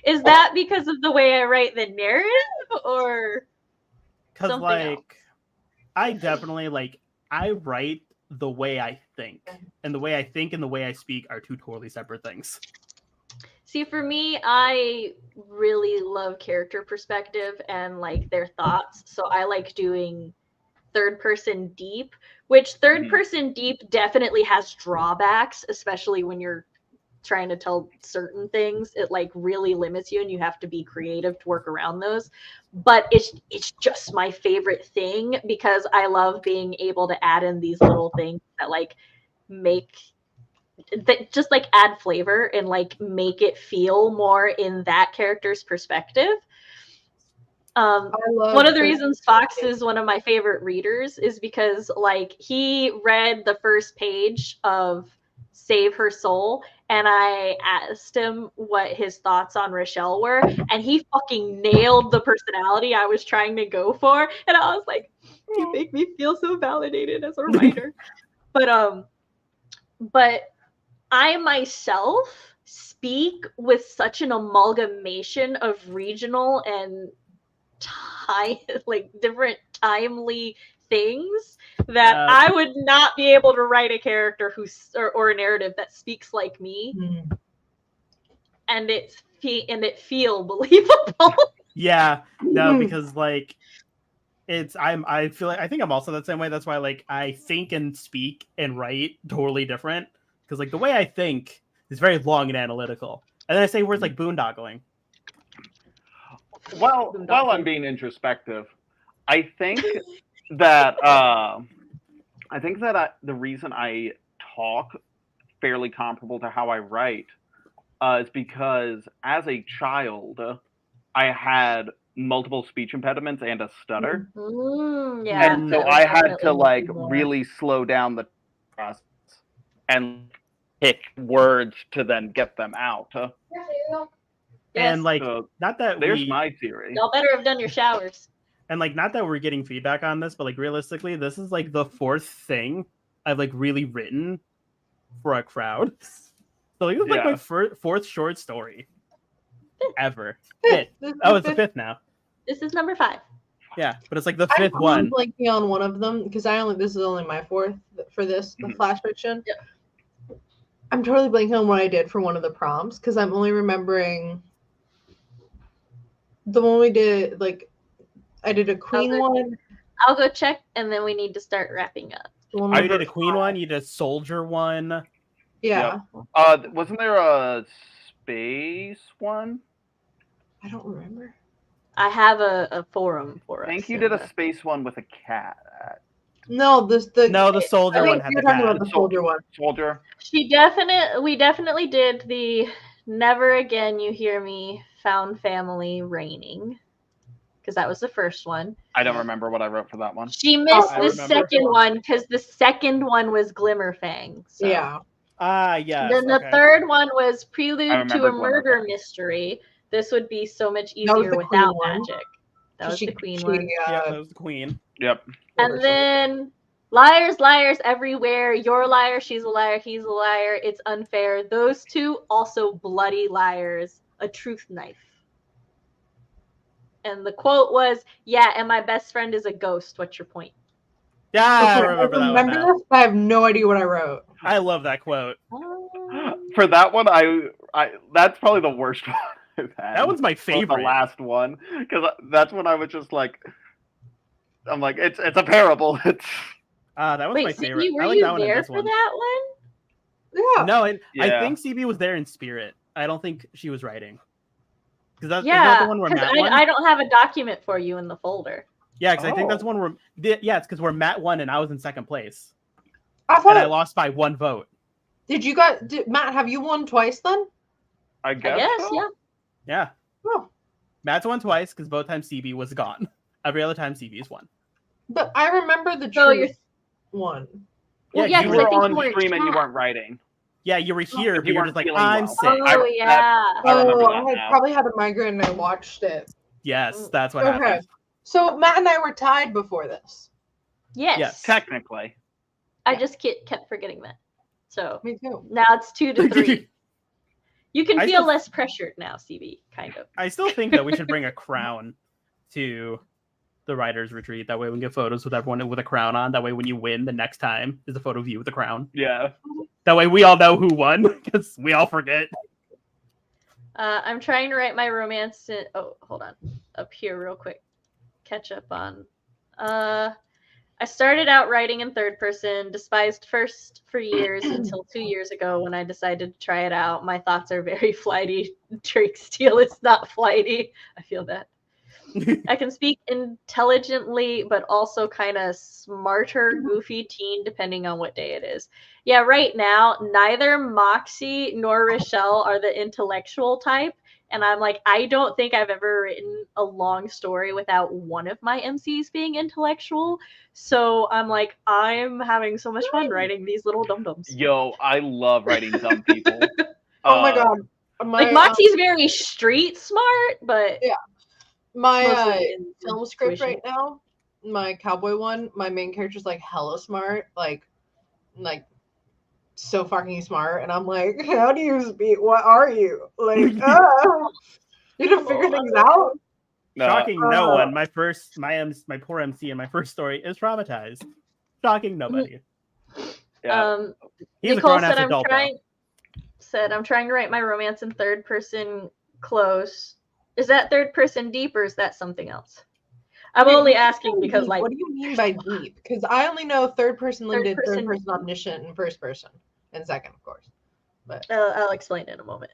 Is that because of the way I write the narrative, or Because, something like, else? I definitely, like, I write the way I think. And the way I think and the way I speak are two totally separate things. See, for me, I really love character perspective and, like, their thoughts. So I like doing third person deep, which third person deep definitely has drawbacks, especially when you're trying to tell certain things. It like really limits you and you have to be creative to work around those. But it's just my favorite thing because I love being able to add in these little things that like make that just like add flavor and like make it feel more in that character's perspective. One of the reasons Fox is one of my favorite readers is because like he read the first page of Save Her Soul and I asked him what his thoughts on Rochelle were and he fucking nailed the personality I was trying to go for and I was like, you make me feel so validated as a writer. But I myself speak with such an amalgamation of regional and like different timely things that I would not be able to write a character or a narrative that speaks like me, and it feel believable. Yeah, no, because like I feel like I think I'm also the same way. That's why like I think and speak and write totally different because like the way I think is very long and analytical, and then I say words like boondoggling. Well, while I'm being introspective, I think that the reason I talk fairly comparable to how I write is because as a child, I had multiple speech impediments and a stutter. Yeah, and so I had to like really slow down the process and pick words to then get them out. And like, not that there's my theory. Y'all better have done your showers. And like, not that we're getting feedback on this, but like realistically, this is like the fourth thing I've like really written for a crowd. So like, it's like my fourth short story ever. Fifth. Oh, it's the fifth now. This is number 5. Yeah, but it's like the fifth one. I'm blanking on one of them because this is only my fourth for this, the flash fiction. Yeah. I'm totally blanking on what I did for one of the prompts because I'm only remembering the one we did. Like, I did a queen one. I'll go check, and then we need to start wrapping up. I did a queen one. You did a soldier one. Yeah. Yep. Wasn't there a space one? I don't remember. I have a forum for us. I think you did a space one with a cat. No, the soldier one had the cat. About the soldier one. Soldier. We definitely did the Never Again You Hear Me Found Family Raining. Because that was the first one. I don't remember what I wrote for that one. She missed the second one because the second one was Glimmerfang. So. Yeah. Yeah. Then the third one was Prelude to a Murder Mystery. This would be so much easier without magic. That was the queen one. Yeah, that was the queen. Yep. And then liars, liars everywhere. You're a liar, she's a liar, he's a liar. It's unfair. Those two also bloody liars. A truth knife. And the quote was, "Yeah, and my best friend is a ghost. What's your point?" Yeah, I remember that one. This? I have no idea what I wrote. I love that quote. For that one, I that's probably the worst one I've had. That one's my favorite. The last one, because that's when I was just like, I'm like, it's a parable. It's that was my favorite. CB, were I like you that one there this for one. that one? Yeah. No, I think CB was there in spirit. I don't think she was writing. Because that's yeah, the one where Matt won. I don't have a document for you in the folder. Yeah, because I think that's one where it's because where Matt won and I was in second place. I lost by 1 vote. Matt, have you won twice then? I guess so? yeah. Yeah. Oh. Matt's won twice because both times CB was gone. Every other time CB's won. But I remember the So truth one. Well, Yeah, yeah, You 'cause I were think on you were stream and you chat. weren't writing. Yeah, you were here, but You you were weren't just like, feeling I'm well. sick. Oh, yeah. I remember Oh, that I had now. probably had a migraine and I watched it. Yes, that's what Okay. happened. So Matt and I were tied before this. Yes. Yes. Technically. I just kept forgetting that. So Me too. now it's 2-3. You can I feel still- less pressured now, CB, kind of. I still think that we should bring a crown to the writer's retreat. That way we can get photos with everyone with a crown on. That way when you win the next time is a photo of you with a crown. Yeah. That way we all know who won because we all forget. I'm trying to write my romance. Oh, hold on. Up here real quick. Catch up on. I started out writing in third person, despised first for years until 2 years ago when I decided to try it out. My thoughts are very flighty. Drake Steele is not flighty. I feel that. I can speak intelligently, but also kind of smarter, goofy teen, depending on what day it is. Yeah, right now, neither Moxie nor Rochelle are the intellectual type. And I'm like, I don't think I've ever written a long story without one of my MCs being intellectual. So I'm like, I'm having so much fun writing these little dum-dums. Yo, I love writing dumb people. Oh my god. Like, Moxie's very street smart, but... Yeah. My mostly in film script intuition. right now, my cowboy one, my main character's like hella smart, like so fucking smart, and I'm like, how do you speak? What are you? Like, you to figure things out? Shocking no one. My poor MC in my first story is traumatized. Shocking nobody. Yeah. He's Nicole a grown-ass adult, I'm trying to write my romance in third person close. Is that third person deep or is that something else? I'm only asking because, like, what do you mean by deep? Because I only know third person limited, third person- person omniscient, and first person, and second, of course. But I'll explain in a moment.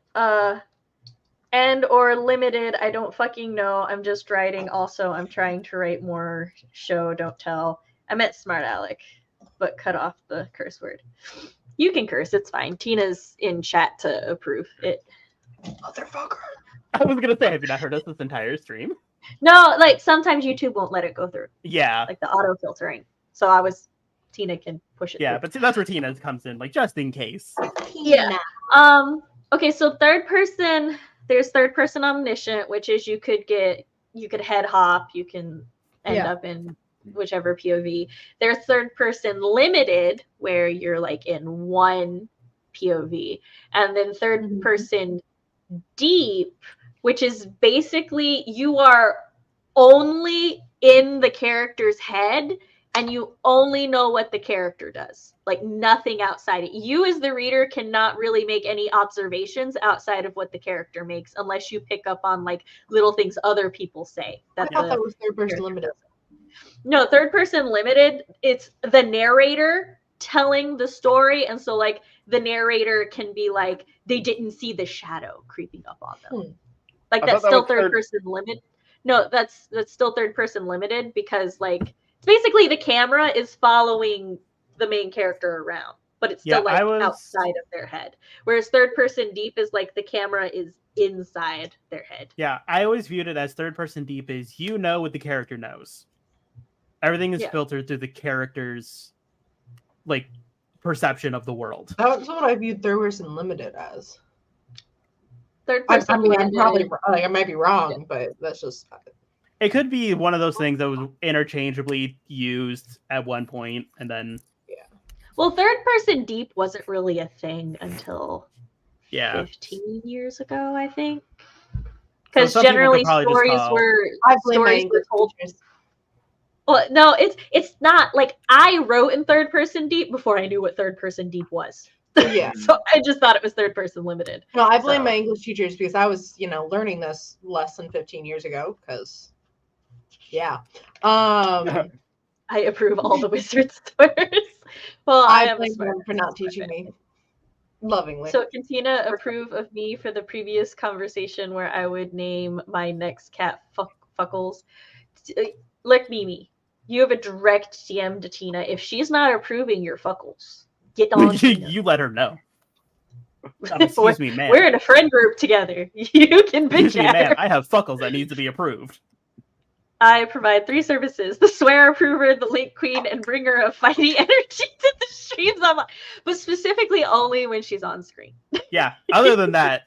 And or limited, I don't fucking know. I'm just writing. Also, I'm trying to write more show, don't tell. I meant smart Alec, but cut off the curse word. You can curse, it's fine. Tina's in chat to approve it. motherfucker. I was gonna say, have you not heard us this entire stream? No, like sometimes YouTube won't let it go through, Yeah. like the auto filtering. So Tina can push it. Yeah, through. but see, that's where Tina comes in, like just in case. Yeah. Okay, so third person, there's third person omniscient, which is you could head hop, you can end up in whichever POV. There's third person limited, where you're like in one POV, and then third person deep, which is basically you are only in the character's head and you only know what the character does, like nothing outside it. You as the reader cannot really make any observations outside of what the character makes unless you pick up on like little things other people say. I thought that was third person limited. No, third person limited, it's the narrator telling the story, and so like the narrator can be like they didn't see the shadow creeping up on them. Like that's still third person limited. No, that's still third person limited because like it's basically the camera is following the main character around, but it's still outside of their head. Whereas third person deep is like the camera is inside their head. Yeah, I always viewed it as third person deep is you know what the character knows. Everything is filtered through the character's like perception of the world. That's what I viewed third person limited as. Third person. I mean, I'm probably like I might be wrong, but that's just. It could be one of those things that was interchangeably used at one point, and then. Yeah. Well, third person deep wasn't really a thing until 15 years ago, I think. Because generally stories were told. Well, no, it's not like I wrote in third person deep before I knew what third person deep was. Yeah. So I just thought it was third person limited. No, I blame my English teachers because I was, learning this less than 15 years ago. Because, I approve all the wizard stores. Well, I blame them for not teaching me lovingly. So can Tina approve of me for the previous conversation where I would name my next cat Fuckles? Look, Mimi, you have a direct DM to Tina. If she's not approving your Fuckles, get on. You let her know. Excuse me, man. We're in a friend group together. You can bitch Excuse me, at man. her. I have fuckles that need to be approved. I provide 3 services: the swear approver, the link queen, and bringer of fighting energy to the streams online. But specifically only when she's on screen. Yeah. Other than that,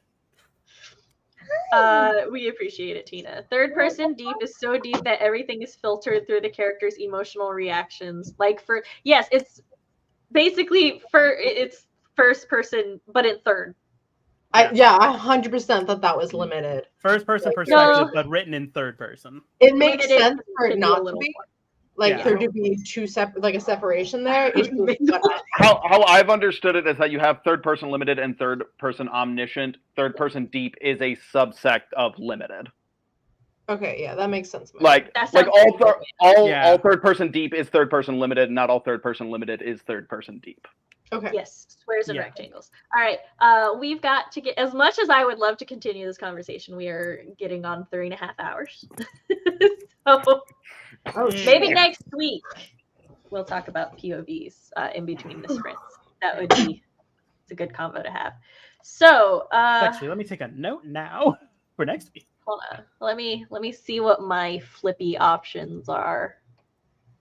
We appreciate it, Tina. Third person deep is so deep that everything is filtered through the character's emotional reactions. It's basically it's first person, but in third. I 100% thought that was limited. first person perspective, but written in third person. It makes Limited sense for to it be a not to little be. more. Like Yeah. there to be two separate, like a separation there. It's just How I've understood it is that you have third person limited and third person omniscient. Third person deep is a subsect of limited. okay, yeah, that makes sense. Like That like sounds all good. all third person deep is third person limited. Not all third person limited is third person deep. Okay. Yes, squares and Yeah. rectangles. All right, we've got to get, as much as I would love to continue this conversation, we are getting on 3.5 hours. So Oh, maybe shit. next week we'll talk about POVs in between the sprints. That would be, it's a good combo to have. So Actually, let me take a note now for next week. hold on. Let me see what my flippy options are.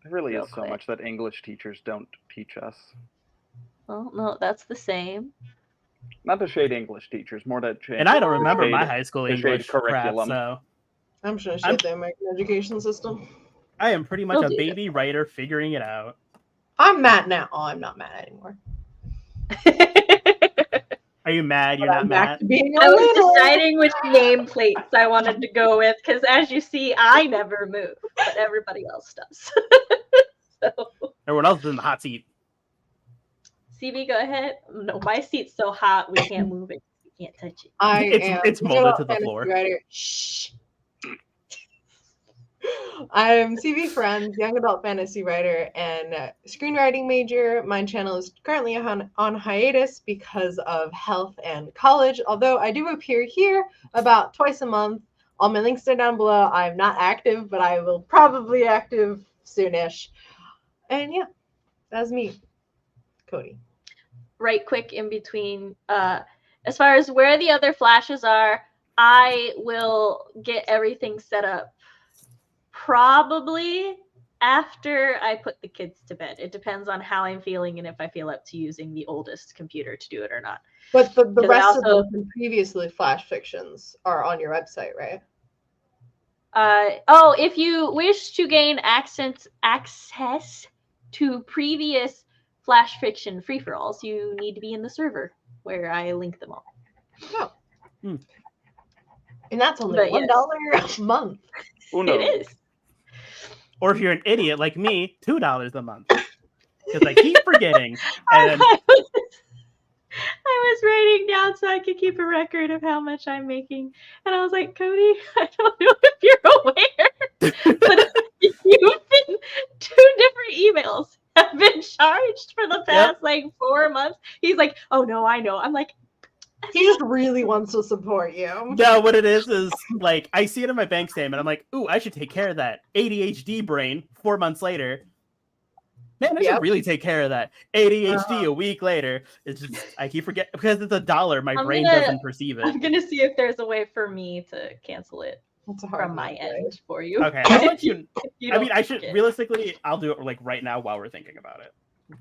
There really Real is so quick. much that English teachers don't teach us. Oh no, that's the same. Not to shade English teachers, more to shade. And I don't remember shade- my high school the shade English crap, curriculum. so I'm sure I'm- shit the American education system. I am pretty much We'll a do baby writer figuring it out. I'm mad now. Oh, I'm not mad anymore. Are you mad? You're But not I'm back mad? to being a I was little. deciding which nameplates I wanted to go with because, as you see, I never move, but everybody else does. So, Everyone else is in the hot seat. CB, go ahead. No, my seat's so hot we can't move it. We can't touch it. It's molded to the fantasy floor. Writer. Shh. I'm CV Friends, young adult fantasy writer and screenwriting major. My channel is currently on hiatus because of health and college, although I do appear here about twice a month. All my links are down below. I'm not active, but I will probably be active soonish. And yeah, that's me, Cody. Right quick in between, as far as where the other flashes are, I will get everything set up probably after I put the kids to bed. It depends on how I'm feeling and if I feel up to using the oldest computer to do it or not. But the 'Cause I rest also- of the previously flash fictions are on your website, right? If you wish to gain access to previous flash fiction free-for-alls, you need to be in the server where I link them all. No. Hmm. And that's only But $1 a month. Who knows? It is. Or if you're an idiot like me, $2 a month. Because I keep forgetting. And I was writing down so I could keep a record of how much I'm making. And I was like, Cody, I don't know if you're aware, but you've been 2 different emails have been charged for the past 4 months. He's like, oh no, I know. I'm like, He just really wants to support you. no, what it is like I see it in my bank statement. I'm like, ooh, I should take care of that. ADHD brain 4 months later. Man, I should really take care of that. ADHD a week later. It's just I keep forgetting because it's $1. My brain doesn't perceive I'm it. gonna see if there's a way for me to cancel it That's a hard from my one, end for you. Okay, I'll let you. If you I mean, don't I should forget. realistically. I'll do it like right now while we're thinking about it.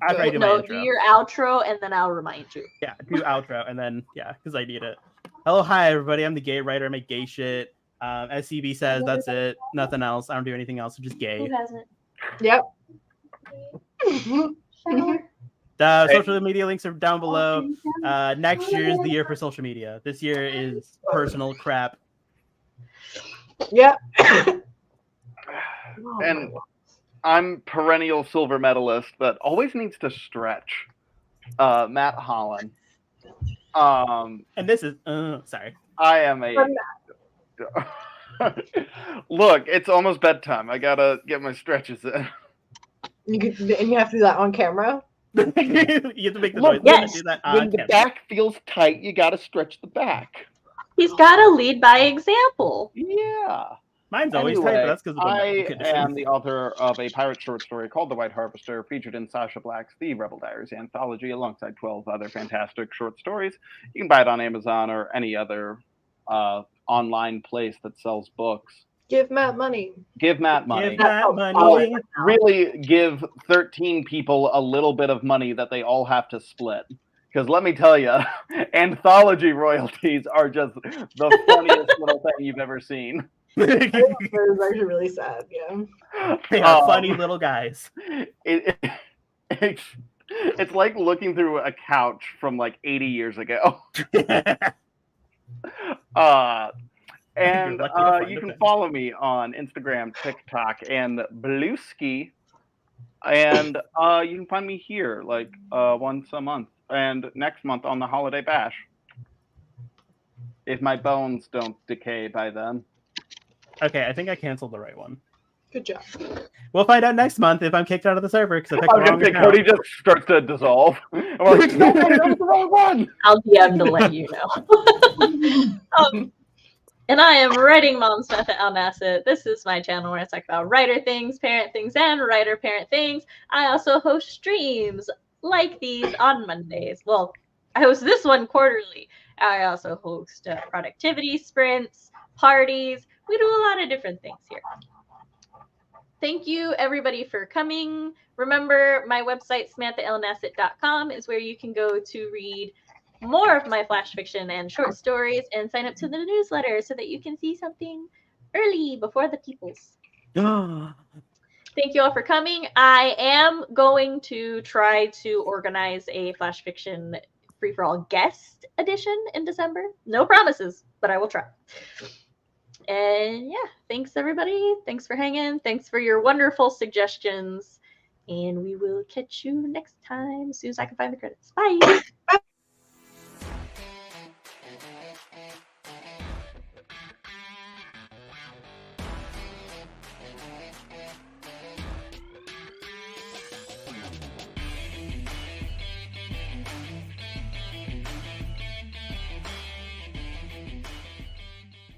After I do my No, intro. do your outro and then I'll remind you. Yeah, do outro and then because I need it. Hello, hi everybody. I'm the gay writer. I make gay shit. As CB says, that's it. Nothing else. I don't do anything else. I'm just gay. Who hasn't? Yep. The social media links are down below. Next year is the year for social media. This year is personal crap. Yep. And I'm perennial silver medalist that always needs to stretch. Matt Hollon. And this is sorry. I am a look. It's almost bedtime. I gotta get my stretches in. And you have to do that on camera. You have to make the Look, noise. yes. Do that When on the camera. back feels tight, you gotta stretch the back. He's got to lead by example. Yeah. Mine's always tight, but that's because of the I medical condition. am the author of a pirate short story called The White Harvester, featured in Sasha Black's The Rebel Diaries anthology, alongside 12 other fantastic short stories. You can buy it on Amazon or any other online place that sells books. Give Matt money. Give Matt money. Give Matt money. Really give 13 people a little bit of money that they all have to split. Because let me tell you, anthology royalties are just the funniest little thing you've ever seen. It was actually really sad, yeah. They are funny little guys. It's like looking through a couch from like 80 years ago. And you can follow me on Instagram, TikTok, and Bluesky. And you can find me here like once a month. And next month on the Holiday Bash. If my bones don't decay by then. Okay, I think I canceled the right one. Good job. We'll find out next month if I'm kicked out of the server because I picked the wrong account. Cody just starts to dissolve. I'm like, no, that's the wrong one. I'll DM to let you know. And I am Writing Mom Samantha Alnasset. This is my channel where I talk about writer things, parent things, and writer-parent things. I also host streams like these on Mondays. Well, I host this one quarterly. I also host productivity sprints, parties. We do a lot of different things here. Thank you, everybody, for coming. Remember, my website, SamanthaElnasset.com, is where you can go to read more of my flash fiction and short stories and sign up to the newsletter so that you can see something early before the peoples. Thank you all for coming. I am going to try to organize a flash fiction free-for-all guest edition in December. No promises, but I will try. And yeah, thanks everybody. Thanks for hanging. Thanks for your wonderful suggestions. And we will catch you next time as soon as I can find the credits. Bye.